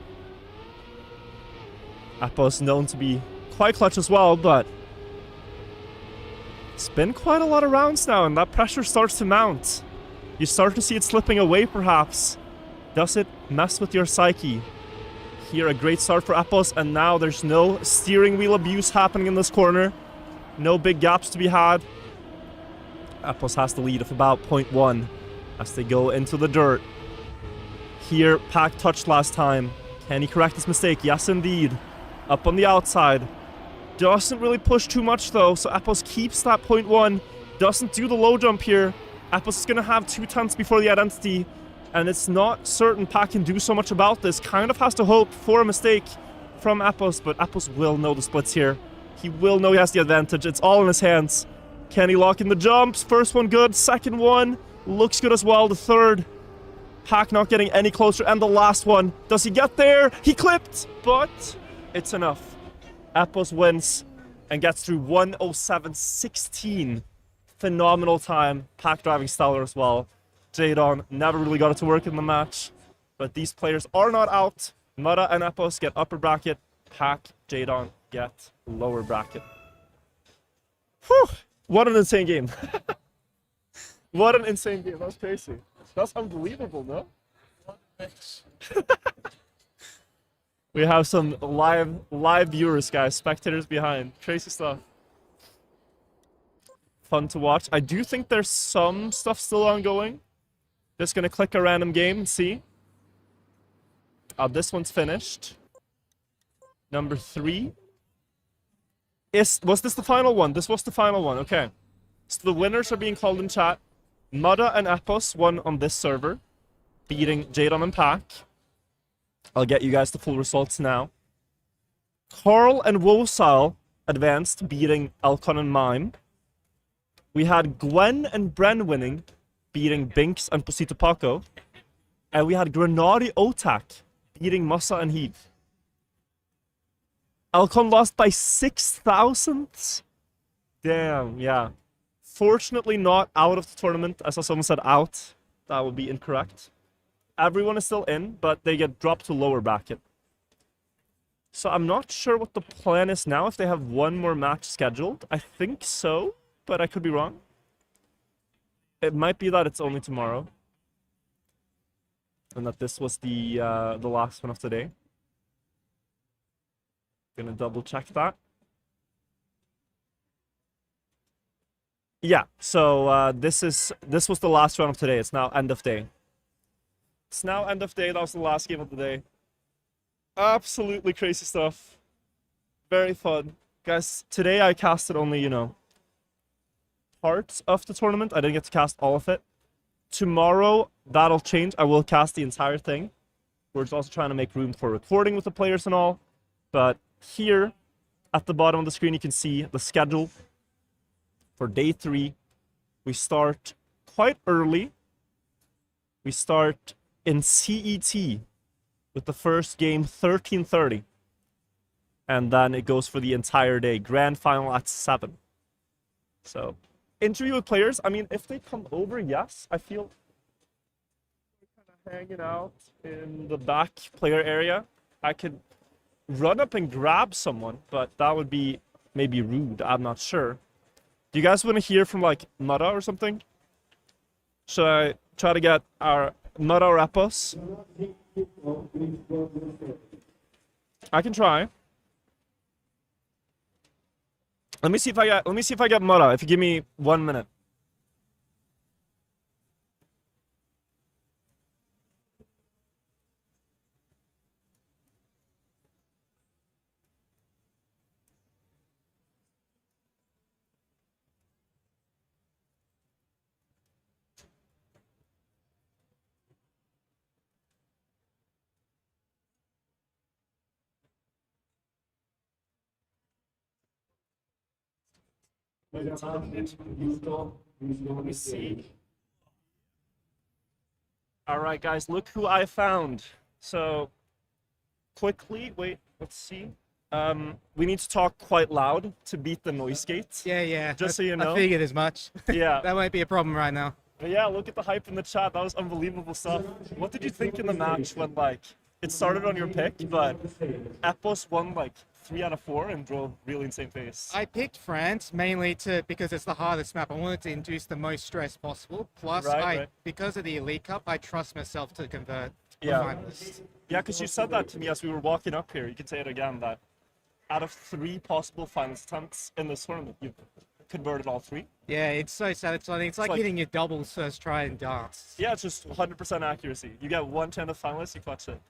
Apples known to be quite clutch as well, but it's been quite a lot of rounds now, and that pressure starts to mount. You start to see it slipping away, perhaps. Does it mess with your psyche? Here, a great start for Apples, and now there's no steering wheel abuse happening in this corner. No big gaps to be had. Apples has the lead of about 0.1 as they go into the dirt. Here, Pac touched last time. Can he correct his mistake? Yes, indeed. Up on the outside. Doesn't really push too much, though, so Apples keeps that 0.1. Doesn't do the low jump here. Apples is going to have 2 tenths before the identity, and it's not certain Pac can do so much about this. Kind of has to hope for a mistake from Apples, but Apples will know the splits here. He will know he has the advantage. It's all in his hands. Can he lock in the jumps? First one good. Second one looks good as well. The third, Pac not getting any closer. And the last one, does he get there? He clipped, but it's enough. Apples wins and gets through 1:07.16. Phenomenal time. Pac driving stellar as well. Jadon never really got it to work in the match, but these players are not out. Mudda and Apples get upper bracket. Pac, Jadon get lower bracket. Whew! What an insane game. What an insane game. That's crazy. That's unbelievable, no? We have some live viewers, guys, spectators behind. Crazy stuff. Fun to watch. I do think there's some stuff still ongoing. Just gonna click a random game and see. This one's finished. Number 3. Was this the final one? This was the final one, okay. So the winners are being called in chat. Mudda and Apples won on this server, beating Jadon and Pac. I'll get you guys the full results now. Carl and Wosal advanced, beating Alcon and Mime. We had Gwen and Bren winning, beating Binks and Posito Paco. And we had Grenadi Otak beating Mudda and Heath. Alcon lost by 6,000. Damn, yeah. Fortunately not out of the tournament. I saw someone said out. That would be incorrect. Everyone is still in, but they get dropped to lower bracket. So I'm not sure what the plan is now, if they have one more match scheduled. I think so, but I could be wrong. It might be that it's only tomorrow. And that this was the last one of today. Gonna double check that. Yeah, so this was the last round of today. It's now end of day. It's now end of day. That was the last game of the day. Absolutely crazy stuff. Very fun. Guys, today I casted only, you know, parts of the tournament. I didn't get to cast all of it. Tomorrow, that'll change. I will cast the entire thing. We're just also trying to make room for recording with the players and all. But here, at the bottom of the screen, you can see the schedule for day 3. We start quite early. We start in CET with the first game 13:30. And then it goes for the entire day. Grand final at 7. So, interview with players. I mean, if they come over, yes. I feel kind of hanging out in the back player area. I could run up and grab someone, but that would be maybe rude. I'm not sure. Do you guys want to hear from, like, Mudda or something? Should I try to get our Mudda or Epos? I can try. Let me see if I get Mudda. If you give me 1 minute. Let me see. Alright guys, look who I found. So, quickly, wait, let's see. We need to talk quite loud to beat the noise gate. Yeah. Just so you know. I figured as much. Yeah. That might be a problem right now. But yeah, look at the hype in the chat. That was unbelievable stuff. What did you think in the match when, like, it started on your pick, but Epos won, like, 3 out of 4 and drove really insane pace? I picked France mainly because it's the hardest map. I wanted to induce the most stress possible. Plus, Right. because of the Elite Cup, I trust myself to convert the Yeah. finalist. Yeah, because you said that to me as we were walking up here. You can say it again, that out of 3 possible finals attempts in this tournament, you converted all 3. Yeah, it's so satisfying. It's like hitting your doubles first try in darts. Yeah, it's just 100% accuracy. You get 1 chance of finalist, you clutch it.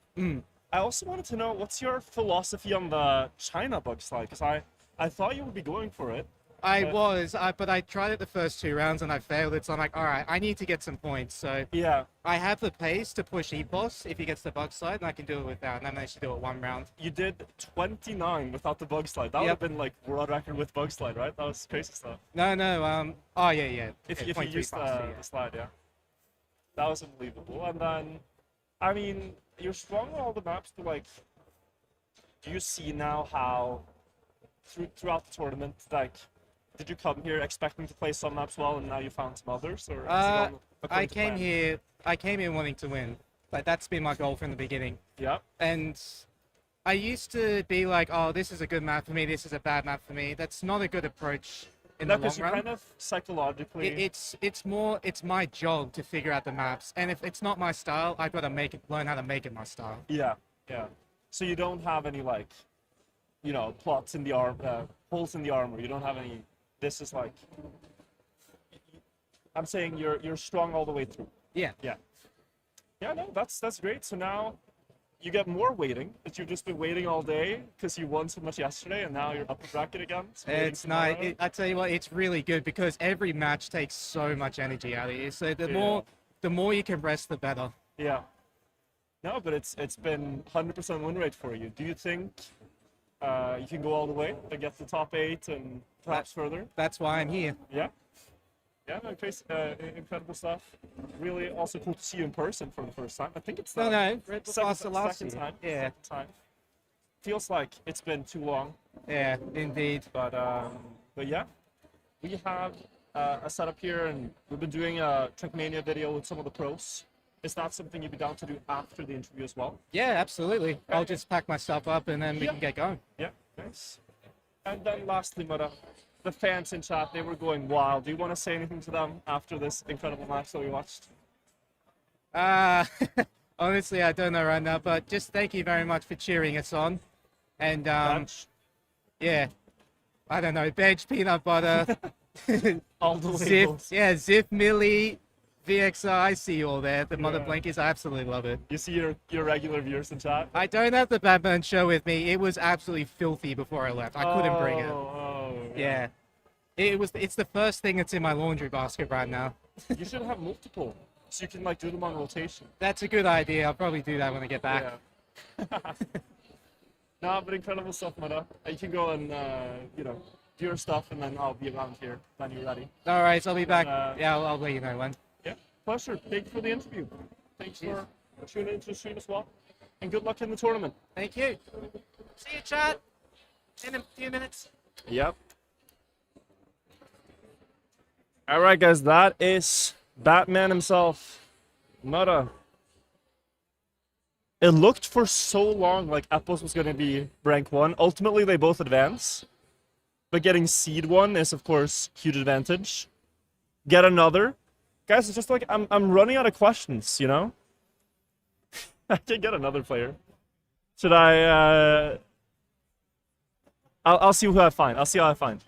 I also wanted to know, what's your philosophy on the China bug slide? Because I thought you would be going for it. But I tried it the first 2 rounds and I failed it. So I'm like, all right, I need to get some points. So Yeah, I have the pace to push Epos if he gets the bug slide, and I can do it without. And I managed to do it 1 round. you did 29 without the bug slide. That would have been like world record with bug slide, right? That was crazy stuff. No. Oh yeah. If Yeah, you 0.3 used faster, yeah. the slide, yeah. That was unbelievable. And then, I mean, you're strong on all the maps, but like, do you see now how throughout the tournament, like, did you come here expecting to play some maps well, and now you found some others, or has it gone according to plan? I came here wanting to win. Like, that's been my goal from the beginning. Yeah. And I used to be like, oh, this is a good map for me, this is a bad map for me. That's not a good approach in the long Because you run. kind of psychologically. It's my job to figure out the maps, and if it's not my style, I've got to learn how to make it my style. Yeah. So you don't have any, like, you know, plots in the holes in the armor. You don't have any. This is like. I'm saying you're strong all the way through. Yeah. Yeah, no, that's great. So now you get more waiting, but you've just been waiting all day because you won so much yesterday, and now you're up the bracket again. So It's nice. I tell you what, it's really good because every match takes so much energy out of you. So the more you can rest, the better. Yeah. No, but it's been 100% win rate for you. Do you think you can go all the way and get the top 8 and perhaps further? That's why I'm here. Yeah. Yeah, no, Chris, incredible stuff. Really also cool to see you in person for the first time. I think it's the No, Red Bull second, Master last second year. time. Yeah, Second time. Feels like it's been too long, yeah, indeed. but yeah, we have a setup here, and we've been doing a Trackmania video with some of the pros. Is that something you'd be down to do after the interview as well? Yeah, absolutely. I'll just pack my stuff up and then we Yeah. can get going. Yeah, nice. And then lastly, Mudda, the fans in chat, they were going wild. Do you want to say anything to them after this incredible match that we watched? Honestly, I don't know right now, but just thank you very much for cheering us on. And Bench, yeah, I don't know, veg, peanut butter, all the Zip, labels. yeah, Zip, Millie, VXR, I see you all there. The Mother Yeah. Blinkies, I absolutely love it. You see your regular viewers in chat? I don't have the Batman show with me. It was absolutely filthy before I left. I couldn't bring it. Oh, Yeah. It's the first thing that's in my laundry basket right now. You should have multiple, so you can like do them on rotation. That's a good idea. I'll probably do that when I get back. Yeah. No, but incredible stuff, Mudda. You can go and do your stuff, and then I'll be around here when you're ready. All right, so I'll be back. Uh, Yeah, I'll let you know when. Yeah, pleasure. Thank you for the interview. Thanks for tuning into the stream as well, and good luck in the tournament. Thank you. See you, chat. In a few minutes. Yep. All right, guys, that is Batman himself, Mudda. It looked for so long like Apples was going to be rank 1. Ultimately, they both advance. But getting seed 1 is, of course, huge advantage. Get another. Guys, it's just like I'm running out of questions, you know? I can get another player. Should I... I'll see who I find. I'll see how I find.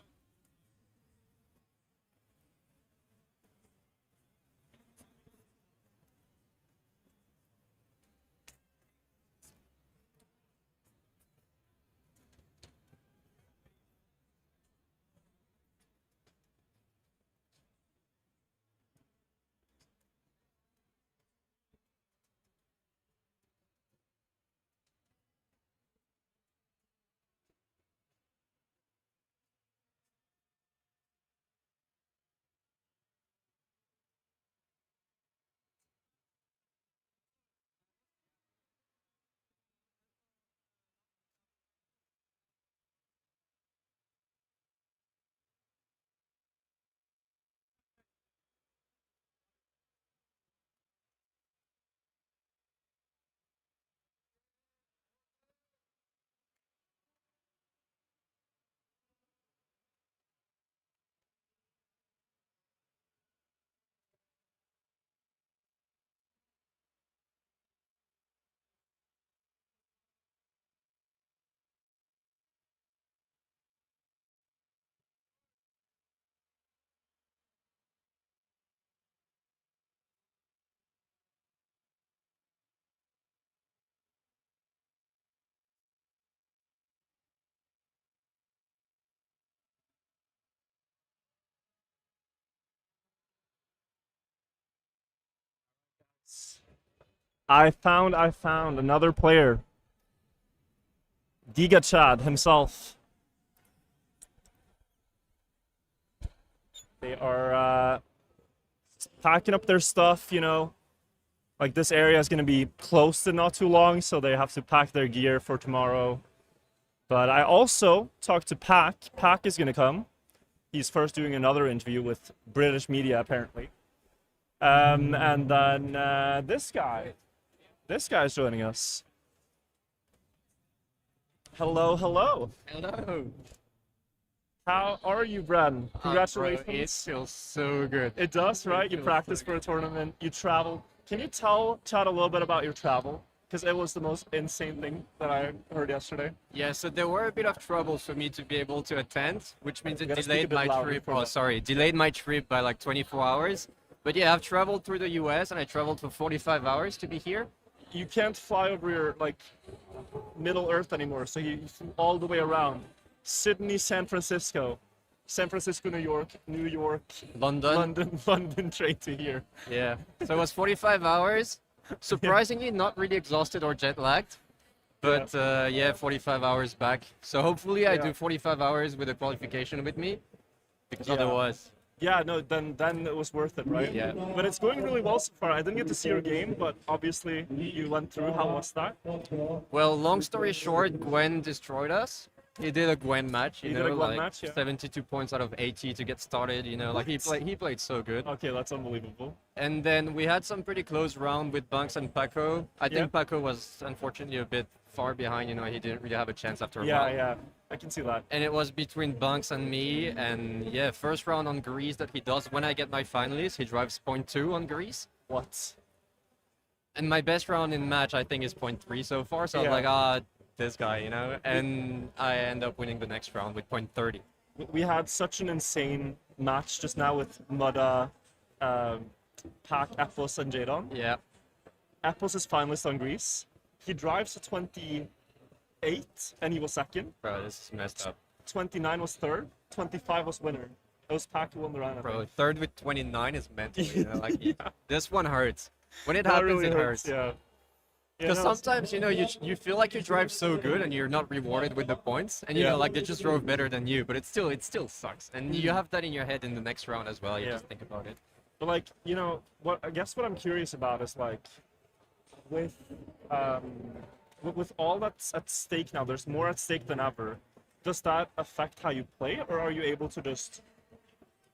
I found another player. Giga Chad himself. They are packing up their stuff, you know. Like this area is going to be closed in not too long, so they have to pack their gear for tomorrow. But I also talked to Pac. Pac is going to come. He's first doing another interview with British media, apparently. And then this guy's joining us. Hello, hello. Hello. How are you, Bren? Congratulations. Bro, it feels so good. It does, right? You feels practice so for a tournament, you travel. Can you tell Chad a little bit about your travel? Because it was the most insane thing that I heard yesterday. Yeah, so there were a bit of trouble for me to be able to attend, which means it gotta speak a delayed bit my louder trip. for Oh, that. sorry, delayed my trip by like 24 hours. But yeah, I've traveled through the US and I traveled for 45 hours to be here. You can't fly over your like Middle Earth anymore, so you flew all the way around. Sydney, San Francisco, New York, London. London, train to here. Yeah. So it was 45 hours. Surprisingly, not really exhausted or jet lagged. But yeah, 45 hours back. So hopefully I Yeah. do 45 hours with a qualification with me. Because Yeah. otherwise. Yeah, no, then it was worth it, right? Yeah. But it's going really well so far. I didn't get to see your game, but obviously you went through. How was that? Well, long story short, Gwen destroyed us. He did a Gwen match, you He know, did a Gwen like match, yeah. 72 points out of 80 to get started, you know, like he played so good. Okay, that's unbelievable. And then we had some pretty close round with Bunks and Paco. I think Yeah. Paco was unfortunately a bit far behind, you know, he didn't really have a chance after a Yeah, while. yeah, I can see that. And it was between Bunks and me, and yeah, first round on Grease that he does when I get my finalist, he drives 0.2 on Grease. What? And my best round in match, I think, is 0.3 so far. So I was Yeah. like, this guy, you know? And I end up winning the next round with 0.30. We had such an insane match just now with Mudda, Pac, Epos, and Jadon. Yeah. Epos is finalist on Greece. He drives to 28, and he was second. Bro, this is messed up. 29 was third. 25 was winner. It was Pac who won the round. I Bro, think. third with 29 is mental, you know? Like, this one hurts. When it That happens, really it hurts. hurts. Yeah. Because no, sometimes, you know, you feel like you drive so good and you're not rewarded with the points. And, you Yeah. know, like, they just drove better than you. But it still sucks. And you have that in your head in the next round as well. You Yeah. just think about it. But like, you know, what I guess what I'm curious about is like, with with all that's at stake now, there's more at stake than ever. Does that affect how you play, or are you able to just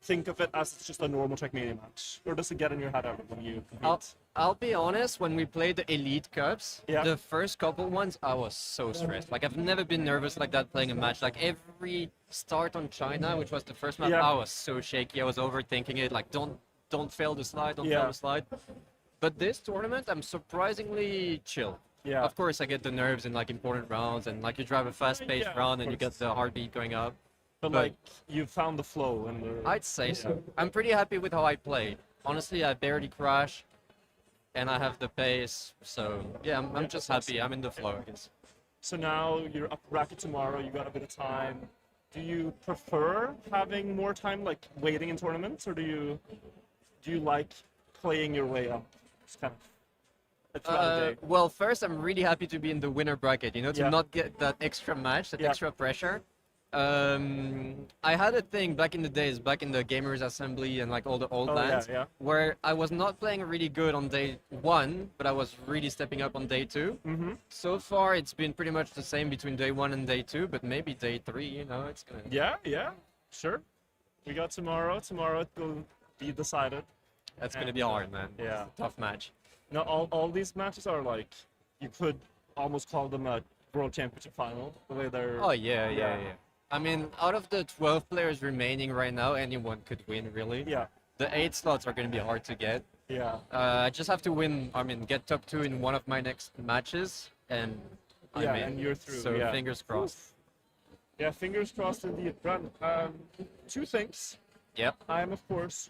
think of it as it's just a normal Trackmania match, or does it get in your head ever when you compete? I'll be honest, when we played the Elite Cups, Yeah. the first couple ones, I was so stressed. Like, I've never been nervous like that playing a match. Like, every start on China, which was the first map, Yeah. I was so shaky. I was overthinking it. Like, don't fail the slide, don't Yeah. fail the slide. But this tournament, I'm surprisingly chill. Yeah. Of course, I get the nerves in, like, important rounds, and, like, you drive a fast-paced Yeah, of round, and you get course. the heartbeat going up. But like, you found the flow and the... I'd say so. I'm pretty happy with how I played. Honestly, I barely crash, and I have the pace. So yeah, I'm just happy. I'm in the flow, I guess. So now you're up bracket tomorrow. You got a bit of time. Do you prefer having more time, like waiting in tournaments, or do you like playing your way up? Just kind of throughout the day. Well, first, I'm really happy to be in the winner bracket. You know, to Yeah. not get that extra match, that Yeah. extra pressure. I had a thing back in the days, back in the Gamers Assembly and like all the old Oh, yeah, lands, yeah. where I was not playing really good on day 1, but I was really stepping up on day 2. Mm-hmm. So far, it's been pretty much the same between day 1 and day 2, but maybe day 3, you know, it's gonna. Yeah, sure. We got tomorrow. Tomorrow it will be decided. That's gonna be hard, man. Yeah. It's a tough match. No, all these matches are like, you could almost call them a World Championship final. The way they're. Oh yeah. I mean, out of the 12 players remaining right now, anyone could win, really. Yeah, The 8 slots are gonna be hard to get. yeah. I just have to win. I mean, get top 2 in one of my next matches, and I'm Yeah, in. and you're through, So yeah. fingers crossed. Yeah, fingers crossed indeed. Bren, 2 things. Yep. I am, of course,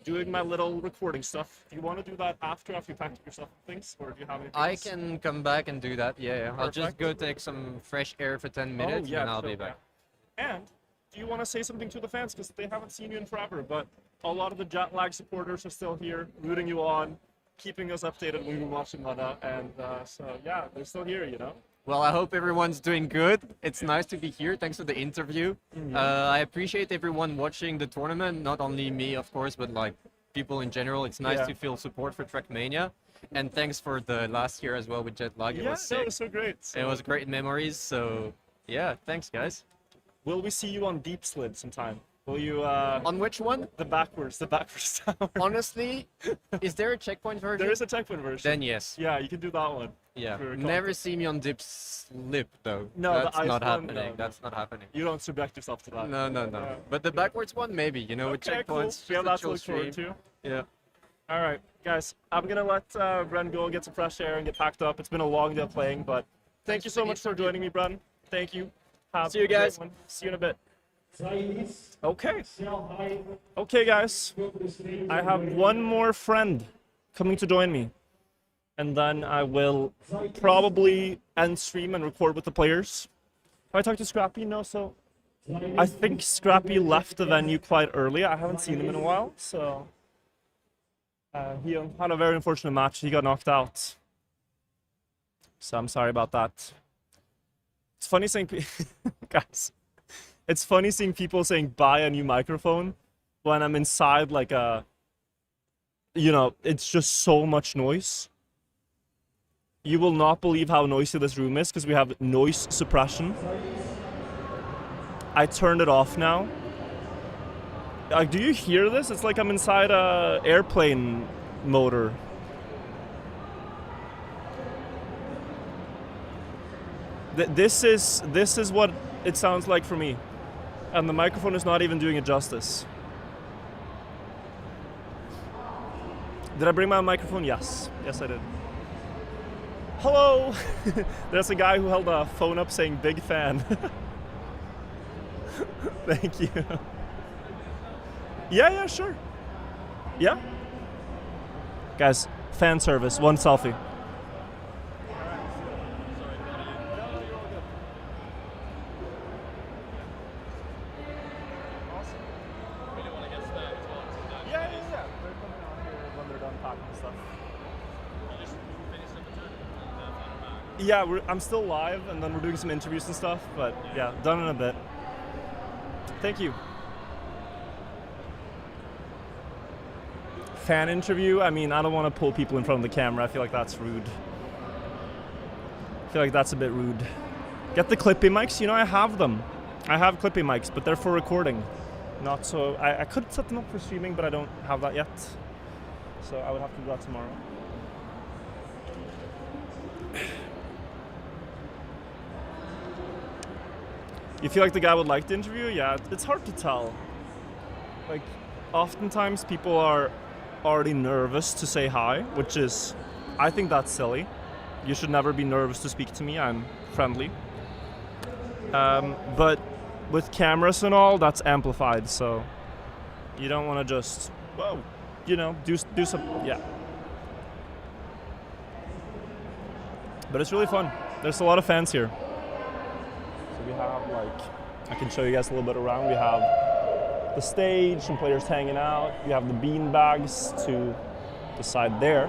doing my little recording stuff. Do you want to do that after you packed up your stuff and things, or do you have anything I else? can come back and do that. Yeah. I'll just Perfect. go take some fresh air for 10 Oh, minutes, yeah, and I'll chill, be back. yeah. And do you want to say something to the fans, because they haven't seen you in forever, but a lot of the jet lag supporters are still here, rooting you on, keeping us updated when we're watching Mudda, and so yeah, they're still here, you know. Well, I hope everyone's doing good. It's nice to be here. Thanks for the interview. I appreciate everyone watching the tournament, not only me, of course, but like people in general. It's nice Yeah. to feel support for Trackmania. And thanks for the last year as well with jet lag. It Yeah, was no, sick. it was so great. It So was great memories. So yeah, thanks guys. will we see you on Deep Slid sometime? Will you, On which one? the backwards tower? Honestly, is there a checkpoint version? There is a checkpoint version. Then yes. Yeah, you can do that one. Yeah. for Never see me on dip slip though. No, the that's ice not one, happening. no, no. That's not happening. You don't subject yourself to that. No. Yeah. But the backwards one, maybe. You know, with Okay, cool. checkpoints. We have that just a to look chill forward stream. to. Yeah. All right, guys, I'm gonna let Bren go and get some fresh air and get packed up. It's been a long day of playing, but thank you so much for joining me, Bren. Thank you. Have See you a great guys. one. See you in a bit. Okay. Okay, guys. I have one more friend coming to join me, and then I will probably end stream and record with the players. Have I talked to Scrappy? No, so I think Scrappy left the venue quite early. I haven't seen him in a while, so he had a very unfortunate match. He got knocked out, so I'm sorry about that. It's funny seeing guys. It's funny seeing people saying buy a new microphone when I'm inside like a, you know, it's just so much noise. You will not believe how noisy this room is because we have noise suppression. I turned it off now. Do you hear this? It's like I'm inside a airplane motor. This is what it sounds like for me. And the microphone is not even doing it justice. Did I bring my microphone? Yes. Yes, I did. Hello! There's a guy who held a phone up saying big fan. Thank you. Yeah, sure. Yeah? Guys, fan service, one selfie. Yeah. They're coming out here when they're done packing stuff. Yeah, I'm still live, and then we're doing some interviews and stuff, but yeah, done in a bit. Thank you. Fan interview? I mean, I don't want to pull people in front of the camera. I feel like that's rude. I feel like that's a bit rude. Get the clippy mics. You know, I have them. I have clippy mics, but they're for recording. Not so... I could set them up for streaming, but I don't have that yet. So I would have to do that tomorrow. You feel like the guy would like the interview? Yeah, it's hard to tell. Like, oftentimes people are already nervous to say hi, which is, I think that's silly. You should never be nervous to speak to me. I'm friendly. But with cameras and all, that's amplified, so you don't want to just, whoa, you know, do some, yeah. But it's really fun. There's a lot of fans here. So we have, like, I can show you guys a little bit around. We have the stage, some players hanging out. We have the bean bags to the side there,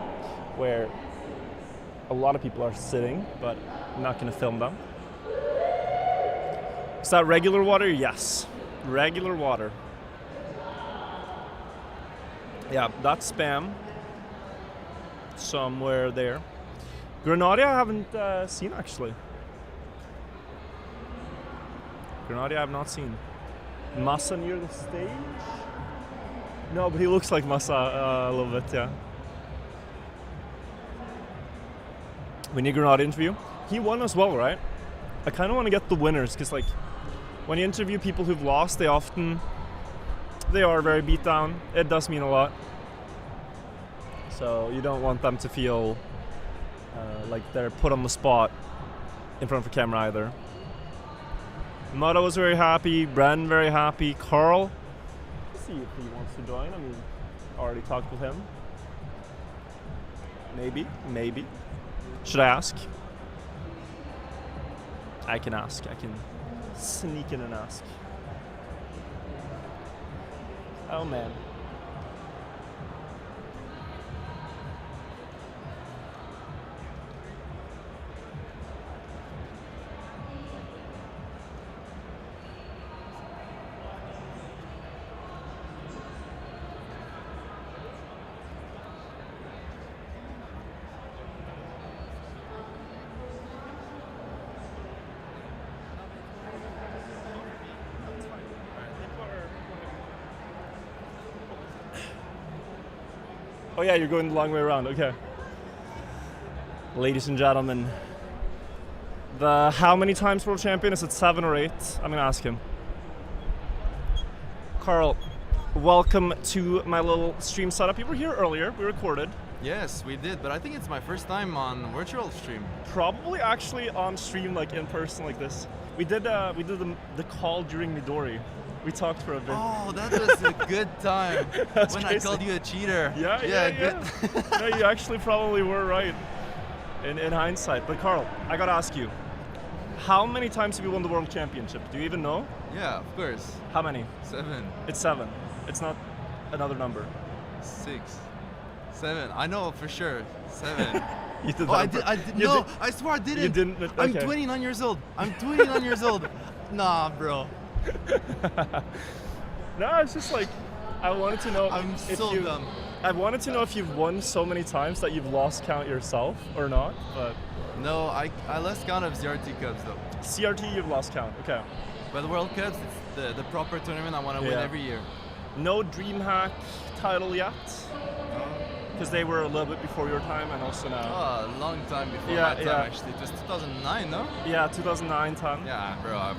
where a lot of people are sitting, but I'm not going to film them. Is that regular water? Yes, regular water. Yeah, that's Spam. Somewhere there. Grenada I haven't seen, actually. Grenada I have not seen. Massa near the stage? No, but he looks like Massa a little bit, yeah. We need Grenada interview. He won as well, right? I kind of want to get the winners, because like, when you interview people who've lost, they are very beat down. It does mean a lot. So you don't want them to feel like they're put on the spot in front of a camera either. Mudda was very happy, Bren very happy, Carl, let's see if he wants to join. I mean, already talked with him. Maybe. Should I ask? I can ask, I can sneak in and ask. Oh man. Oh yeah, you're going the long way around, okay. Ladies and gentlemen, the how many times world champion? Is it 7 or 8? I'm gonna ask him. Carl, welcome to my little stream setup. You were here earlier, we recorded. Yes, we did, but I think it's my first time on virtual stream. Probably actually on stream, like in person like this. We did the call during Midori. We talked for a bit. Oh, that was a good time. That's when crazy. I called you a cheater. Yeah. Good. No, you actually probably were right in hindsight. But Carl, I gotta ask you, how many times have you won the world championship? Do you even know? Yeah, of course. How many? 7, It's 7. It's not another number. 6, 7. I know for sure. 7. You did Oh, I did. You No, did- I swear I didn't. You didn't. I'm Okay. 29 years old. I'm 29 years old. Nah, bro. No, it's just like, I wanted to know I'm if so you. dumb. I wanted to know if you've won so many times that you've lost count yourself or not. But No, I lost count of ZRT Cups though. CRT, you've lost count. Okay. But the World Cups, it's the proper tournament I want to win Yeah. every year. No Dreamhack title yet, because they were a little bit before your time, and also now. Oh, a long time before Yeah, my time yeah. actually. It was 2009, no? Yeah, 2009 time. Yeah, bro.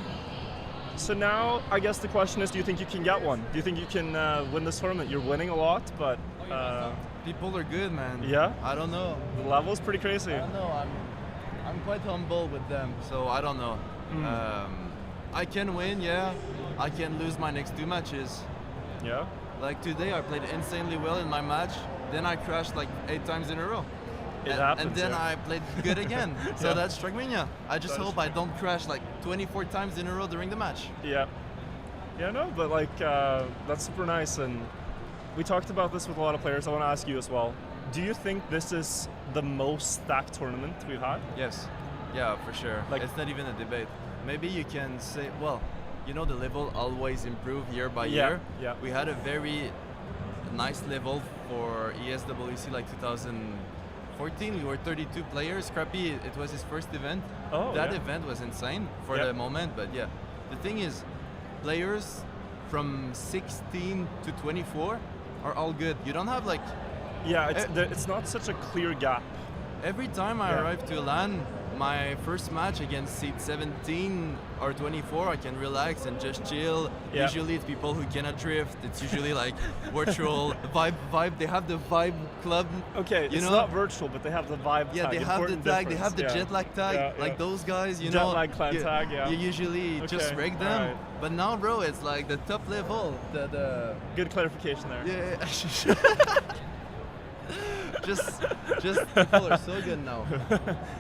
So now, I guess the question is, do you think you can get one? Do you think you can win this tournament? You're winning a lot, but People are good, man. Yeah? I don't know. the level's pretty crazy. I don't know. I'm quite humble with them, so I don't know. I can win, yeah. I can lose my next 2 matches. Yeah. Like today, I played insanely well in my match. Then I crashed like 8 times in a row. It and happens, then yeah. I played good again. So Yeah. that's Trackmania. I just That's hope I don't crash like 24 times in a row during the match. Yeah. Yeah, no, but like that's super nice, and we talked about this with a lot of players. I want to ask you as well. Do you think this is the most stacked tournament we've had? Yes. Yeah, for sure. Like- It's not even a debate. Maybe you can say, well, you know, the level always improve year by Yeah, year. yeah. We had a very nice level for ESWC like 2014. We were 32 players. Scrappy, it was his first event. Oh, That yeah. event was insane for Yeah. the moment, but yeah. The thing is, players from 16 to 24 are all good. You don't have like, Yeah, Eh. it's not such a clear gap. every time I Yeah. arrive to LAN, my first match against seed 17 or 24, I can relax and just chill. Yeah. Usually it's people who cannot drift. It's usually like virtual vibe. They have the vibe club. Okay, You it's know? not virtual, but they have the vibe Yeah, tag. they have the Important tag. They have the difference, jet lag tag. Yeah, Like yeah. those guys, you Jet know. lag clan you, tag, yeah. You usually just Okay, wreck them. alright. But now, bro, it's like the top level. The Good clarification there. yeah. just people are so good now.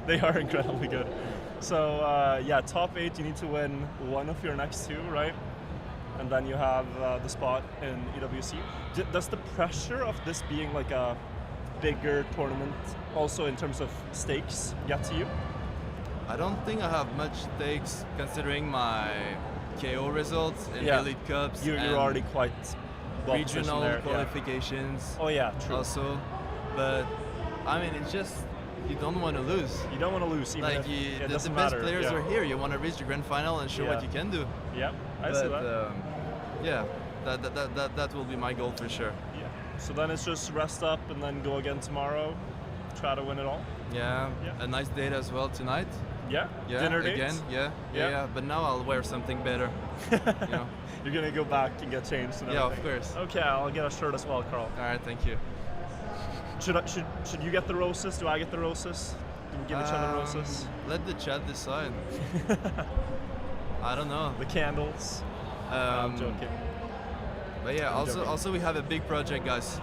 They are incredibly good. So yeah, top 8. You need to win one of your next 2, right? And then you have the spot in EWC. Does the pressure of this being like a bigger tournament, also in terms of stakes, get to you? I don't think I have much stakes considering my KO results in Yeah. Elite Cups You're and already quite well positioned regional there. Yeah. qualifications Oh yeah, true. also. But I mean, it's just you don't want to lose. You don't want to lose, even Like if you, it the doesn't best matter. players yeah. are here. You want to reach the grand final and show Yeah. what you can do. Yeah, I but see that. yeah, that will be my goal for sure. Yeah. So then it's just rest up and then go again tomorrow, try to win it all. Yeah, Yeah. a nice date as well tonight. Yeah. Yeah, Dinner date. again. Yeah, Yeah. yeah. But now I'll wear something better. You know? You're gonna go back and get changed. And Yeah, of everything. course. Okay, I'll get a shirt as well, Carl. All right, thank you. Should you get the roses? Do I get the roses? Do we give each other roses? Let the chat decide. I don't know. The candles. I'm joking. But yeah, I'm joking. also we have a big project, guys.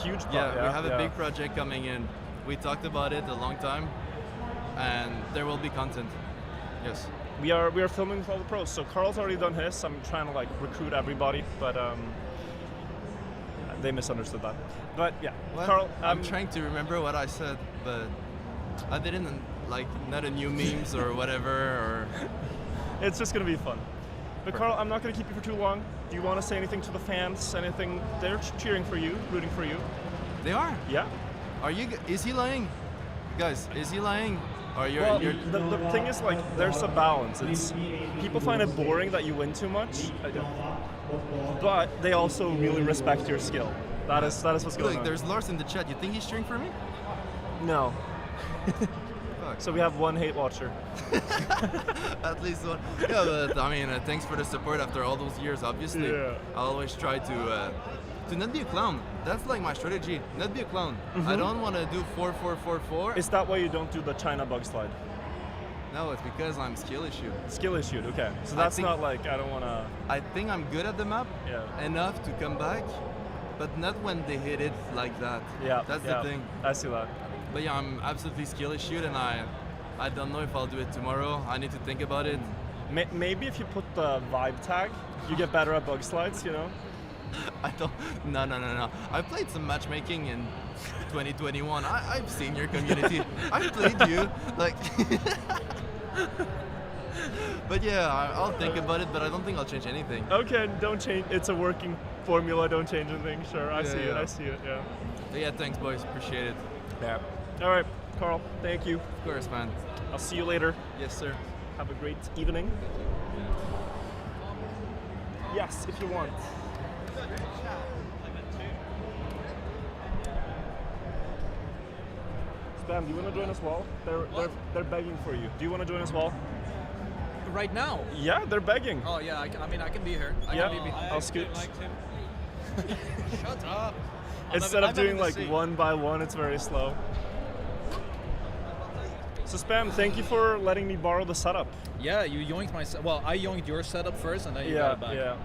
Huge. Part, Yeah, we have yeah. a big project coming in. We talked about it a long time, and there will be content. Yes. We are filming with all the pros. So Carl's already done his. I'm trying to like recruit everybody, but they misunderstood that. But yeah, What? Carl. I'm trying to remember what I said, but I didn't like not a new memes or whatever. Or It's just gonna be fun. But Carl, I'm not gonna keep you for too long. Do you want to say anything to the fans? Anything? They're cheering for you, rooting for you. they are. Yeah. Are you? Is he lying? Guys, is he lying? Or Well, you're the thing is, like, there's a balance. It's people find it boring that you win too much, but they also really respect your skill. That is what's going Look, on. there's Lars in the chat. You think he's cheering for me? No. Fuck. So we have one hate watcher. At least one. Yeah, but I mean, thanks for the support after all those years. Obviously, Yeah. I always try to not be a clown. That's like my strategy. Not be a clown. I don't want to do 4-4-4-4. Is that why you don't do the China bug slide? No, it's because I'm skill issue. Skill issued. Okay. So I that's think- not like I don't want to. I think I'm good at the map Yeah. enough to come back, but not when they hit it like that. Yeah. That's yeah, the thing. I see that. But yeah, I'm absolutely skill issued, and I don't know if I'll do it tomorrow. I need to think about it. Maybe if you put the vibe tag, you get better at bug slides. You know. I don't. No. I played some matchmaking in 2021. I've seen your community. I've played you. Like. But yeah, I'll think about it. But I don't think I'll change anything. Okay, don't change. It's a working formula, don't change anything. Sure, I see it. yeah. I see it. Yeah. But yeah, thanks, boys. Appreciate it. Yeah. All right, Carl. Thank you. Of course, man. I'll see you later. Yes, sir. Have a great evening. Yes, if you want. Spam, do you want to join us well? They're begging for you. Do you want to join us well? Right now? Yeah, they're begging. Oh yeah, I mean I can be here. Yeah, I'll scoot. Shut up. Instead of doing like one by one, it's very slow. So Spam, thank you for letting me borrow the setup. Yeah, you yoinked my well, I yoinked your setup first and then you got it back. Yeah.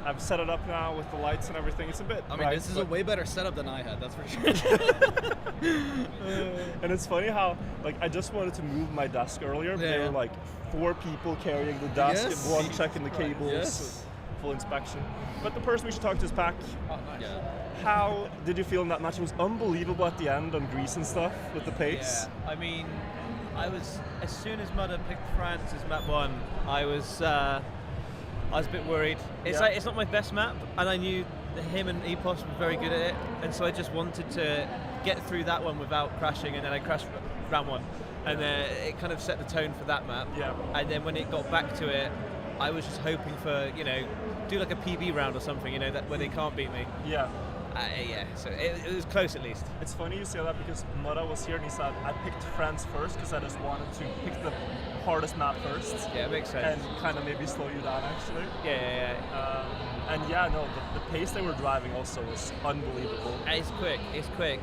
I've set it up now with the lights and everything. It's a bit. I mean, bright, this is a but- way better setup than I had, that's for sure. And it's funny how, like, I just wanted to move my desk earlier, but there Yeah. were like 4 people carrying the desk Yes. and 1 checking the cables, Yes. full inspection. But the person we should talk to is Pac. Yeah. How did you feel in that match? It was unbelievable at the end on Greece and stuff with the pace. Yeah, I mean, I was as soon as Mudda picked France as map 1, I was a bit worried. It's Yeah. like it's not my best map, and I knew that him and Epos were very good at it, and so I just wanted to get through that one without crashing, and then I crashed round 1, and it kind of set the tone for that map. Yeah. And then when it got back to it, I was just hoping for do like a PB round or something, that where they can't beat me. Yeah. Yeah, so it was close at least. It's funny you say that because Mudda was here and he said, I picked France first because I just wanted to pick the hardest map first. Yeah, it makes sense. And kind of maybe slow you down actually. Yeah. And yeah, no, the pace they were driving also was unbelievable. It's quick.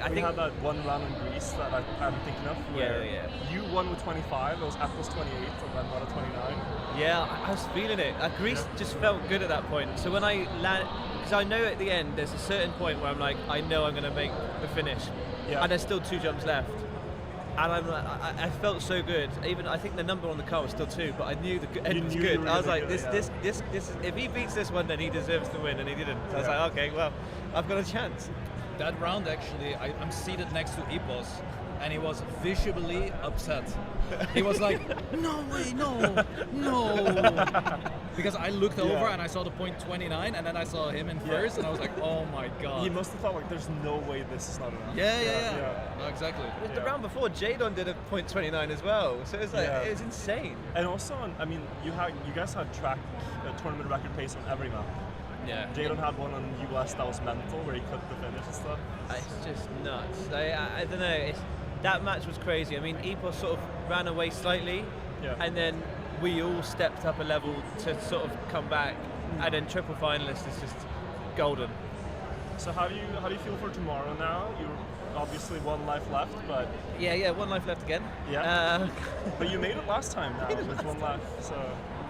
I We think had that one round in Greece that I'm thinking of where Yeah. you won with 25, it was Apple's 28 and then Mudda 29. Yeah, I was feeling it. Greece just felt good at that point. So when I land, because I know at the end there's a certain point where I'm like, I know I'm going to make the finish, Yeah. and there's still 2 jumps left, and I'm like, I felt so good. Even I think the number on the car was still 2, but I knew the end was knew you good. were I was gonna like, get this, it, this, if he beats this one, then he deserves to win, and he didn't. So I was Yeah. like, okay, well, I've got a chance. That round actually, I'm seated next to Epos and he was visibly upset. He was like, no way, no. Because I looked over Yeah. and I saw the point 29 and then I saw him in first and I was like, oh my god. He must have thought like, there's no way this is not enough. Yeah. No, exactly. The round before, Jadon did a .29 as well, so it was like, Yeah. it was insane. And also, I mean, you guys had tournament record pace on every map. Yeah. Jadon had one on US that was mental, where he clipped the finish and stuff. It's just nuts. I don't know. That match was crazy. I mean, Epos sort of ran away slightly, Yeah. and then we all stepped up a level to sort of come back, and then triple finalist is just golden. So how do you feel for tomorrow now? You're obviously 1 life left, but Yeah, 1 life left again. Yeah. But you made it last time now Made it with last 1 left. So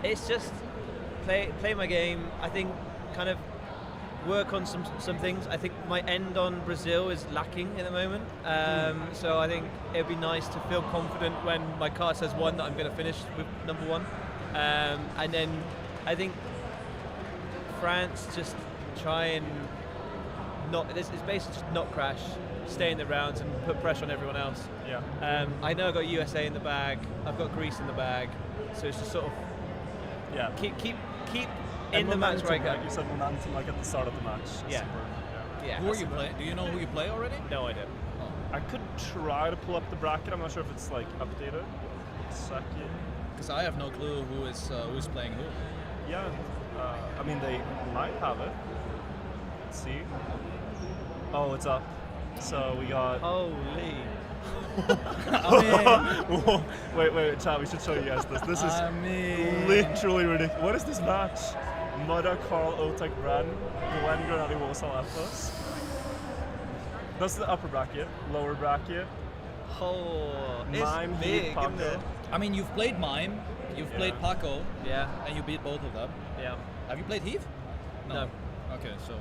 It's just play my game. I think kind of work on some things. I think my end on Brazil is lacking at the moment. So I think it'd be nice to feel confident when my car says 1 that I'm going to finish with number 1. And then I think France just try and it's basically just not crash, stay in the rounds and put pressure on everyone else. yeah. I know I've got USA in the bag, I've got Greece in the bag, so it's just sort of Yeah. keep And in the match momentum, where I go. like you said, momentum like at the start of the match. Yeah. Super, Yeah, Who are you playing? Do you know who you play already? No idea. I could try to pull up the bracket. I'm not sure if it's like updated. Second. Because I have no clue who's playing who. Yeah. I mean, they might have it. Let's see. Oh, it's up. So we got. Holy. Wait, chat. We should show you guys this. This is I mean, literally ridiculous. What is this match? Mudda, Carl, Otek, Bren, Gwen, Granadi, Wolsal, Ethos. That's the upper bracket. Lower bracket. Oh, it's Mime, big, Heat, isn't it? Paco. I mean, you've played Mime, you've played Paco, Yeah, and you beat both of them. yeah. Have you played Heath? No. Okay, so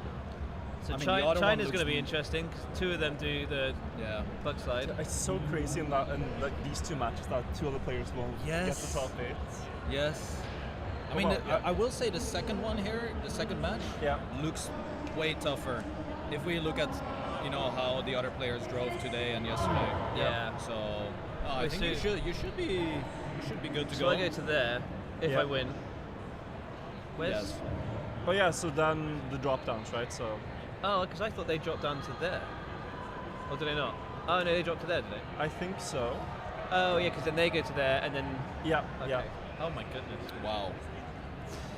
So I mean, the other one China's looks- going to be interesting because 2 of them do the yeah. bug side. It's so crazy in like these 2 matches that 2 other players won't get Yes. the top 8. Yes. I Oh, mean, well, yeah. I will say the second one here, the second match, Yeah. looks way tougher. If we look at, how the other players drove today and yesterday. Yeah. So I Wait, think so- you should be good to So go. I go to there if Yeah. I win. Where's Yes. Oh yeah, so then the drop downs, right? So Oh, because I thought they dropped down to there. Or did they not? Oh no, they dropped to there, did they? I think so. Oh yeah, because then they go to there and then. Yeah, yeah. Okay. Oh my goodness! Wow.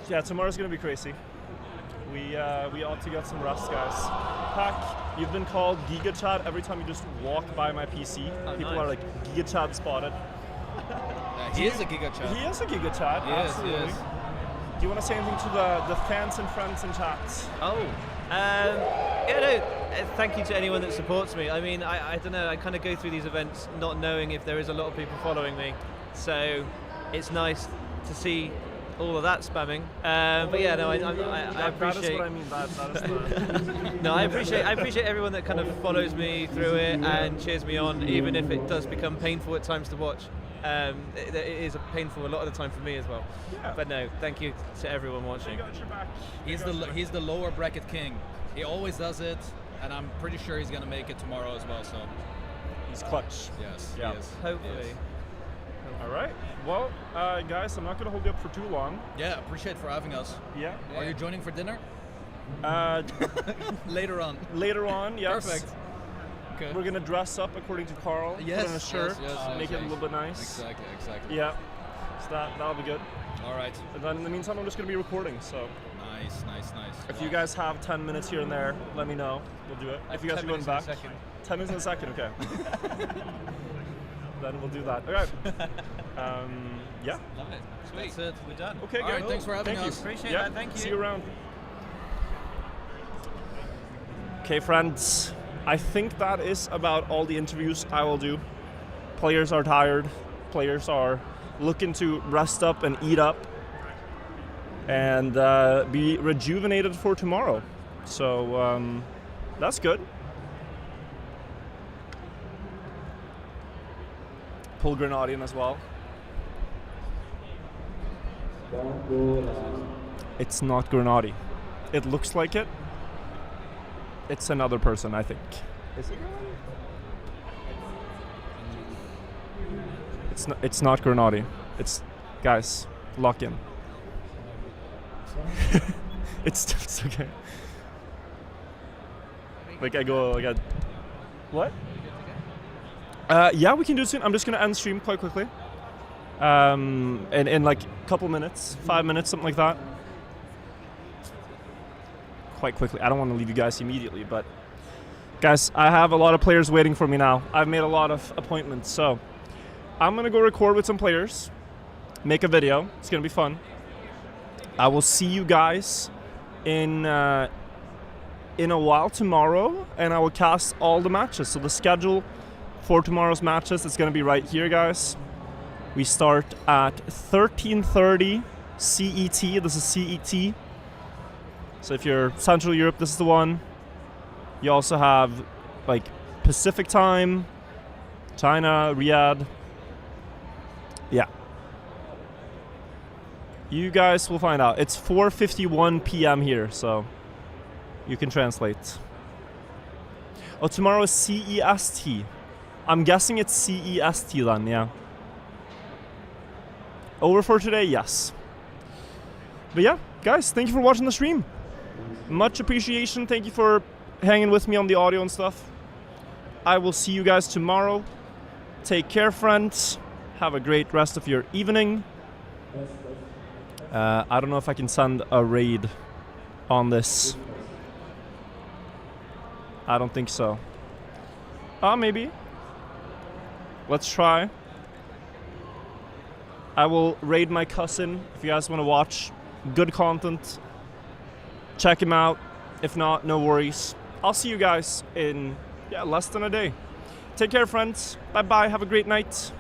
Yeah, tomorrow's gonna be crazy. We ought to get some rest, guys. Pack, you've been called Giga Chad every time you just walk by my PC. Oh, People nice. are like, Giga Chad spotted. He is a Giga Chad. He is a Giga Chad, He is, absolutely. he is. Do you want to say anything to the fans and friends in chat? Oh, yeah, no. Thank you to anyone that supports me. I mean, I don't know. I kind of go through these events not knowing if there is a lot of people following me, so it's nice to see all of that spamming. But yeah, no, I appreciate. That is what I mean. That is the... No, I appreciate everyone that kind of follows me through it and cheers me on, even if it does become painful at times to watch. It is painful a lot of the time for me as well. Yeah. But no, thank you to everyone watching. He's the lower bracket king. He always does it, and I'm pretty sure he's gonna make it tomorrow as well. So He's clutch. yes, Yeah. he is. Hopefully. He is. All right. Well, guys, I'm not going to hold you up for too long. Yeah, appreciate for having us. Yeah. Are you joining for dinner later on? Later on, yes. Perfect. Okay. We're going to dress up according to Carl. Yes, Put on a shirt. yes, make it a little bit nice. Exactly. Yeah. So that'll be good. All right. And then in the meantime, I'm just going to be recording. So Nice. if you guys have 10 minutes here and there, let me know. We'll do it. If you guys are going back. 10 minutes in a second, okay. Then we'll do that. All right. Yeah. Love it. Sweet. That's it. We're done. Okay, All good. right, thanks for having Thank us. You. Appreciate Yeah. that, thank you. See you around. Okay, friends. I think that is about all the interviews I will do. Players are tired. Players are looking to rest up and eat up and be rejuvenated for tomorrow. So that's good. Pull Grenadian as well. It's not Grenadi. It looks like it. It's another person, I think. Is it Grenadi? It's not Grenadi. It's, guys, lock in. it's okay. Like I what? Yeah, we can do it soon. I'm just gonna end stream quite quickly. In like a couple minutes, 5 minutes, something like that. Quite quickly. I don't want to leave you guys immediately, but guys, I have a lot of players waiting for me now. I've made a lot of appointments, so I'm gonna go record with some players, make a video. It's gonna be fun. I will see you guys in a while tomorrow, and I will cast all the matches. So the schedule for tomorrow's matches is gonna be right here, guys. We start at 13:30 CET. This is CET. So if you're Central Europe, this is the one. You also have like Pacific time, China, Riyadh. Yeah. You guys will find out. It's 4:51 p.m. here, so you can translate. Oh, tomorrow is CEST. I'm guessing it's CEST then, yeah. Over for today, yes. But yeah, guys, thank you for watching the stream. Much appreciation. Thank you for hanging with me on the audio and stuff. I will see you guys tomorrow. Take care, friends. Have a great rest of your evening. I don't know if I can send a raid on this. I don't think so. Maybe. Let's try. I will raid my cousin if you guys want to watch good content. Check him out. If not, no worries. I'll see you guys in less than a day. Take care, friends. Bye bye. Have a great night.